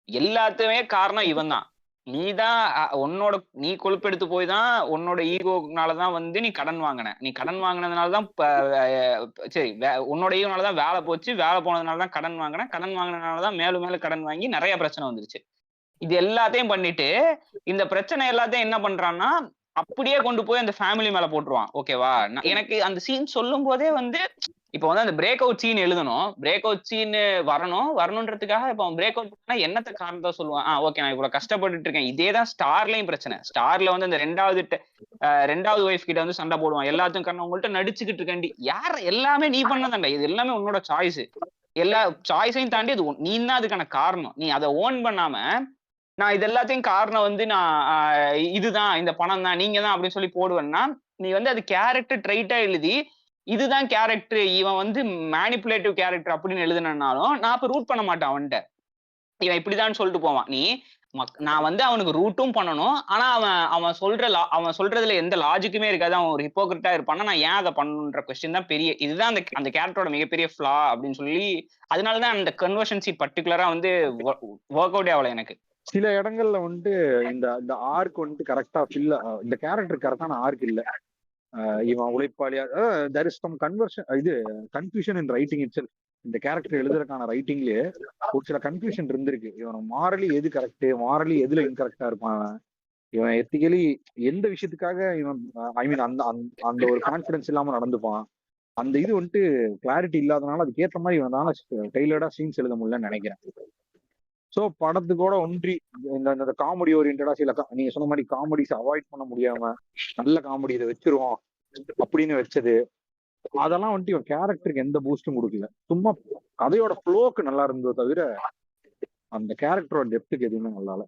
எல்லாத்துமே காரணம் இவன் தான். நீ கொழுப்பெடுத்து போய் தான் உன்னோட ஈகோனாலதான் வந்து நீ கடன் வாங்கினதுனாலதான் சரி உன்னோட ஈகோனாலதான் வேலை போச்சு, வேலை போனதுனாலதான் கடன் வாங்கினதுனாலதான் மேலும் மேலும் கடன் வாங்கி நிறைய பிரச்சனை வந்துருச்சு. இது எல்லாத்தையும் பண்ணிட்டு இந்த பிரச்சனை எல்லாத்தையும் என்ன பண்றான்னா அப்படியே கொண்டு போய் அந்த ஃபேமிலி மேல போட்டுருவான். ஓகேவா? எனக்கு அந்த சீன் சொல்லும் போதே வந்து இப்ப வந்து அந்த பிரேக் அவுட் சீன் எழுதணும், பிரேக் அவுட் சீன் வரணும்ன்றதுக்காக இப்ப அவன் பிரேக் அவுட் என்னத்த காரணத்தை சொல்லுவான். ஓகே நான் இவ்வளவு கஷ்டப்பட்டுட்டு இருக்கேன். இதேதான் ஸ்டார்லயும் பிரச்சனை. ஸ்டார்ல வந்து அந்த ரெண்டாவது ஒய்ஃப் கிட்ட வந்து சண்டை போடுவான். எல்லாத்தையும் காரணம் உங்கள்கிட்ட நடிச்சுக்கிட்டு இருக்கேன்டி. யார் எல்லாமே நீ பண்ணதாண்டா, இது எல்லாமே உன்னோட சாய்ஸ். எல்லா சாய்ஸையும் தாண்டி அது நீ தான் அதுக்கான காரணம். நீ அதை ஓன் பண்ணாம நான் இது எல்லாத்தையும் காரணம் வந்து நான் இதுதான் இந்த பணம் தான் நீங்க தான் அப்படின்னு சொல்லி போடுவேன்னா, நீ வந்து அது கேரக்டர் ட்ரைட்டா எழுதி இதுதான் கேரக்டர், இவன் வந்து மேனிபுலேட்டிவ் கேரக்டர் அப்படின்னு எழுதுனாலும் நான் இப்ப ரூட் பண்ண மாட்டேன் அவன்கிட்ட. இவன் இப்படிதான் சொல்லிட்டு போவான். நான் வந்து அவனுக்கு ரூட்டும் பண்ணணும், ஆனா அவன் சொல்றதுல எந்த லாஜிக்குமே இருக்காது, அவன் ஒரு ஹிப்போக்ரிட்டா இருப்பான்னா நான் ஏன் அதை பண்ணுன்ற கொஸ்டின் தான் பெரிய. இதுதான் அந்த கேரக்டரோட மிகப்பெரிய ஃபிளா அப்படின்னு சொல்லி, அதனாலதான் அந்த கன்வர்ஷன் சீட் பர்டிகுலரா வந்து ஒர்க் அவுட் ஆகல எனக்கு. சில இடங்கள்ல வந்துட்டு இந்த ஆர்க் வந்துட்டு கரெக்டா ஃபில், இந்த கேரக்டர் கரெக்டான ஆர்க் இல்ல. இவன் உழைப்பாளியா there is some confusion in writing itself. இந்த கேரக்டர் எழுதுறதுக்கான ரைட்டிங்லயே ஒரு சில கன்ஃபியூஷன் இருந்திருக்கு. இவன் மாரலி எது கரெக்ட், மாரலி எதுல இன்கரெக்டா இருப்பான், இவன் எத்திக்கலி எந்த விஷயத்துக்காக இவன் ஐ மீன் அந்த அந்த ஒரு கான்பிடன்ஸ் இல்லாம நடந்துப்பான். அந்த இது வந்துட்டு கிளாரிட்டி இல்லாதனால அதுக்கேற்ற மாதிரி இவனால டெய்லர்டா சீன்ஸ் எழுத முடியலன்னு நினைக்கிறேன். ஸோ படத்துக்கூட ஒன்றி இந்த காமெடி ஓரியன்டா சில நீங்க சொன்ன மாதிரி காமெடிஸ் அவாய்ட் பண்ண முடியாம நல்ல காமெடி இதை வச்சிருவோம் அப்படின்னு வச்சது, அதெல்லாம் வந்துட்டு இவன் கேரக்டருக்கு எந்த பூஸ்டும் கொடுக்கல. சும்மா கதையோட ஃப்ளோக்கு நல்லா இருந்ததோ தவிர அந்த கேரக்டரோட டெப்த்துக்கு எதுவுமே நல்லா இல்ல.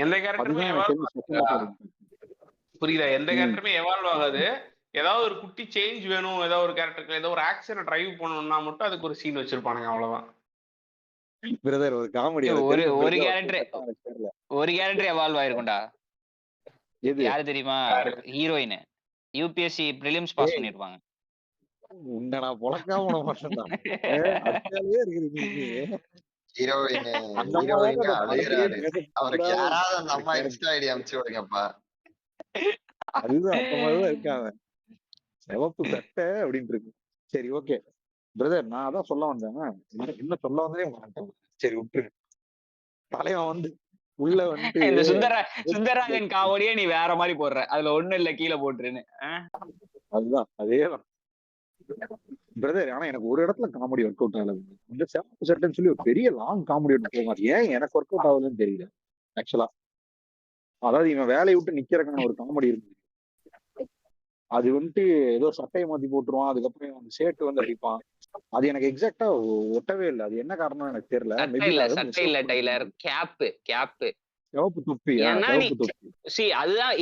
எந்த கேரக்டருமே அதுதான் எனக்கு எவால்வ் தெரிஞ்சு second half ஓட impact. புரியுதா? எந்த ம். கேரக்டருமே எவால்வ் ஆகாது. ஏதாவது ஒரு குட்டி சேஞ்ச் வேணும், ஏதாவது ஒரு கேரக்டருக்கு ஏதோ ஒரு ஆக்ஷனை டிரைவ் பண்ணணும்னா மட்டும் அதுக்கு ஒரு சீன் வச்சிருப்பானுங்க, அவ்வளவுதான். பிரதர் ஒரு காமெடி ஒரு எனக்கு தெரிஞ்ச ஒரு bridge கேரக்டர் எனக்கு தெரியல. ஒரு கேரக்டர் எவால்வ் ஆயிருக்கும்டா. எது? யாரு தெரியுமா? யாரு? ஹீரோயின். யூபிஎஸ்சி பிரிலிம்ஸ் பாஸ் பண்ணிருப்பாங்க. உன்னை நான் பொழக்காம விட மாட்டேன்டா. அதுக்காகவே இருக்குது நீ. ஹீரோயின் அந்த அம்மா தானே ஹீரோயினே அந்த படத்திலேயே அழுகிறாரு. அவருக்கு பேசக்கூடாத யாராவது அந்த அம்மா character. இன்ஸ்டா ஐடி அனுப்பிச்சு விடுங்கப்பா. அதுதான் அந்த மாதிரிதான் இருக்காங்க. சிவப்பு சட்டை அப்படின்ட்டு இருக்கு. சரி ஓகே பிரதர், நான் அதான் சொல்ல வந்தேன். என்ன சொல்ல வந்ததே மாட்டேன். சரி விட்டுரு. தலைவன் வந்து உள்ள வந்துட்டு இந்த சுந்தரராஜன் காவடியே நீ வேற மாதிரி போடுற. அதுல ஒண்ணு இல்ல, கீழே போட்டுருன்னு. அதுதான் அதேதான் பிரதர். ஆனா எனக்கு ஒரு இடத்துல காமெடி ஒர்க் அவுட் ஆகல. இந்த சிவப்பு சட்டைன்னு சொல்லி ஒரு பெரிய லாங் காமெடி எடுத்து போவார். ஏன் எனக்கு ஒர்க் அவுட் ஆகுதுன்னு தெரியல ஆக்சுவலா. அதாவது இவன் வேலையை விட்டு நிக்கிறதுக்கான ஒரு காமெடி இருக்கு. அது வந்துட்டு ஏதோ சட்டையை மாத்தி போட்டுருவான், அதுக்கப்புறம் அந்த ஷர்ட் வந்து அடிப்பான். அது எனக்கு எக்ஸாக்டா ஒட்டவே இல்லை. அது என்ன காரணம் எனக்கு தெரியல. மேபி சட்டை இல்ல டைலர், கேப். சிவப்பு தொப்பியா? ஏன்னா நீ சிவப்பு தொப்பி.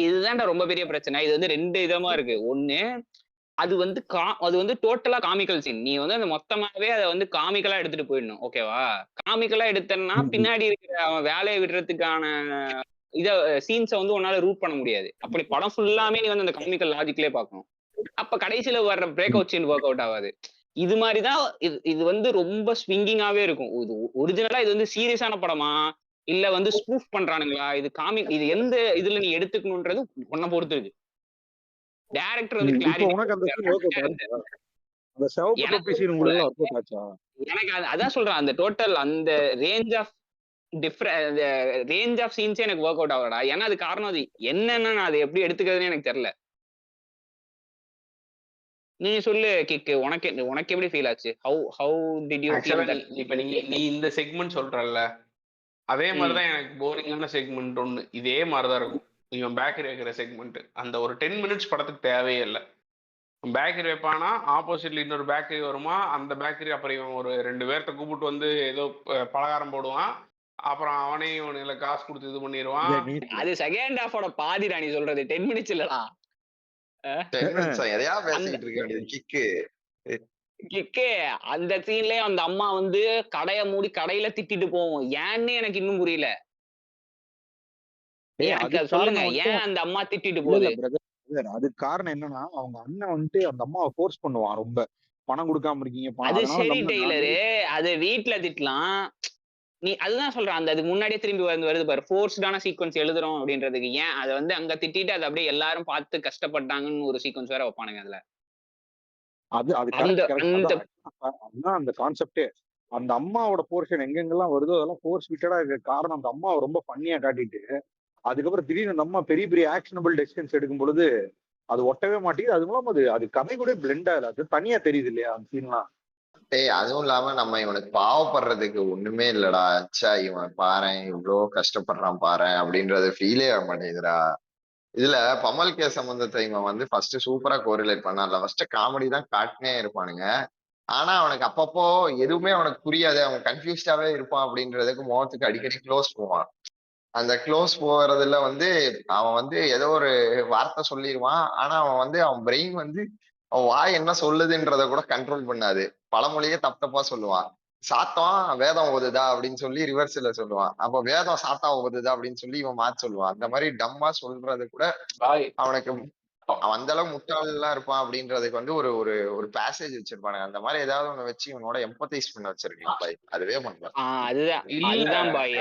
இதுதான்டா ரொம்ப பெரிய பிரச்சனை. இது வந்து ரெண்டு விதமா இருக்கு. ஒண்ணு, அது வந்து டோட்டலா காமிக்கல் சீன். நீ வந்து அந்த மொத்தமாவே அதை வந்து காமிக்கலா எடுத்துட்டு போயிடணும். ஓகேவா? காமிக்கலா எடுத்தேன்னா பின்னாடி இருக்கிற அவன் வேலையை விடுறதுக்கான சீன்ஸை வந்து உன்னால ரூட் பண்ண முடியாது. அப்படி படம் ஃபுல்லாமே நீ வந்து அந்த காமிக்கல் லாஜிக்லயே பார்க்கணும். அப்ப கடைசியில வர்ற break out scene work out ஆகாது. இது மாதிரிதான் இது வந்து ரொம்ப ஸ்விங்கிங்காவே இருக்கும். இது ஒரிஜினலா இது வந்து சீரியஸான படமா இல்ல வந்து ஸ்பூஃப் பண்றானுங்களா, இது எந்த இதுல நீ எடுத்துக்கணும்ன்றது உன்னை பொறுத்து இருக்கு. டைரக்டர் வந்து இப்போ உனக்கு அந்த scene work out கிளாரிட்டி. ஆச்சா? அந்த சிவப்பு தொப்பி scene உங்களுக்கு ஒர்க் அவுட் ஆச்சா? எனக்கு அதான் சொல்றேன், அந்த டோட்டல் அந்த ரேஞ்ச் ஆஃப் சீன்ஸே எனக்கு ஒர்க் அவுட் ஆகலடா. ஏன்னா அது காரணம் அது என்னன்னு நான் அதை எப்படி எடுத்துக்கிறதுன்னு எனக்கு தெரியல. நீ சொல்லு கிக்கு, உனக்கு எப்படி ஃபீல் ஆச்சு? How did you feel that? இப்ப நீ இந்த செக்மெண்ட் சொல்றல்ல, அதே மாதிரிதான் எனக்கு போரிங்கான செக்மெண்ட் ஒண்ணு இதே மாதிரிதான் இருக்கும். இவன் பேக்கரி வைக்கிற செக்மெண்ட் அந்த ஒரு 10 மினிட்ஸ் படத்துக்கு தேவையே இல்லை. பேக்கரி வைப்பானா, ஆப்போசிட்ல இன்னொரு பேக்கரி வருமா, அந்த பேக்கரி அப்புறம் இவன் ஒரு 2 பேர்த்த கூப்பிட்டு வந்து ஏதோ பலகாரம் போடுவான், அப்புறம் அவனே இவனுல காசு கொடுத்து இது பண்ணிடுவான். அது செகண்ட் ஹாஃபோட பாதிடா நீ சொல்றது, 10 மினிட்ஸ் இல்லடா. 10 மினிட்ஸ் எதையா பேசிட்டு இருக்க வேண்டியது கிக்கு. அந்த சீன்லயே அந்த அம்மா வந்து கடைய மூடி கடையில திட்டிட்டு போவோம். ஏன்னு எனக்கு இன்னும் புரியல. சொல்லுங்க, ஏன் அந்த அம்மா திட்டிட்டு போகுது? அதுக்கு காரணம் என்னன்னா, அவங்க அண்ணன் வந்துட்டு அந்த அம்மாவை ஃபோர்ஸ் பண்ணுவான். ரொம்ப பணம் கொடுக்காம இருக்கீங்க. அது சரி டெய்லரு, அது வீட்டுல திட்டலாம். நீ அதுதான் சொல்றேன், அந்த அதுக்கு முன்னாடியே திரும்பி வருது பாரு, ஃபோர்ஸ்டான சீக்வன்ஸ் எழுதுறோம் அப்படின்றதுக்கு. ஏன் அதை வந்து அங்க திட்டிட்டு அதை அப்படியே எல்லாரும் பார்த்து கஷ்டப்பட்டாங்கன்னு ஒரு சீக்வன்ஸ் வேற வைப்பானுங்க அதுல. அந்த கான்செப்டே. அந்த அம்மாவோட போர்ஷன் எங்கெங்கெல்லாம் வருதோ அதெல்லாம் ஃபோர்ஸ் விட்டடா இருக்க காரணம் அந்த அம்மாவை ரொம்ப பண்ணியா காட்டிட்டு, அதுக்கப்புறம் திடீர்னு அந்த அம்மா பெரிய பெரிய ஆக்ஷனபிள் டெசிஷன்ஸ் எடுக்கும் பொழுது அது ஒட்டவே மாட்டேங்குது. அது மூலம் அது கதை கூட பிளெண்ட் ஆகல. அது தனியா தெரியுது இல்லையா அந்த சீன்லாம். அதுவும் இல்லாம நம்ம இவனுக்கு பாவப்படுறதுக்கு ஒண்ணுமே இல்லடா. அச்சா இவன் பாரு இவ்வளோ கஷ்டப்படுறான் பாரு அப்படின்றது ஃபீலே ஆக மாட்டேங்குதுடா. இதுல பமல் கே சம்பந்தத்தை இவன் வந்து ஃபர்ஸ்ட் சூப்பரா கோரிலேட் பண்ணான்ல. ஃபர்ஸ்ட் காமெடி தான் காட்டினே இருப்பானுங்க. ஆனா அவனுக்கு அப்பப்போ எதுவுமே அவனுக்கு புரியாது, அவன் கன்ஃபியூஸ்டாவே இருப்பான் அப்படின்றதுக்கு முகத்துக்கு அடிக்கடி க்ளோஸ் போவான். அந்த க்ளோஸ் போறதுல வந்து அவன் வந்து ஏதோ ஒரு வார்த்தை சொல்லிடுவான். ஆனா அவன் வந்து அவன் பிரெயின் வந்து அவன் வாய் என்ன சொல்லுதுன்றத கூட கண்ட்ரோல் பண்ணாது. பழமொழியே தப்பா சொல்லுவான். சாத்தம் வேதம் ஓதுதா அப்படின்னு சொல்லி ரிவர்ஸ்ல சொல்லுவான். அப்ப வேதம் சாத்தா ஓதுதா அப்படின்னு சொல்லி இவன் மாத்தி சொல்லுவான். அந்த மாதிரி டம்மா சொல்றது கூட அவனுக்கு அந்த அளவு முட்டாள் எல்லாம் இருப்பான் அப்படின்றதுக்கு வந்து ஒரு ஒரு ஒரு பேசேஜ் வச்சிருப்பானுங்க. அந்த மாதிரி ஏதாவது ஒண்ணு வச்சு இவனோட எம்பத்தைஸ் பண்ண வச்சிருக்கலாம் பாய். அதுவே பண்ணலாம். அதுதான் பாய்.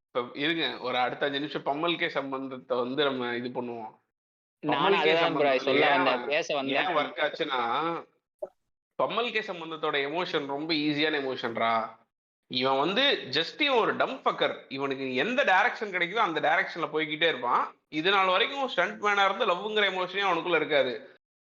இப்ப இருங்க, ஒரு அடுத்த 5 நிமிஷம் பம்மல் கே சம்பந்தத்தை வந்து நம்ம இது பண்ணுவோம். ஏன் ஒர்க் ஆச்சுன்னா, பம்மல் கே சம்பந்தத்தோட எமோஷன் ரொம்ப ஈஸியான எமோஷன்ரா. இவன் வந்து ஜஸ்ட் ஒரு டம் ஃபக்கர். இவனுக்கு எந்த டைரக்ஷன் கிடைக்குதோ அந்த டைரக்ஷன்ல போய்கிட்டே இருப்பான். இது நாள் வரைக்கும் ஸ்டண்ட் மேனா இருந்து லவ்ங்கிற எமோஷனே அவனுக்குள்ள இருக்காது.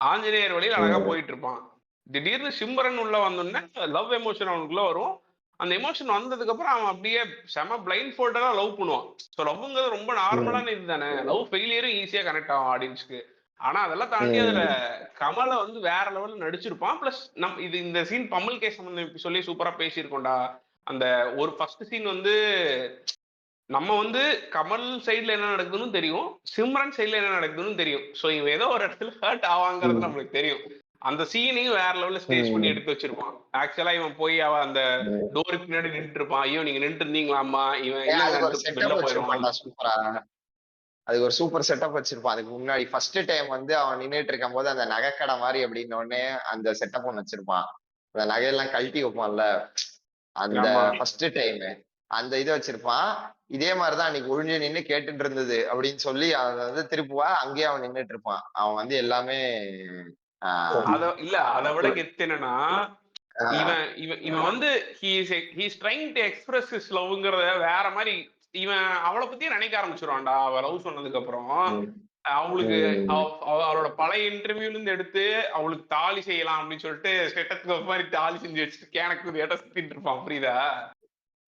ஆஞ்சநேயர் வழியில் அழகா போயிட்டு இருப்பான். திடீர்னு சிம்பரன் உள்ள வந்தோடனே லவ் எமோஷன் அவனுக்குள்ள வரும். அந்த எமோஷன் வந்ததுக்கு அப்புறம் அவன் அப்படியே செம பிளைண்ட் ஃபோல்டரா லவ் பண்ணுவான். ஸோ லவ்ங்கிறது ரொம்ப நார்மலான இது தானே. லவ் ஃபெயிலியரும் ஈஸியா கனெக்ட் ஆகும் ஆடியன்ஸ்க்கு. ஆனா அதெல்லாம் தாண்டி அதுல கமலை வந்து வேற லெவல்ல நடிச்சிருப்பான். பிளஸ் இந்த சீன் பம்மல் கே சம்பந்தம் சொல்லி சூப்பரா பேசியிருக்கோம்டா. அந்த ஒரு ஃபர்ஸ்ட் சீன் வந்து நம்ம வந்து கமல் சைடுல என்ன நடக்குதுன்னு தெரியும், சிம்ரன் சைடுல என்ன நடக்குதுன்னு தெரியும். சோ இவன் ஏதோ ஒரு இடத்துல ஹர்ட் ஆவாங்கிறது நம்மளுக்கு தெரியும். அந்த சீனையும் வேற லெவல்ல ஸ்டேஜ் பண்ணி எடுத்து வச்சிருப்பான். ஆக்சுவலா இவன் போய் அந்த டோருக்கு பின்னாடி நின்றுட்டு இருப்பான். ஐயோ நீங்க நின்று இருந்தீங்களாமா, இவன் அதுக்கு ஒரு இல்ல செட்டப் வெளில போயிடுவான். வச்சிருப்பான்டா சூப்பரா. அதுக்கு ஒரு சூப்பர் செட்டப் வச்சிருப்பான். அதுக்கு முன்னாடி ஃபர்ஸ்ட் டைம் வந்து அவன் நின்னுட்டு இருக்கும் போது அந்த நகைக்கடை மாதிரி அப்படின்னு உடனே அந்த செட்டப் ஒண்ணு வச்சிருப்பான். அந்த நகையெல்லாம் கழட்டி வைப்பான்ல அந்த ஆமா ஃபர்ஸ்ட் டைம், அந்த இதை வச்சிருப்பான். இதே மாதிரிதான் அன்னைக்கு ஒழிஞ்சு நின்னு கேட்டுட்டு இருந்தது அப்படின்னு சொல்லி அதை வந்து திருப்புவா, அங்கேயே அவன் நின்னுட்டு இருப்பான். அவன் வந்து எல்லாமே அதை விட கெத்து என்னன்னா, இவன் இவன் இவன் வந்து he's trying to express his லவ்ங்கிறத வேற மாதிரி இவன் அவளை பத்தியே நினைக்க ஆரம்பிச்சிருவான்டா. அவ லவ் சொன்னதுக்கு அப்புறம் அவளுக்கு அவளோட பழைய இன்டர்வியூல இருந்து எடுத்து அவளுக்கு தாலி செய்யலாம் அப்படின்னு சொல்லிட்டு ஸ்டேட்டஸ்க்கு மாதிரி தாலி செஞ்சு வச்சுட்டு எனக்கு ஏட்ட சுத்திட்டு இருப்பான். புரியுதா?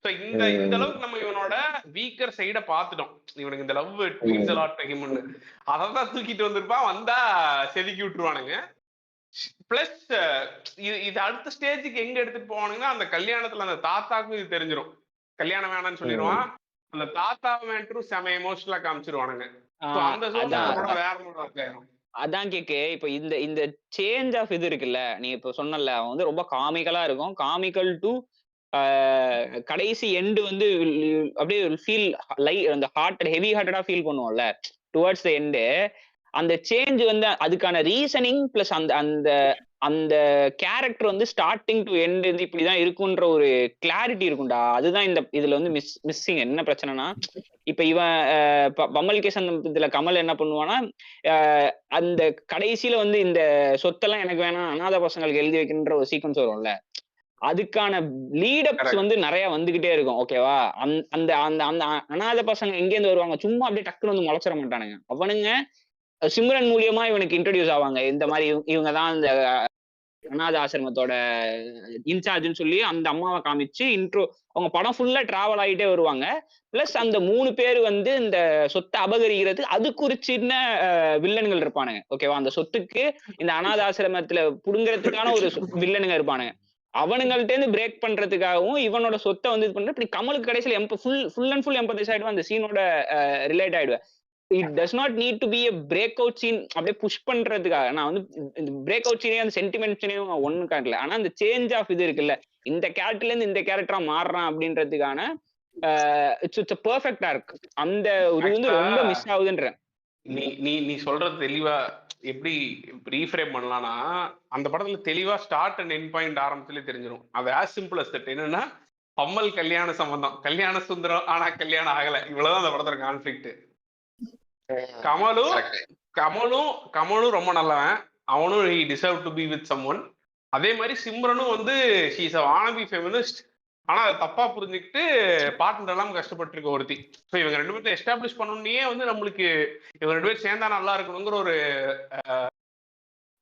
சோ இந்த அளவுக்கு நம்ம இவனோட வீக்கர் சைட பாத்துட்டோம். இவனுக்கு இந்த love means a lot to ஹிம்னு அதான் தூக்கிட்டு வந்திருப்பான். வந்தா செதுக்கி விட்டுருவானுங்க. பிளஸ் இது அடுத்த ஸ்டேஜுக்கு எங்க எடுத்துட்டு போவானுங்கன்னா, அந்த கல்யாணத்துல அந்த தாத்தாக்கும் இது தெரிஞ்சிடும். கல்யாணம் வேணாம்னு சொல்லிடுவான். அந்த தாத்தா மேட்டரும் செம எமோஷனலா காமிச்சிருவானுங்க. அந்த வேற அதான் கேக்கு. இப்ப இந்த சேஞ்ச் ஆஃப் இது இருக்குல்ல, நீ இப்ப சொன்னல அவன் வந்து ரொம்ப காமிக்கலா இருக்கும். காமிக்கல் டு கடைசி எண்டு வந்து அப்படியே ஃபீல் அந்த ஹெவி ஹார்ட்டடா ஃபீல் பண்ணுவோம்ல டுவர்ட்ஸ் த எண்டு. அந்த சேஞ்ச் வந்து அதுக்கான ரீசனிங் பிளஸ் அந்த அந்த அந்த கேரக்டர் வந்து ஸ்டார்டிங் டு எண்ட் வந்து இப்படிதான் இருக்குன்ற ஒரு கிளாரிட்டி இருக்கும்டா. அதுதான் இந்த இதுல வந்து மிஸ்ஸிங். என்ன பிரச்சனைனா, இப்ப இவன் பம்மல் கேசன் இதுல கமல் என்ன பண்ணுவானா, அந்த கடைசியில வந்து இந்த சொத்தெல்லாம் எனக்கு வேணாம், அனாதை பசங்களுக்கு எழுதி வைக்கின்ற ஒரு சீக்வன்ஸ் வரும்ல, அதுக்கான லீடப்ஸ் வந்து நிறைய வந்துகிட்டே இருக்கும். ஓகேவா? அந்த அந்த அந்த அனாதை பசங்க எங்க இருந்து வருவாங்க? சும்மா அப்படியே டக்குன்னு வந்து முளைச்சிட மாட்டானுங்க. அவனுங்க சிம்ரன் மூலியமா இவனுக்கு இன்ட்ரோடியூஸ் ஆவாங்க. இந்த மாதிரி இவங்க தான் இந்த அனாத ஆசிரமத்தோட இன்சார்ஜ்னு சொல்லி அந்த அம்மாவை காமிச்சு இன்ட்ரோ. அவங்க படம் ஃபுல்லா டிராவல் ஆகிட்டே வருவாங்க. பிளஸ் அந்த 3 பேர் வந்து இந்த சொத்தை அபகரிக்கிறது அதுக்கு ஒரு சின்ன வில்லன்கள் இருப்பானுங்க. ஓகேவா? அந்த சொத்துக்கு இந்த அனாத ஆசிரமத்துல புடுங்கிறதுக்கான ஒரு வில்லனுங்க இருப்பானுங்க. அவனுங்கள்ட்ட இருந்து பிரேக் பண்றதுக்காகவும் இவனோட சொத்தை வந்து இது பண்ற. இப்படி கமலுக்கு கடைசியில் ஃபுல் அண்ட் ஃபுல் எம்பதைஸ் ஆயிடுவான். அந்த சீனோட ரிலேட் ஆயிடுவேன். It does not need to be a break out scene அப்படியே புஷ் பண்றதுக்காக. நான் வந்து இந்த பிரேக் அவுட் சீனையும் அந்த சென்டிமெண்ட் சீனையும் ஒன்னும் காட்டல. ஆனா அந்த சேஞ்ச் ஆஃப் இது இருக்குல்ல, இந்த கேரக்டர்ல இருந்து இந்த கேரக்டரா மாறுறான் அப்படின்றதுக்கான இட்ஸ் பெர்ஃபெக்டா இருக்கு. அந்த இது வந்து ரொம்ப மிஸ் ஆகுதுன்ற. நீ சொல்றது தெளிவா எப்படி ரீஃப்ரேம் பண்ணலாம்னா, அந்த படத்துல தெளிவா ஸ்டார்ட் அண்ட் எண்ட் பாயிண்ட் ஆரம்பத்திலே தெரிஞ்சிடும். அது ஆஸ் சிம்பிள் அஸ் தட். என்னன்னா, பம்மல் கல்யாண சம்பந்தம், கல்யாண சுந்தரம், ஆனா கல்யாணம் ஆகல. இவ்வளவுதான் அந்த படத்துல கான்ஃபிளிக்ட். கமலும் ரொம்ப நல்லவன். அவனும் he deserve to be with someone. அதே மாதிரி சிம்ரனும் வந்து she is a wannabe feminist. ஆனா அதை தப்பா புரிஞ்சுக்கிட்டு பார்ட்னர் எல்லாம் கஷ்டப்பட்டு இருக்க ஒருத்தி. ஸோ இவங்க 2 பேர்த்த எஸ்டாப்ளிஷ் பண்ணணும்னே வந்து நம்மளுக்கு இவங்க 2 பேர் சேர்ந்தா நல்லா இருக்கணுங்கிற ஒரு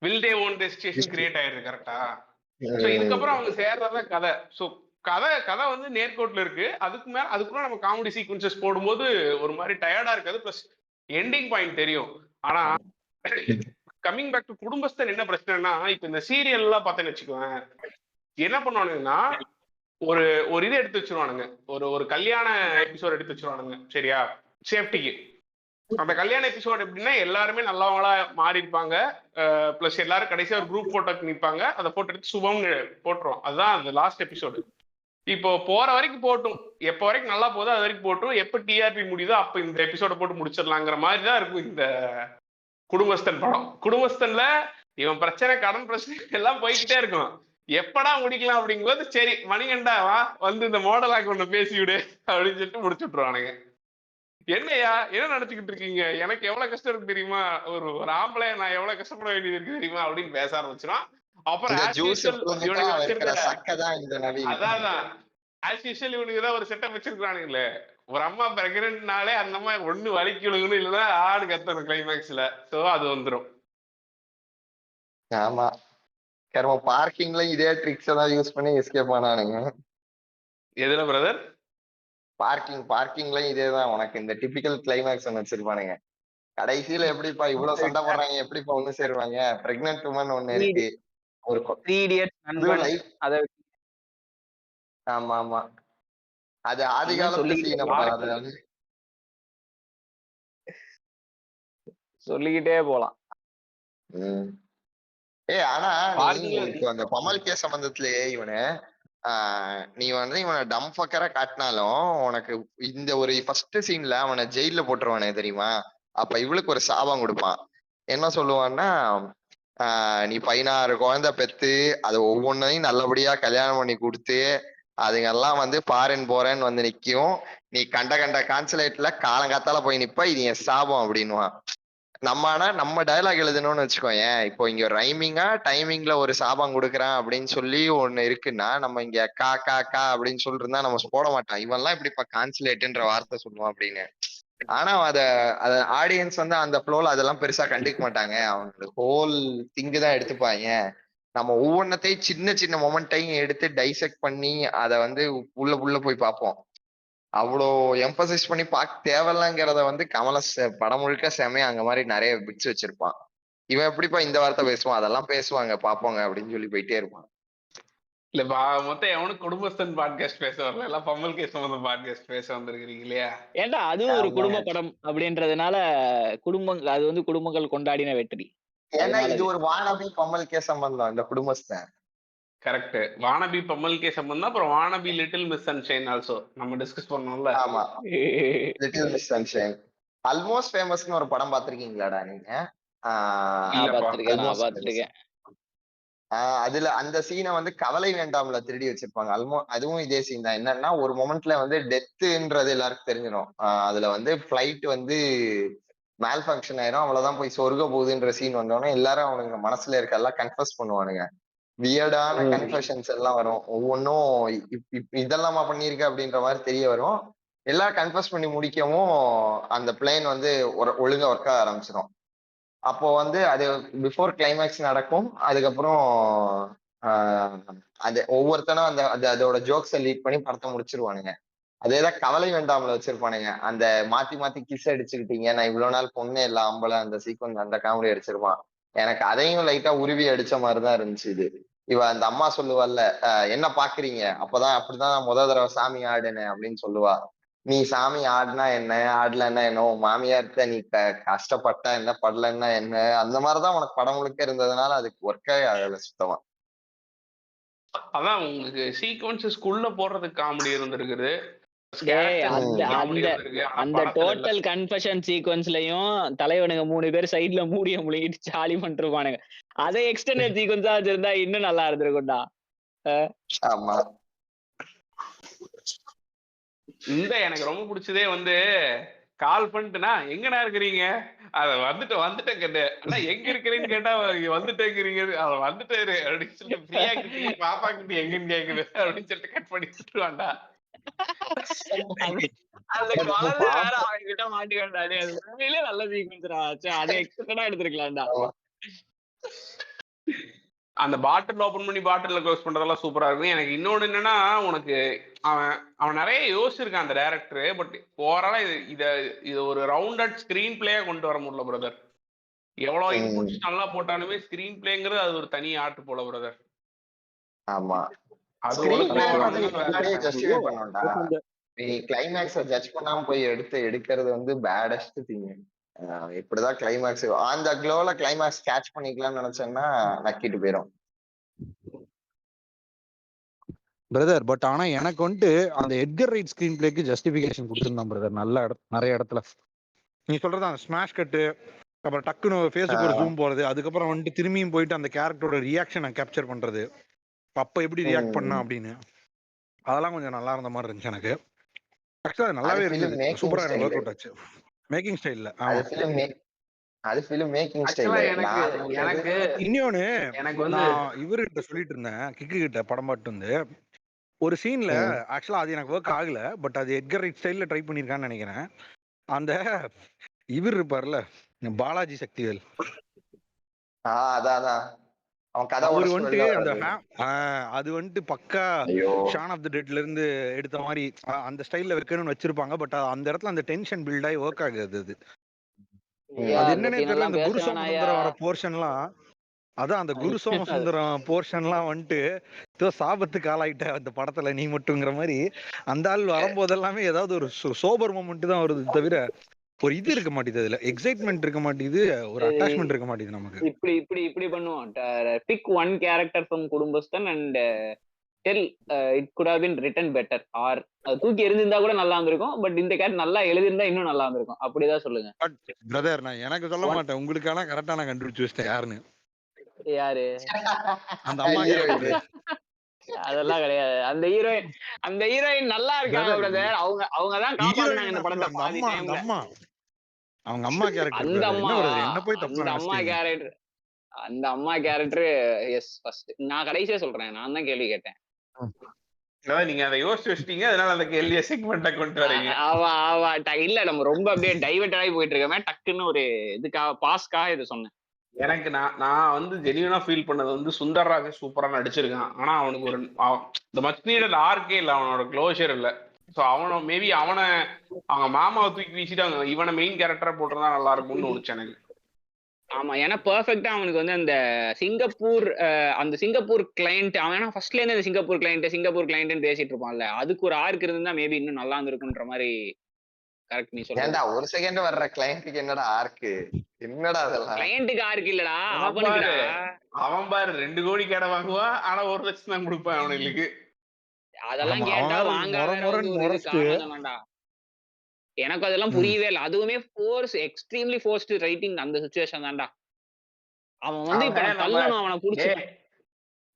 will day own destination create ஆயிருக்கு. கரெக்டா? ஸோ இதுக்கப்புறம் அவங்க சேர்றதான் கதை. ஸோ கதை வந்து நேர்கோட்டில் இருக்கு. அதுக்குள்ள நம்ம காமெடி சீக்வன்சஸ் போடும்போது ஒரு மாதிரி டயர்டா இருக்காது. பிளஸ் எண்டிங் பாயிண்ட் தெரியும். ஆனா கம்மிங் பேக் டு குடும்பஸ்தன் என்ன பிரச்சனைனா, இப்ப இந்த சீரியல் எல்லாம் பார்த்தேன்னு வச்சுக்குவேன், என்ன பண்ணுவானுங்கன்னா ஒரு இது எடுத்து வச்சிருவானுங்க. ஒரு கல்யாண எபிசோட் எடுத்து வச்சிருவானுங்க. சரியா? சேஃப்டிக்கு. அந்த கல்யாண எபிசோட் எப்படின்னா எல்லாருமே நல்லவங்களா மாறி இருப்பாங்க. பிளஸ் எல்லாரும் கடைசியா ஒரு குரூப் போட்டோக்கு நிற்பாங்க. அதை போட்டோ எடுத்து சுபம்னு போட்டுரும். அதுதான் அந்த லாஸ்ட் எபிசோடு. இப்போ போற வரைக்கும் போட்டும், எப்ப வரைக்கும் நல்லா போதோ அது வரைக்கும் போட்டும், எப்ப டிஆர்பி முடியுதோ அப்ப இந்த எபிசோட போட்டு முடிச்சிடலாங்கிற மாதிரி தான் இருக்கும் இந்த குடும்பஸ்தன் படம். குடும்பஸ்தன்ல இவன் பிரச்சனை, கடன் பிரச்சனை எல்லாம் போய்கிட்டே இருக்கும். எப்படா முடிக்கலாம் அப்படிங்கும்போது சரி மணிகண்டா வா வந்து இந்த மாடலாக்கு ஒண்ணு பேசி விடு அப்படின்னு சொல்லிட்டு முடிச்சு விட்டுருவானுங்க. என்னையா என்ன நினைச்சுக்கிட்டு இருக்கீங்க? எனக்கு எவ்வளவு கஷ்டம் இருக்கு தெரியுமா? ஒரு ஆம்பளை நான் எவ்வளவு கஷ்டப்பட வேண்டியது இருக்கு தெரியுமா அப்படின்னு பேச ஆரம்பிச்சிடும். அப்புறம் இவனுக்குதான் ஒரு செட்டப் வச்சிருக்கானுங்களே, ஒரு அம்மா பிரெக்னன்ட்னாலே அந்த அம்மா ஒண்ணு வலிக்கு விழுகணும், இல்லைன்னா ஆடு கத்தணும் கிளைமேக்ஸ்ல. சோ அது வந்துடும். ஆமா, பார்க்கிங்ல இதே ட்ரிக்ஸ் எல்லாம் யூஸ் பண்ணி எஸ்கேப் ஆனானுங்க. எதுல பிரதர்? பார்க்கிங்ல இதேதான். உனக்கு இந்த டிபிக்கல் கிளைமேக்ஸ் ஒன்னு வச்சிருப்பானுங்க. கடைசியில எப்படிப்பா இவ்வளவு சண்டை போடுறாங்க, எப்படிப்பா ஒண்ணு சேருவாங்க? பிரெக்னன்ட் உமன் ஒண்ணு இருக்கு. ஒரு 3 Idiots நண்பன். ஆமா ஆமா அது ஆதி இன்னும் காலத்து சொல்லிக்கிட்டே சீன் போலாம். அது வந்து சொல்லிக்கிட்டே போலாம். ஆனா நீ பார்க்கிங்ல இப்போ அந்த பமல் கே சம்பந்தத்திலேயே நீ வந்து இவனை டம் ஃபக்கரா காட்டினாலும் உனக்கு இந்த ஒரு ஃபர்ஸ்ட் சீன்ல அவனை ஜெயில போட்டுருவானே தெரியுமா? அப்ப இவளுக்கு ஒரு சாபம் கொடுப்பான். என்ன சொல்லுவான்னா, நீ 16 குழந்தை பெத்து அது ஒவ்வொன்றையும் நல்லபடியா கல்யாணம் பண்ணி கொடுத்து அதுங்கெல்லாம் வந்து பாரன் போறேன்னு வந்து நிக்கும். நீ கண்ட கண்ட கான்சுலேட்ல காலங்காத்தால போய் நிப்ப, இது என் சாபம் அப்படின்னுவான். நம்ம டயலாக் எழுதணும்னு வச்சுக்கோயேன். இப்போ இங்க ரைமிங்கா டைமிங்ல ஒரு சாபம் கொடுக்குறான் அப்படின்னு சொல்லி ஒண்ணு இருக்குன்னா, நம்ம இங்க கா கா கா அப்படின்னு சொல்லிருந்தா நம்ம போட மாட்டான். இவன்லாம் இப்படிப்பா கான்சுலேட்ன்ற வார்த்தை சொல்லுவான் அப்படின்னு. ஆனா அத ஆடியன்ஸ் வந்து அந்த ஃப்ளோல அதெல்லாம் பெருசா கண்டுக்க மாட்டாங்க. அவங்க ஹோல் திங்கு தான் எடுத்துப்பாங்க. நம்ம ஒவ்வொன்னத்தையும் சின்ன சின்ன மொமெண்ட்டையும் எடுத்து டைசெக்ட் பண்ணி அதை வந்து உள்ள போய் பார்ப்போம். அவ்வளோ எம்பசைஸ் பண்ணி பார்க்க தேவையில்லங்கிறத வந்து படம் முழுக்க செமையா அங்க மாதிரி நிறைய பிட்ஸ் வச்சிருப்பான். இவன் எப்படிப்பா இந்த வார்த்தை பேசுவான், அதெல்லாம் பேசுவாங்க பாப்போங்க அப்படின்னு சொல்லி போயிட்டே இருப்பான். இல்ல மொத்தம் எவனும் குடும்பஸ்தன் பாட்காஸ்ட் பேச வரல, எல்லாம் பம்மல் கேஸ் சம்பந்தம் பாட்காஸ்ட் பேச வந்திருக்கிறீங்க இல்லையா? ஏன்டா அதுவும் ஒரு குடும்ப படம் அப்படின்றதுனால குடும்பங்கள் அது வந்து குடும்பங்கள் கொண்டாடின வெற்றி. ஏன்னா இது ஒரு வானபி பம்மல் கே சம்பந்தம் இந்த குடும்பஸ்தன். கரெக்ட். வானபி பம்மல் கே சம்பந்தம், அப்புறம் wannabe little miss sunshine also நம்ம டிஸ்கஸ் பண்ணோம்ல. ஆமா, லிட்டில் மிஸ் சன்ஷைன். ஆல்மோஸ்ட் ஃபேமஸ்னு ஒரு படம் பாத்திருக்கீங்களாடா நீங்க? பாத்திருக்கேன். அதுல அந்த சீனை வந்து கவலை வேண்டாம்ல திருடி வச்சிருப்பாங்க. அதுவும் இதே சீன் தான். என்னன்னா ஒரு மொமெண்ட்ல வந்து டெத்துன்றது எல்லாருக்கும் தெரிஞ்சிடும். அதுல வந்து பிளைட் வந்து மேல் ஃபங்க்ஷன் ஆயிரும், அவ்வளவுதான் போய் சொர்க்க போகுதுன்ற சீன் வந்தோடனே எல்லாரும் அவனுங்க மனசுல இருக்க எல்லாம் கன்ஃபஸ் பண்ணுவானுங்க. வியர்டான கன்ஃபெஷன்ஸ் எல்லாம் வரும். ஒவ்வொன்னும் இதெல்லாமா பண்ணிருக்க அப்படின்ற மாதிரி தெரிய வரும். எல்லாம் கன்ஃபஸ் பண்ணி முடிக்கவும் அந்த பிளேன் வந்து ஒழுங்கா ஒர்க் ஆக ஆரம்பிச்சிடும். அப்போ வந்து அது பிஃபோர் கிளைமேக்ஸ் நடக்கும். அதுக்கப்புறம் அது ஒவ்வொருத்தனும் அதோட ஜோக்ஸை லீட் பண்ணி படத்தை முடிச்சிருவானுங்க. அதேதான் கவலை வேண்டாம்ல வச்சிருப்பானுங்க. அந்த மாத்தி மாத்தி கிஸ் அடிச்சுக்கிட்டீங்க, நான் இவ்வளவு நாள் பொண்ணே இல்ல ஆம்பளை, அந்த சீக்வன்ஸ் அந்த காமெடி அடிச்சிருப்பான். எனக்கு அதையும் லைட்டா உருவி அடிச்ச மாதிரிதான் இருந்துச்சு இது. இவ அந்த அம்மா சொல்லுவாள்ல, என்ன பாக்குறீங்க, அப்படிதான் முத தடவை சாமி ஆடுனேன் அப்படின்னு சொல்லுவா. நீ சாமி ஆடினா என்ன, ஆடலன்னா என்ன, உன் மாமியார்கிட்ட நீ கஷ்டப்பட்டா என்ன, படலன்னா என்ன, அந்த மாதிரிதான் உனக்கு படம் முழுக்க இருந்ததுனால அதுக்கு ஒர்க்கே ஆகல சுத்தமா. அதான் உங்களுக்கு சீக்வன்சஸ்குள்ள போடுறதுக்கு காமெடி இருந்திருக்குது. அந்த டோட்டல் கன்ஃபெஷன் சீக்வன்ஸ்லயும் தலைவனுங்க 3 பேர் சைடுல மூடிய முழுகிட்டு ஜாலி பண்ணிருப்பானுங்க. அதை எக்ஸ்டெண்டட் சீக்வன்ஸா வச்சிருந்தா இன்னும் நல்லா இருந்திருக்கும்டா. ஆமா, இந்த எனக்கு ரொம்ப பிடிச்சதே வந்து கால் பண்ணிட்டுனா எங்கடா இருக்கிறீங்க, அத வந்துட்டேன் கேட்டேன். ஆனா எங்க இருக்கிறீன்னு கேட்டா வந்துட்டேங்கிறீங்க, அத வந்துட்டாரு அப்படின்னு சொல்லிட்டு ஃப்ரீயா கிட்ட பாப்பா கிட்ட எங்கன்னு கேக்குது அப்படின்னு சொல்லிட்டு கட் பண்ணி விட்டுருவான்டா. அந்த குழந்தை வேற அவன்கிட்ட மாட்டிக்கிட்டாரு. அது உண்மையிலே நல்ல சீக்வன்ஸ்டா. அதை எக்ஸ்பெக்டடா எடுத்திருக்கலாம்டா. அந்த பாட்டில் ஓபன் பண்ணி பாட்டில் க்ளோஸ் பண்றதெல்லாம் சூப்பரா இருக்கும். எனக்கு இன்னொன்னு என்னன்னா, உனக்கு அவன் நிறைய யோசிச்சிருக்கான் அந்த டைரக்டர். பட் ஓவராலா இது ஒரு ரவுண்டட் ஸ்கிரீன் பிளேயா கொண்டு வர முடியல பிரதர். எவ்வளவு இன்புட்ஸ் நல்லா போட்டாலுமே ஸ்கிரீன் பிளேங்கிறது அது ஒரு தனி ஆர்ட் போல பிரதர். ஆமா, அது நீ கிளைமேக்ஸ ஜட்ஜ் பண்ணாம போய் எடுக்கிறது வந்து பேடஸ்ட் திங். இப்படிதான் கிளைமேக்ஸ் அந்த க்ளோல கிளைமேக்ஸ் கேட்ச் பண்ணிக்கலாம்னு நினைச்சேன்னா நக்கிட்டு போயிடும் பிரதர். பட் ஆனா எனக்கு வந்துட்டு அந்த எட்கர் ரைட் ஸ்கிரீன் பிளேக்கு ஜஸ்டிபிகேஷன் கொடுத்துருந்தான் பிரதர். நிறைய இடத்துல நீ சொல்றது அந்த ஸ்மாஷ் கட்டு, அப்புறம் டக்குன்னு ஃபேஸுக்கு ஒரு ஜூம் போறது, அதுக்கப்புறம் வந்துட்டு திரும்பியும் போயிட்டு அந்த கேரக்டரோட ரியாக்ஷனை கேப்சர் பண்றது, அப்ப எப்படி ரியாக்ட் பண்ணா அப்படின்னு, அதெல்லாம் கொஞ்சம் நல்லா இருந்த மாதிரி இருந்துச்சு எனக்கு. ஆக்சுவலா நல்லாவே இருந்தது, சூப்பரா எனக்கு ஒர்க் அவுட் ஆச்சு மேக்கிங் ஸ்டைல்ல. அது ஃபிலிம் மேக்கிங் ஸ்டைல். எனக்கு இன்னொன்னு நான் இவர்கிட்ட சொல்லிட்டு இருந்தேன், கிக்கு கிட்ட படம் பாட்டு வந்து ஒரு சீன்ல ஆக்சுவலா அது எனக்கு ஒர்க் ஆகல, பட் அது எட்கர் ரைட் ஸ்டைல்ல ட்ரை பண்ணிருக்கான்னு நினைக்கிறேன். அந்த இவர் இருப்பார்ல பாலாஜி சக்திவேல், அவர் வந்துட்டு அந்த அது வந்துட்டு பக்கா ஷான் ஆஃப் தி டெட்ல இருந்து எடுத்த மாதிரி அந்த ஸ்டைல்ல வைக்கணும்னு வச்சிருப்பாங்க. பட் அந்த இடத்துல அந்த டென்ஷன் பில்ட் ஆகி ஒர்க் ஆகுது. அது என்னன்னே தெரியல. அந்த குரு சமுத்திரம் வர போர்ஷன்லாம் அதான் அந்த குரு சோமசுந்தரம் போர்ஷன்லாம் வந்துட்டு ஏதோ சாபத்துக்கு ஆளாயிட்ட அந்த படத்துல நீ மட்டுங்கிற மாதிரி அந்த ஆள் வரும்போது எல்லாமே ஏதாவது ஒரு சோபர் மொமெண்ட் தான் வருது தவிர ஒரு இது இருக்க மாட்டேங்குது, அதுல எக்ஸைட்மெண்ட் இருக்க மாட்டேங்குது, ஒரு அட்டாச்மெண்ட் இருக்க மாட்டேங்குது நமக்கு. இப்படி இப்படி இப்படி பண்ணுவோம். Pick one character from Kudumbasthan and tell it could have been written better, or அது தூக்கி எரிஞ்சிருந்தா கூட நல்லா இருந்திருக்கும். பட் இந்த கேரக்டர் நல்லா எழுதிருந்தா இன்னும் நல்லா இருந்திருக்கும். அப்படிதான் சொல்லுங்க. பட் பிரதர் நான் எனக்கு சொல்ல மாட்டேன், உங்களுக்கான கரெக்டா நான் கண்டுபிடிச்சு வச்சிட்டேன் யாருன்னு. யாரு? அந்த அம்மா கேரக்டர். அதெல்லாம் கிடையாது. அந்த ஹீரோயின் நல்லா இருக்காங்க பிரதர். அவங்க தான் காப்பாத்துனாங்க இந்த படத்தை பாதி டைம்ல. அவங்க அம்மா கேரக்டர். அந்த அம்மா என்ன போய் தப்பு அந்த அம்மா கேரக்டர் அந்த அம்மா கேரக்டர் எஸ் ஃபர்ஸ்ட் நான் கடைசியா சொல்றேன். நான் தான் கேள்வி கேட்டேன். நீங்க அதை யோசிச்சு வச்சிட்டீங்க, அதனால அந்த கேள்வியை செக்மெண்ட்டா கொண்டு வரீங்க. ஆவா இல்ல நம்ம ரொம்ப அப்படியே டைவர்ட் ஆகி போயிட்டு இருக்கோமே. டக்குன்னு ஒரு இதுக்காக பாஸ்க்காக இது சொன்னேன். எனக்கு நான் வந்து ஜெனியூனா ஃபீல் பண்ணது வந்து சுந்தர்ராஜ் சூப்பரா நடிச்சிருக்கான். ஆனா அவனுக்கு ஒரு இந்த மச் நீடட் ஆர்க்கே இல்ல, அவனோட க்ளோஷர் இல்ல. ஸோ மேபி அவங்க மாமாவை தூக்கி வீசிட்டு இவனை மெயின் கேரக்டரா போட்டிருந்தா நல்லா இருக்கும்னு தோணுச்சு எனக்கு. ஆமா, ஏன்னா பெர்ஃபெக்ட்டா அவனுக்கு வந்து அந்த சிங்கப்பூர் கிளைண்ட், அவன் ஃபர்ஸ்ட்ல இருந்து சிங்கப்பூர் கிளைண்ட் பேசிட்டு இருப்பான்ல, அதுக்கு ஒரு ஆர்க் இருந்தா மேபி இன்னும் நல்லா இருந்திருக்குன்ற மாதிரி. கரெக்ட் நீ சொல்ற. ஏன்டா ஒரு செகண்ட் வர்ற கிளையண்ட்டுக்கு என்னடா ஆர்க்கு? என்னடா அதெல்லாம்? கிளையண்ட்டுக்கு ஆர்க் இல்லடா, அவனுக்குடா. அவன் பாரு 2 கோடி கடை வாங்குவான், ஆனா 1 லட்சம் தான் கொடுப்பான் அவனுக்கு. அதெல்லாம் கேட்டா வாங்க. எனக்கு அதெல்லாம் புரியவே இல்லை. அதுவுமே எக்ஸ்ட்ரீம்லி ஃபோர்ஸ்டு ரைட்டிங் அந்த சிச்சுவேஷன் தான்டா. அவன் வந்து இப்ப தள்ளணும் அவனை புடிச்சு.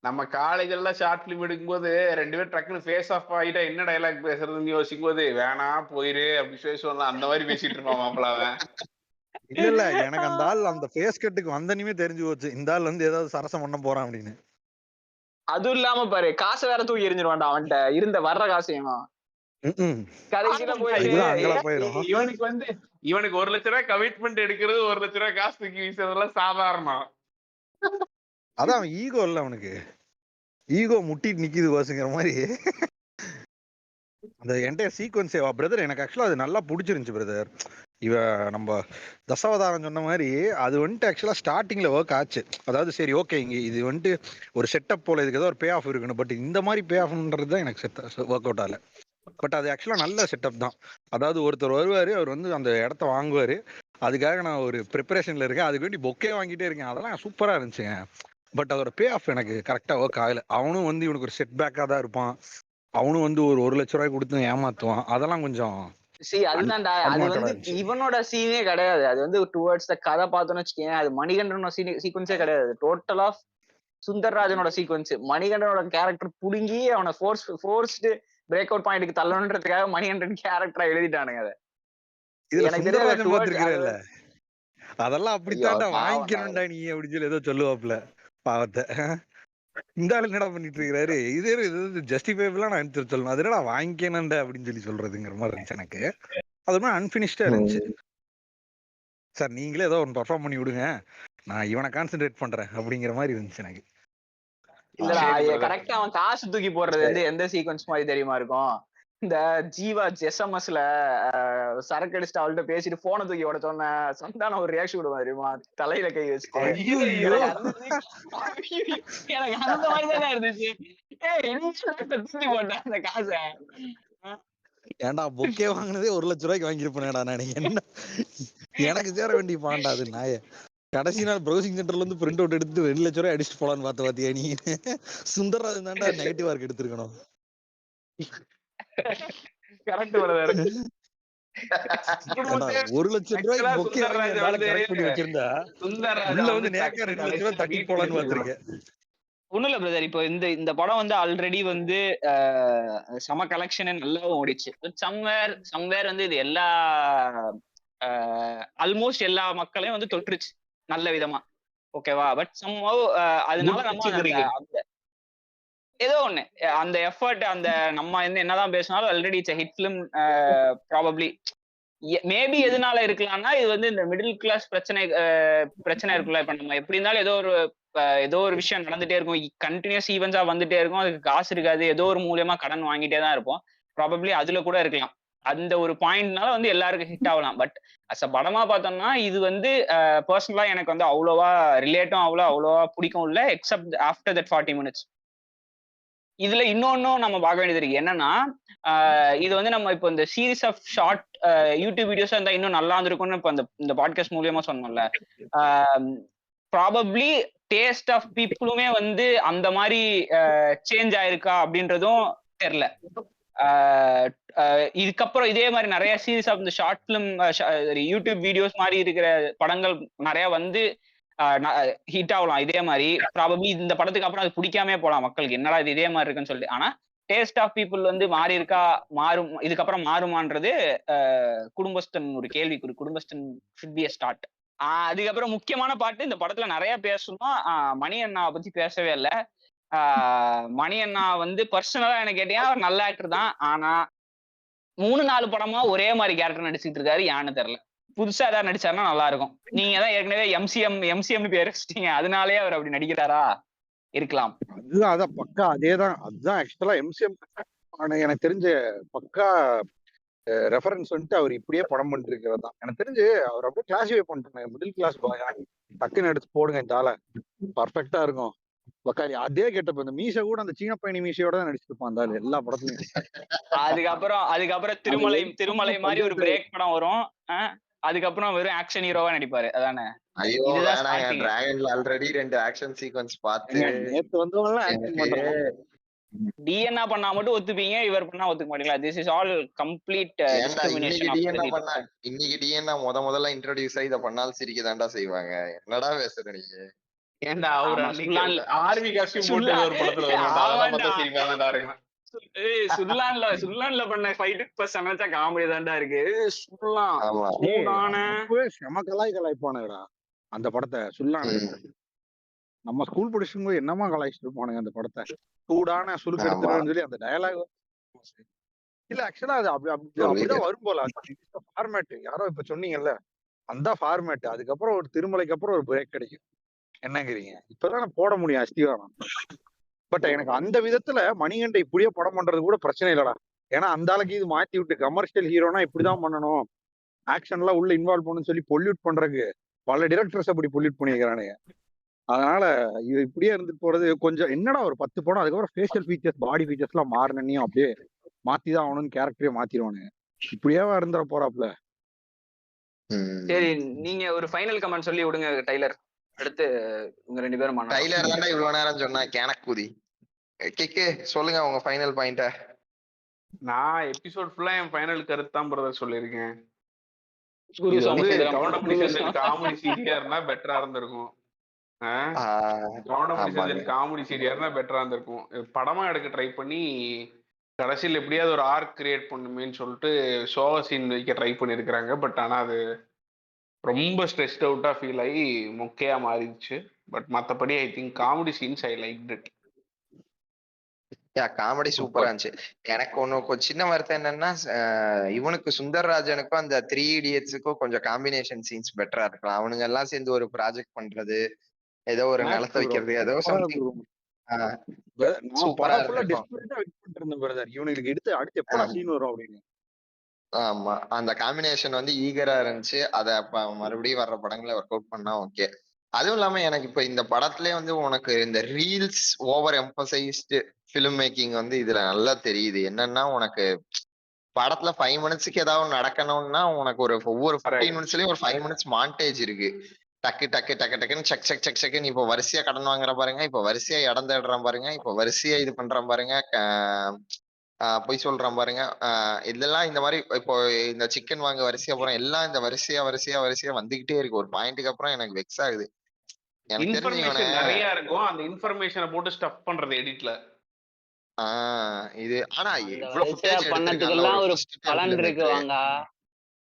நம்ம காலேஜ்ல ஷார்ட் பிலிம் எடுக்கும்போது 2 பேர் டக்குன்னு ஃபேஸ் ஆஃப் ஆகிட்டா என்ன டைலாக் பேசுறதுன்னு யோசிக்கும் போது வேணா போயிரு அப்படி பேசுவாங்க. அந்த மாதிரி பேசிட்டு இருப்பான் மாப்பிள்ள அவன். இல்ல எனக்கு அந்த ஆள் அந்த ஃபேஸ் கட்டுக்கு வந்தனிமே தெரிஞ்சு போச்சு, இந்த ஆள் வந்து ஏதாவது சரசம் பண்ண போறான் அப்படின்னு. அதுவும் இல்லாம பாரு, காசு வேற தூக்கி எரிஞ்சிருவான்டா அவன்கிட்ட இருந்த வர்ற காசையும். இவனுக்கு 1 லட்ச ரூபாய் கமிட்மெண்ட் எடுக்கிறது, 1 லட்ச ரூபாய் காசு தூக்கி வீசுறதெல்லாம் சாதாரணம். அதான் ஈகோ இல்ல அவனுக்கு, ஈகோ முட்டிட்டு நிக்குது வாசுங்கிற மாதிரி. அந்த என்டையர் சீக்வன்ஸ் பிரதர் எனக்கு ஆக்சுவலா அது நல்லா பிடிச்சிருந்துச்சு பிரதர். இவ நம்ம தசாவதாரம் சொன்ன மாதிரி அது வந்துட்டு ஆக்சுவலா ஸ்டார்டிங்ல ஒர்க் ஆச்சு. அதாவது சரி ஓகே இங்க இது வந்துட்டு ஒரு செட்டப் போல, இதுக்கு ஏதோ ஒரு பே ஆஃப் இருக்கணும். பட் இந்த மாதிரி பே ஆஃப்ன்றது தான் எனக்கு ஒர்க் அவுட் ஆகல. பட் அது ஆக்சுவலா நல்ல செட்டப் தான். அதாவது ஒருத்தர் வருவாரு, அவர் வந்து அந்த இடத்த வாங்குவாரு, அதுக்காக நான் ஒரு ப்ரிப்பரேஷன்ல இருக்கேன், அதுக்கு வேண்டி பொக்கே வாங்கிட்டே இருக்கேன், அதெல்லாம் சூப்பரா இருந்துச்சுங்க. பட் அதோட பே ஆஃப் எனக்கு கரெக்டா ஒர்க் ஆகல. அவனும் வந்து இவனுக்கு ஒரு செட் பேக்கா தான் இருப்பான், அவனும் வந்து ஒரு 1 லட்ச ரூபாய் கொடுத்து ஏமாத்துவான், அதெல்லாம் கொஞ்சம் அதுதான்டா. அது வந்து இவனோட சீனே கிடையாது, அது வந்து டுவர்ட்ஸ் த கதை பார்த்தோன்னு வச்சுக்கேன். அது மணிகண்டனோட சீக்வன்ஸே கிடையாது, டோட்டல் ஆஃப் சுந்தர்ராஜனோட சீக்வன்ஸ். மணிகண்டனோட கேரக்டர் புடுங்கி அவனை ஃபோர்ஸ்டு பிரேக் அவுட் பாயிண்ட்க்கு தள்ளணுன்றதுக்காக மணிகண்டன் கேரக்டரா எழுதிட்டானுங்க. அதை எனக்கு தெரியல, அதெல்லாம் அப்படித்தான்டா வாங்கிக்கணும்டா நீ அப்படின்னு சொல்லி ஏதோ சொல்லுவாப்ல பாவத்தை. இந்த ஆளு என்னடா பண்ணிட்டு இருக்கிறாரு, இது ஜஸ்டிஃபைபிளா நான் சொல்லணும், அது என்னடா வாங்கிக்கணும்டா அப்படின்னு சொல்லி சொல்றதுங்கிற மாதிரி இருந்துச்சு எனக்கு. அது மாதிரி அன்பினிஷ்டா இருந்துச்சு. சார் நீங்களே ஏதோ ஒன்று பர்ஃபார்ம் பண்ணி விடுங்க, நான் இவனை கான்சென்ட்ரேட் பண்றேன் அப்படிங்கிற மாதிரி இருந்துச்சு எனக்கு. இல்லடா கரெக்டா அவன் காசு தூக்கி போடுறது வந்து எந்த சீக்வன்ஸ் மாதிரி தெரியுமா இருக்கும்? இந்த ஜீவா எஸ்எம்எஸ்ல சரக்கு அடிச்சுட்டு அவள்கிட்ட பேசிட்டு போனை தூக்கி உட சொன்ன சந்தான ஒரு ரியாக்ஷன் விடுவா தெரியுமா, தலையில கை வச்சுட்டு. எனக்கு அந்த மாதிரிதான் இருந்துச்சு. தூக்கி போட்டேன் அந்த காசை. ஏன்டா பொக்கே வாங்கினதே 1 லட்ச ரூபாய்க்கு வாங்கிருப்பேன்டா நான், என்ன எனக்கு சேர வேண்டிய பாண்டா அது நாய. கடைசி நாள் ப்ரௌசிங் சென்டர்ல இருந்து பிரிண்ட் அவுட் எடுத்து 2 லட்ச ரூபாய் அடிச்சுட்டு போலான்னு பாத்தியா நீ? சுந்தரராஜன் தான்டா நெகட்டிவ் மார்க் எடுத்திருக்கணும். Correct brother. 1 லட்சம் ரூபாய்க்கு பொக்கே கரெக்ட் பண்ணி வச்சிருந்தா உள்ள வந்து நேக்கா 2 லட்சம் ரூபாய் தட்டி போலான்னு பாத்துருக்கேன். ஒண்ணும் இல்ல பிரதர், இப்போ இந்த படம் வந்து ஆல்ரெடி வந்து சம கலெக்ஷன் நல்லாவும் ஓடிச்சு. சம்வேர் வந்து இது எல்லா ஆல்மோஸ்ட் எல்லா மக்களையும் வந்து தொற்றுச்சு நல்ல விதமா, ஓகேவா? பட் அதனால நம்ம ஏதோ ஒண்ணு அந்த எஃபர்ட், அந்த நம்ம என்னதான் பேசினாலும் already it's hit film probably. Maybe எதனால இருக்கலாம்னா இது வந்து இந்த மிடில் கிளாஸ் பிரச்சனை இருக்குல்ல. இப்ப நம்ம எப்படி இருந்தாலும் ஏதோ ஒரு விஷயம் நடந்துட்டே இருக்கும், கண்டினியூஸ் ஈவென்ட்ஸா வந்துட்டே இருக்கும், அதுக்கு காசு இருக்காது, ஏதோ ஒரு மூலியமா கடன் வாங்கிட்டே தான் இருப்போம். ப்ராபப்ளி அதுல கூட இருக்கலாம். அந்த ஒரு பாயிண்ட்னால வந்து எல்லாருக்கும் ஹிட் ஆகலாம். பட் அஸ் அ படமா பார்த்தோம்னா இது வந்து பர்சனலா எனக்கு வந்து அவ்வளோவா ரிலேட்டும் அவ்வளோவா பிடிக்கும் இல்லை, எக்ஸப்ட் ஆஃப்டர் தட் 40 மினிட்ஸ். இதுல இன்னொன்னும் நம்ம பார்க்க வேண்டியது இருக்கு. என்னன்னா இது வந்து நம்ம இப்போ இந்த சீரீஸ் ஆஃப் ஷார்ட் யூடியூப் வீடியோஸா இருந்தா இன்னும் நல்லா இருந்திருக்கும்னு இப்போ இந்த பாட்காஸ்ட் மூலியமா சொன்னோம்ல. ப்ராபப்ளி டேஸ்ட் ஆஃப் பீப்புளுமே வந்து அந்த மாதிரி சேஞ்ச் ஆயிருக்கா அப்படின்றதும் தெரியல. இதுக்கப்புறம் இதே மாதிரி நிறைய சீரீஸ் ஆஃப் இந்த ஷார்ட் பிலிம் யூடியூப் வீடியோஸ் மாதிரி இருக்கிற படங்கள் நிறைய வந்து ஹிட் ஆகலாம் இதே மாதிரி. ப்ராபப்ளி இந்த படத்துக்கு அப்புறம் அது பிடிக்காமே போலாம் மக்களுக்கு, என்னடா இது இதே மாதிரி இருக்குன்னு சொல்லிட்டு. ஆனா டேஸ்ட் ஆஃப் பீப்புள் வந்து மாறி இருக்கா, இதுக்கப்புறம் மாறுமான்றது குடும்பஸ்தன் ஒரு கேள்விக்குறி. குடும்பஸ்தன் ஷுட் பி a ஸ்டார்ட். அதுக்கப்புறம் முக்கியமான பாட்டு இந்த படத்துல நிறைய பேசணும். மணி அண்ணாவை பத்தி பேசவே இல்லை. மணி அண்ணா வந்து பர்சனலா எனக்கு கேட்டீங்கன்னா அவர் நல்ல ஆக்டர் தான். ஆனா 3-4 படமா ஒரே மாதிரி கேரக்டர் நடிச்சுட்டு இருக்காரு, யான்னு தெரியல. புதுசா ஏதாவது நடிச்சாருன்னா நல்லா இருக்கும். நீங்க தான் ஏற்கனவே எம்சிஎம் பேர் வச்சிட்டீங்க, அதனாலே அவர் அப்படி நடிக்கிறாரா இருக்கலாம். அதான் பக்கா அதேதான். அதுதான் ஆக்சுவலா எம்சிஎம் எனக்கு தெரிஞ்ச பக்கா ரெஃபரன்ஸ் வந்துட்டு அவர் இப்படியே படம் பண்ணிட்டு இருக்கிறது தான். எனக்கு தெரிஞ்சு அவர் அப்படியே கிளாசிஃபை பண்ணிட்டாங்க, மிடில் கிளாஸ் பாயா, டக்குன்னு எடுத்து போடுங்க இந்த ஆளை, பர்ஃபெக்டா இருக்கும். பக்காரி அதே கெட்டப், இந்த மீசை கூட அந்த சீன பயணி மீசையோட தான் நடிச்சிருப்பான் அந்த ஆளு எல்லா படத்துலயும். அதுக்கப்புறம் திருமலை மாதிரி ஒரு பிரேக் படம் வரும். அதுக்கப்புறம் வெறும் ஆக்ஷன் ஹீரோவா நடிப்பாரு, அதானே? ஐயோ வேணாங்க, டிராகன்ல ஆல்ரெடி 2 ஆக்ஷன் சீக்வென்ஸ் பார்த்து நேத்து வந்தவங்க ஆக்டிங் பண்றாங்க. டிஎன்ஏ பண்ணா மட்டும் ஒத்துப்பீங்க, இவர் பண்ணா ஒத்துக்க மாட்டீங்களா? This is all complete discrimination. இன்னைக்கு டிஎன்ஏ முதல்ல இன்ட்ரோடியூஸ் ஆகி இத பண்ணாலும் சிரிக்க தாண்டா செய்வாங்க. என்னடா பேசுற நீங்க? ஏன்டா அவர் ஆர்மி காஸ்டியூம் போட்டு ஒரு படத்துல வருவாங்க. சுல்லான்ல பண்ண ஃபைட் பஸ் சமைச்சா காமெடி தான்டா இருக்கு. செம கலாய்ப்பானுங்கடா அந்த படத்தை. சுல்லான் நம்ம ஸ்கூல் படிச்சும் போது என்னமா கலாய்ச்சிட்டு இருப்பானுங்க அந்த படத்தை. சூடான சுருக்கு எடுத்துருன்னு சொல்லி அந்த டயலாக். இல்ல ஆக்சுவலா அது அப்படிதான் வரும் போல. ஃபார்மேட் யாரோ இப்ப சொன்னீங்கல்ல, அந்த ஃபார்மேட். அதுக்கப்புறம் ஒரு திருமலைக்கு அப்புறம் ஒரு பிரேக் கிடைக்கும். என்னங்கிறீங்க? இப்பதான் போட முடியும் அஸ்திவாரம். பட் எனக்கு அந்த விதத்துல மணிகண்டை இப்படியே படம் பண்றது கூட பிரச்சனை இல்லடா. ஏன்னா அந்த ஆளுக்கு இது மாத்தி விட்டு கமர்ஷியல் ஹீரோனா இப்படிதான் பண்ணணும், ஆக்ஷன் எல்லாம் உள்ள இன்வால்வ் பண்ணணும்னு சொல்லி பொல்யூட் பண்றதுக்கு பல டிரெக்டர்ஸ் அப்படி பொல்யூட் பண்ணிக்கிறானுங்க. அதனால இது இப்படியே இருந்துட்டு போறது கொஞ்சம் என்னடா ஒரு 10 படம் அதுக்கப்புறம் ஃபேஷியல் ஃபீச்சர்ஸ் பாடி ஃபீச்சர்ஸ் எல்லாம் மாறினையும் அப்படியே மாத்திதான் ஆகணும்னு கேரக்டரே மாத்திடுவானுங்க. இப்படியே இருந்துட போறாப்ல. சரி, நீங்க ஒரு ஃபைனல் கமெண்ட் சொல்லி விடுங்க டைலர். அடுத்து உங்க 2 பேரும். டைலர் தானே இவ்வளவு நேரம் சொன்னா கேனக்குதி. கேக்கே சொல்லுங்க உங்க ஃபைனல் பாயிண்ட. நான் எபிசோட் ஃபுல்லா என் ஃபைனல் கருத்து தான் பிரதர் சொல்லியிருக்கேன். காமெடி சீரியா இருந்தா பெட்டரா இருந்திருக்கும். காமெடி சீரியா இருந்தா பெட்டரா இருந்திருக்கும். படமா எடுக்க ட்ரை பண்ணி கடைசியில் எப்படியாவது ஒரு ஆர்க் கிரியேட் பண்ணுமேன்னு சொல்லிட்டு ஷோவா சீன் வைக்க ட்ரை பண்ணிருக்கிறாங்க. பட் ஆனா அது ரொம்ப ஸ்ட்ரெஸ்ட் அவுட்டா ஃபீல் ஆகி மொக்கையா மாறிடுச்சு. பட் மற்றபடி I think comedy scenes I like it. Comedy சூப்பரா இருந்துச்சு. எனக்கு ஒண்ணு சின்ன வருத்தம் என்னன்னா, இவனுக்கு சுந்தர்ராஜனுக்கும் அந்த 3 Idiotsக்கும் கொஞ்சம் காம்பினேஷன் சீன்ஸ் பெட்டரா இருக்கலாம். அவனுங்க எல்லாம் சேர்ந்து ஒரு ப்ராஜெக்ட் பண்றது, ஏதோ ஒரு நிலத்தை வைக்கிறது, ஏதோ சம்திங் சூப்பரா இருக்கும். இவனுக்கு அடுத்து எப்படா சீன் வரும் அப்படின்னு. ஆமா, அந்த காம்பினேஷன் வந்து ஈகரா இருந்துச்சு. அத மறுபடியும் வர்ற படங்களை ஒர்க் அவுட் பண்ணா ஓகே. அதுவும் இல்லாம எனக்கு இப்ப இந்த படத்துலயே வந்து உனக்கு இந்த ரீல்ஸ் ஓவர் எம்பசைஸ்டு பிலிம் மேக்கிங் வந்து இதுல நல்லா தெரியுது. என்னன்னா உனக்கு படத்துல 5 மினிட்ஸ்க்கு ஏதாவது நடக்கணும்னா உனக்கு ஒவ்வொரு 15 மினிட்ஸ்லயும் ஒரு 5 மினிட்ஸ் மாண்டேஜ் இருக்கு. டக்கு டக்கு டக்கு டக்குன்னு செக் செக் செக் செக்னு இப்ப வரிசையா கடன் வாங்குற பாருங்க, இப்ப வரிசையா இடம் தேடுறான் பாருங்க, இப்ப வரிசையா இது பண்றான் பாருங்க, பொய் சொல்றான் பாருங்க. இதெல்லாம் இந்த மாதிரி இப்போ இந்த சிக்கன் வாங்க வரிசையா போறோம், எல்லாம் இந்த வரிசையா வரிசையா வரிசையா வந்துகிட்டே இருக்கு. ஒரு பாயிண்ட்டுக்கு அப்புறம் எனக்கு வெக்ஸ் ஆகுது. இன்ஃபர்மேஷன் நிறைய இருக்கும், அந்த இன்ஃபர்மேஷனை போட்டு ஸ்டஃப் பண்றது எடிட்ல. இது ஆனா பண்ணதுக்கெல்லாம் ஒரு பலன் இருக்கு வாங்க.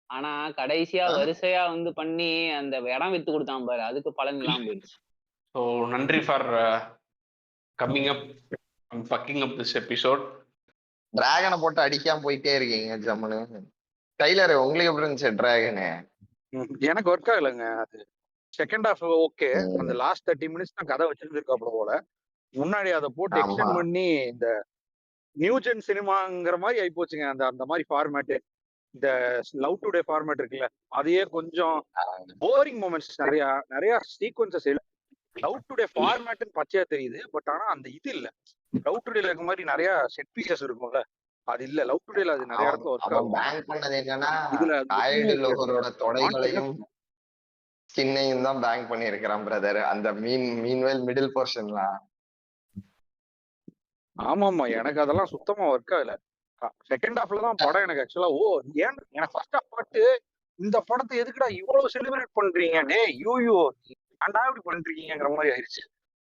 ஆனா கடைசியா வரிசையா வந்து பண்ணி அந்த இடம் வித்து கொடுத்தான் பாரு, அதுக்கு பலன் இல்லாம போயிடுச்சு. ஸோ நன்றி for coming up and fucking up this episode. டிராகனை போட்டு அடிக்காம போயிட்டே இருக்கீங்க ஜம்முன்னு. டைலர் உங்களுக்கு எப்படி இருந்துச்சு டிராகனு? எனக்கு ஒர்க் ஆகலைங்க. அது செகண்ட் ஹாஃப் ஓகே, அந்த லாஸ்ட் 30 மினிட்ஸ் தான் கதை வச்சிருந்துருக்காப்ல போல. முன்னாடி அதை போட்டு எக்ஸ்டெண்ட் பண்ணி இந்த நியூஜென் சினிமாங்கிற மாதிரி ஆயிப்போச்சுங்க அந்த மாதிரி ஃபார்மேட்டு. இந்த லவ் டுடே ஃபார்மேட் இருக்குல்ல, அதையே கொஞ்சம் போரிங் மூமெண்ட்ஸ் நிறைய நிறைய சீக்வன்சஸ். லவ் டுடே ஃபார்மேட்னு பச்சையா தெரியுது, பட் ஆனா அந்த இது இல்ல. லவ் டுடேல இருக்க மாதிரி நிறைய செட் பீசஸ் இருக்கும்ல, அது இல்ல. லவ் டுடேல அது நிறைய இடத்துல ஒர்க் அவன் ஆகும். பேங்க் பண்ணது என்னன்னா இதுல அது காயடு எதுவுமே இருக்காது. லோகரோட தொடைகளையும் கான்டெக்ட் ஸ்கின்னையும் தான் பேங்க் பண்ணி இருக்கிறான் பிரதர். அந்த மீன்வேல் மிடில் போர்ஷன்ல ஆமா ஆமா, எனக்கு அதெல்லாம் சுத்தமா ஒர்க் ஆகல. செகண்ட் ஹாஃப்ல தான் படம் எனக்கு ஆக்சுவலா ஏன் எனக்கு ஃபர்ஸ்ட் ஹாஃப் பார்த்து இந்த படத்தை எதுக்குடா இவ்வளவு செலிப்ரேட் பண்றீங்க, டே யூ ஏன்டா இப்படி பண்றீங்கிற மாதிரி ஆயிடுச்சு.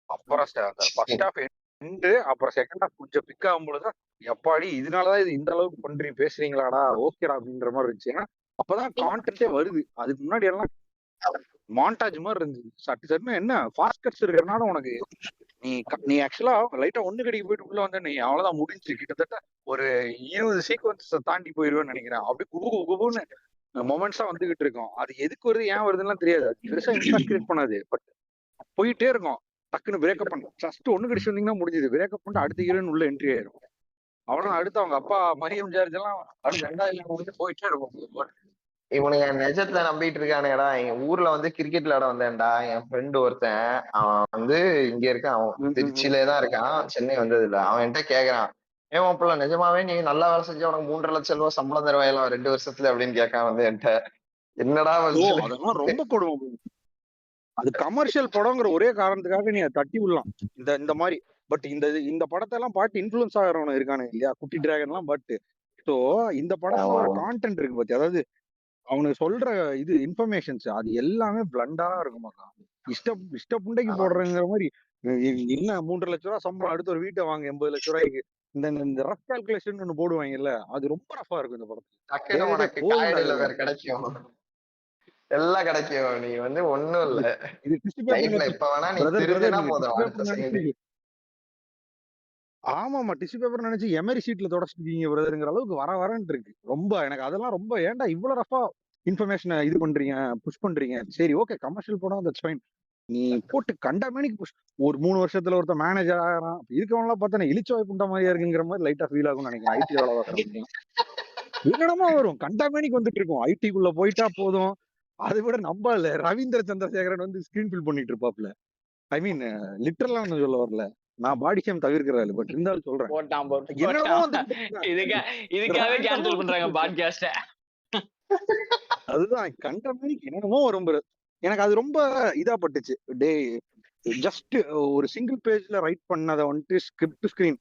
அப்புறம் அந்த ஃபர்ஸ்ட் ஹாஃப் எண்டு, அப்புறம் செகண்ட் ஹாஃப் கொஞ்சம் பிக் ஆகும் பொழுதுதான் எப்பாடி இதனாலதான் இது இந்த அளவுக்கு பண்றீங்க, பேசுறீங்களாடா, ஓகேடா அப்படின்ற மாதிரி இருந்துச்சு. ஏன்னா அப்பதான் கான்டென்ட்டே வருது. அதுக்கு முன்னாடி எல்லாம் மாண்டாஜ் மாதிரி இருந்துச்சு. சட்டு சட்டுன்னு என்ன ஃபாஸ்ட் கட்ஸ் இருக்கிறனால உனக்கு நீ ஆக்சுவலா லைட்டா ஒண்ணு கடைக்கு போயிட்டு உள்ள வந்த நீ அவ்வளவுதான் முடிஞ்சு. கிட்டத்தட்ட ஒரு 20 சீக்வன்ஸ் தாண்டி போயிருவேன்னு நினைக்கிறேன். அப்படியே குபுன்னு மொமெண்ட்ஸா வந்துகிட்டு இருக்கும். அது எதுக்கு வருது ஏன் வருதுன்னு தெரியாது, அது பெருசா இம்பாக்ட் கிரியேட் பண்ணாது. பட் போயிட்டே இருக்கும். டக்குன்னு பிரேக்கப் பண்ண ஜஸ்ட் ஒண்ணு கடிச்சு வந்தீங்கன்னா முடிஞ்சது. பிரேக்கப் பண்ணிட்டு அடுத்த ஹீரோயின் உள்ள என்ட்ரி ஆயிரும். அவ்வளவுதான். அடுத்து அவங்க அப்பா மரியம் ஜார்ஜ் எல்லாம் அடுத்து 2வது போயிட்டே இருக்கும். இவனுங்க நெஜத்துல நம்பிட்டு இருக்கானுங்கடா. எங்க ஊர்ல வந்து கிரிக்கெட் விளையாட வந்தேன்டா. என் ஃப்ரெண்டு ஒருத்தன், அவன் வந்து இங்க இருக்கான், அவன் திருச்சியிலே தான் இருக்கான், சென்னை வந்தது இல்ல. அவன் என்கிட்ட கேக்குறான், ஏன் மாப்பிள்ள நிஜமாவே நீ நல்லா வேலை செஞ்சா உனக்கு 3,50,000 சம்பளம் தருவாயெல்லாம் 2 வருஷத்துல அப்படின்னு கேட்கான் வந்து என்கிட்ட. என்னடா அதெல்லாம் ரொம்ப கொடுமை. அது கமர்ஷியல் படங்கிற ஒரே காரணத்துக்காக நீ தட்டி விடலாம் இந்த மாதிரி. பட் இந்த படத்தை எல்லாம் பாட்டு இன்ஃபுளுன்ஸ் ஆகிறவன இருக்கானு இல்லையா, குட்டி டிராகன் எல்லாம். பட் ஸோ இந்த படத்துல வர கான்டென்ட் இருக்கு பத்தி, அதாவது அவனுக்கு சொல்ற இது இன்ஃபர்மேஷன்ஸ் அது எல்லாமே பிளண்டா இருக்கும். இஷ்ட புண்டைக்கு போடுறங்கிற மாதிரி. என்ன 3 லட்ச ரூபா சம்பளம், அடுத்த ஒரு வீட்டை வாங்க 80 லட்ச ரூபாய்க்கு, இந்த ரஃப் கால்குலேஷன் ஒண்ணு போடுவாங்கல்ல, அது ரொம்ப ரஃபா இருக்கும் இந்த படத்துல. கிடைக்கும், எல்லாம் கிடைக்கும். நீ வந்து ஒண்ணும் இல்ல, இது இப்ப வேணா நீ தெரிஞ்சுனா போதும். ஆமாமா, டிஷ்யூ பேப்பர் நினைச்சு எமரி ஷீட்ல தொடச்சிருக்கீங்க பிரதருங்கிற அளவுக்கு வரன்னு இருக்கு. ரொம்ப எனக்கு அதெல்லாம் ரொம்ப ஏன்டா இவ்வளவு ரஃபா இன்ஃபர்மேஷனை இது பண்றீங்க, புஷ் பண்றீங்க. சரி ஓகே, கமர்ஷியல் படம், தட்ஸ் ஃபைன். நீ போட்டு கண்டமேனிக்கு புஷ். ஒரு 3 வருஷத்துல ஒருத்தர் மேனேஜர் ஆகிறான், இருக்கவங்களாம் பார்த்தா இழிச்சவாய் புண்டா மாதிரியா இருக்குங்கிற மாதிரி லைட்டா ஃபீல் ஆகும்னு நினைக்கிறேன். ஐடி வேலை பார்க்கறேன் என்னடமா வரும், கண்டமேனிக்கு வந்துட்டு இருக்கும். ஐடிக்குள்ள போயிட்டா போதும். அதை விட நம்ம ரவீந்திர சந்திரசேகரன் வந்து ஸ்கிரீன் ஃபில் பண்ணிட்டு இருப்பாப்ல. ஐ மீன் லிட்டரலா ஒண்ணு சொல்ல வரல, நான் பாடி ஷேம் தவிர்க்கிறாரு, பட் இருந்தாலும் சொல்றேன். இதுக்காகவே கேன்சல் பண்றாங்க பாட்காஸ்ட. அதுதான் கண்டமேனிக்கு என்னென்னமோ வரும். எனக்கு அது ரொம்ப இதா பட்டுச்சு. டே ஜஸ்ட் ஒரு சிங்கிள் பேஜ்ல ரைட் பண்ணதை வந்துட்டு ஸ்கிரிப்ட் டு ஸ்கிரீன்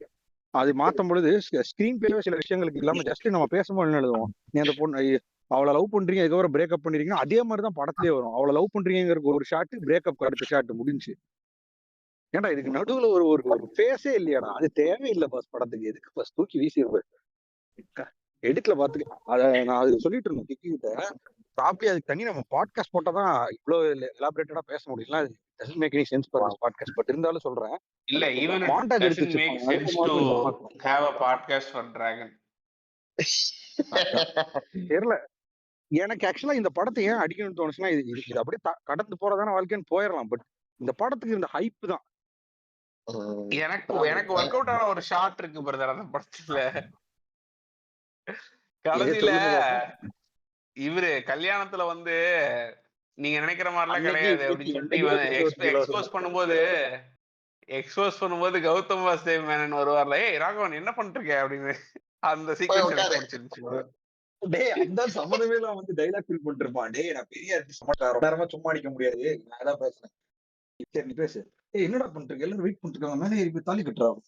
அது மாத்தும் பொழுது ஸ்கிரீன் பிளேவே சில விஷயங்களுக்கு இல்லாம ஜஸ்ட் நம்ம பேசும்போது எழுதுவோம். நீ அந்த பொண்ணு அவளை லவ் பண்றீங்க, அதுக்கப்புறம் பிரேக்அப் பண்ணிருக்கீங்க, அதே மாதிரிதான் படத்திலே வரும். அவளை லவ் பண்றீங்கிற ஒரு ஷாட், பிரேக்கப் அடுத்த ஷாட் முடிஞ்சு. ஏன்டா இதுக்கு நடுவுல ஒரு ஃபேஸே இல்லையாடா, அது தேவையில்லை பாஸ் படத்துக்கு. எதுக்கு பாஸ் தூக்கி வீசிடுவேன் எடிட்ல பாத்துக்க. அத நான் அது சொல்லிட்டு இருந்தேன் கிட்ட. ப்ராப்ளி அதுக்கு தனி நம்ம பாட்காஸ்ட் போட்டாதான் இவ்வளவு எலாபரேட்டடா பேச முடியல. அது doesn't make any sense for this podcast. But இருந்தாலும் சொல்றேன், இல்ல ஈவன் மாண்டாஜ் எடுத்து make sense to have a podcast for dragon. தெரியல எனக்கு ஆக்சுவலா இந்த படத்தை ஏன் அடிக்கணும்னு தோணுச்சுன்னா, இது அப்படியே கடந்து போறதான வாழ்க்கைன்னு போயிடலாம். பட் இந்த படத்துக்கு இந்த ஹைப் தான். எனக்கு ஒர்க் அவுட் ஆன ஒரு ஷாட் இருக்கு பிரதர் அந்த படத்துல. கடைசியில இவரு கல்யாணத்துல வந்து நீங்க நினைக்கிற மாதிரிலாம் கிடையாது அப்படின்னு சொல்லி எக்ஸ்போஸ் பண்ணும்போது கௌதம் வாசுதேவ் மேனன் வருவார்ல, ஏய் ராகவன் என்ன பண்ணிருக்க அப்படின்னு அந்த சீக்வென்ஸ் அந்த சம்மதமே எல்லாம் வந்து டைலாக் ஃபீல் பண்ணிருப்பான். டே நான் பெரிய நேரமா சும்மா அடிக்க முடியாது, நான் ஏதாவது பேசுறேன், சரி நீ பேசு. ஏய் என்னடா பண்ணிருக்க, எல்லாரும் வெயிட் பண்ணிட்டு இருக்காங்க, மேலே இப்ப தாலி கட்டுறான்.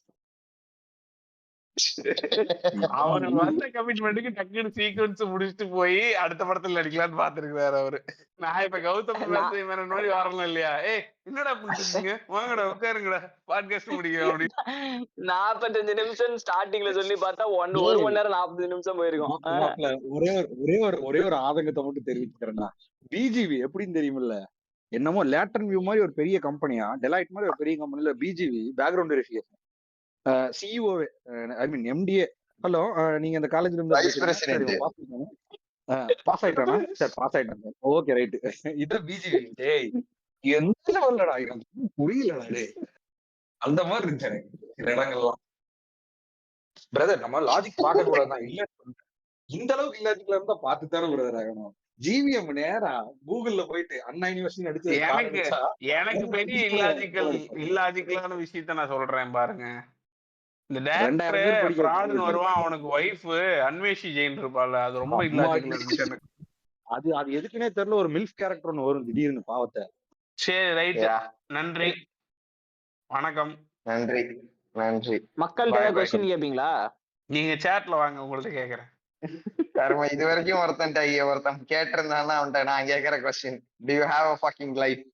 அவரு வந்த கமிட்மெண்ட்டுக்கு டக்குனு சீக்வன்ஸ் முடிச்சுட்டு போய் அடுத்த படத்துல நடிக்கலான்னு பாத்துருக்காரு அவரு. நான் இப்ப கௌதம் மேனன் மாதிரி வரணும் இல்லையா, ஏய் என்னடா பண்ணிருக்கீங்க, வாங்கடா உட்காருங்கடா பாட்காஸ்ட் முடியும் அப்படின்னு 45 நிமிஷம் ஸ்டார்டிங்ல சொல்லி பார்த்தா 1 மணி நேரம் 40 நிமிஷம் போயிருக்கும். ஒரே ஒரு ஆதங்கத்தை மட்டும் தெரிவிச்சுக்கிறேன்னா, பிஜிவி எப்படின்னு தெரியுமில்ல, என்னமோ லேட்டர்ன் வியூ மாதிரி ஒரு பெரிய கம்பெனியா, டெலாய்ட் மாதிரி ஒரு பெரிய கம்பெனில பிஜிவி பேக்ரவுண்ட் வெரிஃபிகேஷன் சிஇஓவே, ஐ மீன் எம்டிஏ. ஹலோ, நீங்க இந்த காலேஜ்ல இருந்து பாஸ் ஆயிட்டானா? சார் பாஸ் ஆயிட்டாங்க, ஓகே ரைட். இதான் பிஜிவி. டேய் எந்த லெவல்லடா, புரியலடா டே, அந்த மாதிரி இருந்துச்சு எனக்கு சில இடங்கள்லாம். பிரதர் நம்ம லாஜிக் பார்க்க கூடாதுதான் இல்ல. இந்த அளவுக்கு இல்லாஜிக்கலா இருந்தா பார்த்துத்தானே பிரதர் ஆகணும். ஜிவிஎம் நேரா கூகுள்ல போயிட்டு அண்ணா யூனிவர்சிட்டி அடிச்சது கார்டு எனக்கு அடிச்சா எனக்கு பெரிய இல்லாஜிக்கலான விஷயத்த நான் சொல்றேன் பாருங்க. இந்த டேரக்டர் 2000 பேர் படிக்கிற ஃப்ராடுன்னு வருவான், அவனுக்கு ஒய்ஃப் அன்வேஷி ஜெயின் இருப்பாள், அது ரொம்ப இல்லாஜிக்கலா இருந்துச்சு எனக்கு. அது அது எதுக்குன்னே தெரியல, ஒரு மில்ஃப் கேரக்டர் ஒன்று வரும் திடீர்னு பாவத்தை. சரி ரைட், Yeah. நன்றி வணக்கம். நன்றி நன்றி. மக்கள்கிட்ட Bye, bye. கொஸ்டின் கேப்பீங்களா? நீங்க சேட்ல வாங்க, உங்கள்ட்ட கேக்குறேன். கர்ம இது வரைக்கும் ஒருத்தன் கேட்டிருந்தான்னா அவன்கிட்ட நான் கேக்குற question, to you have a fucking life?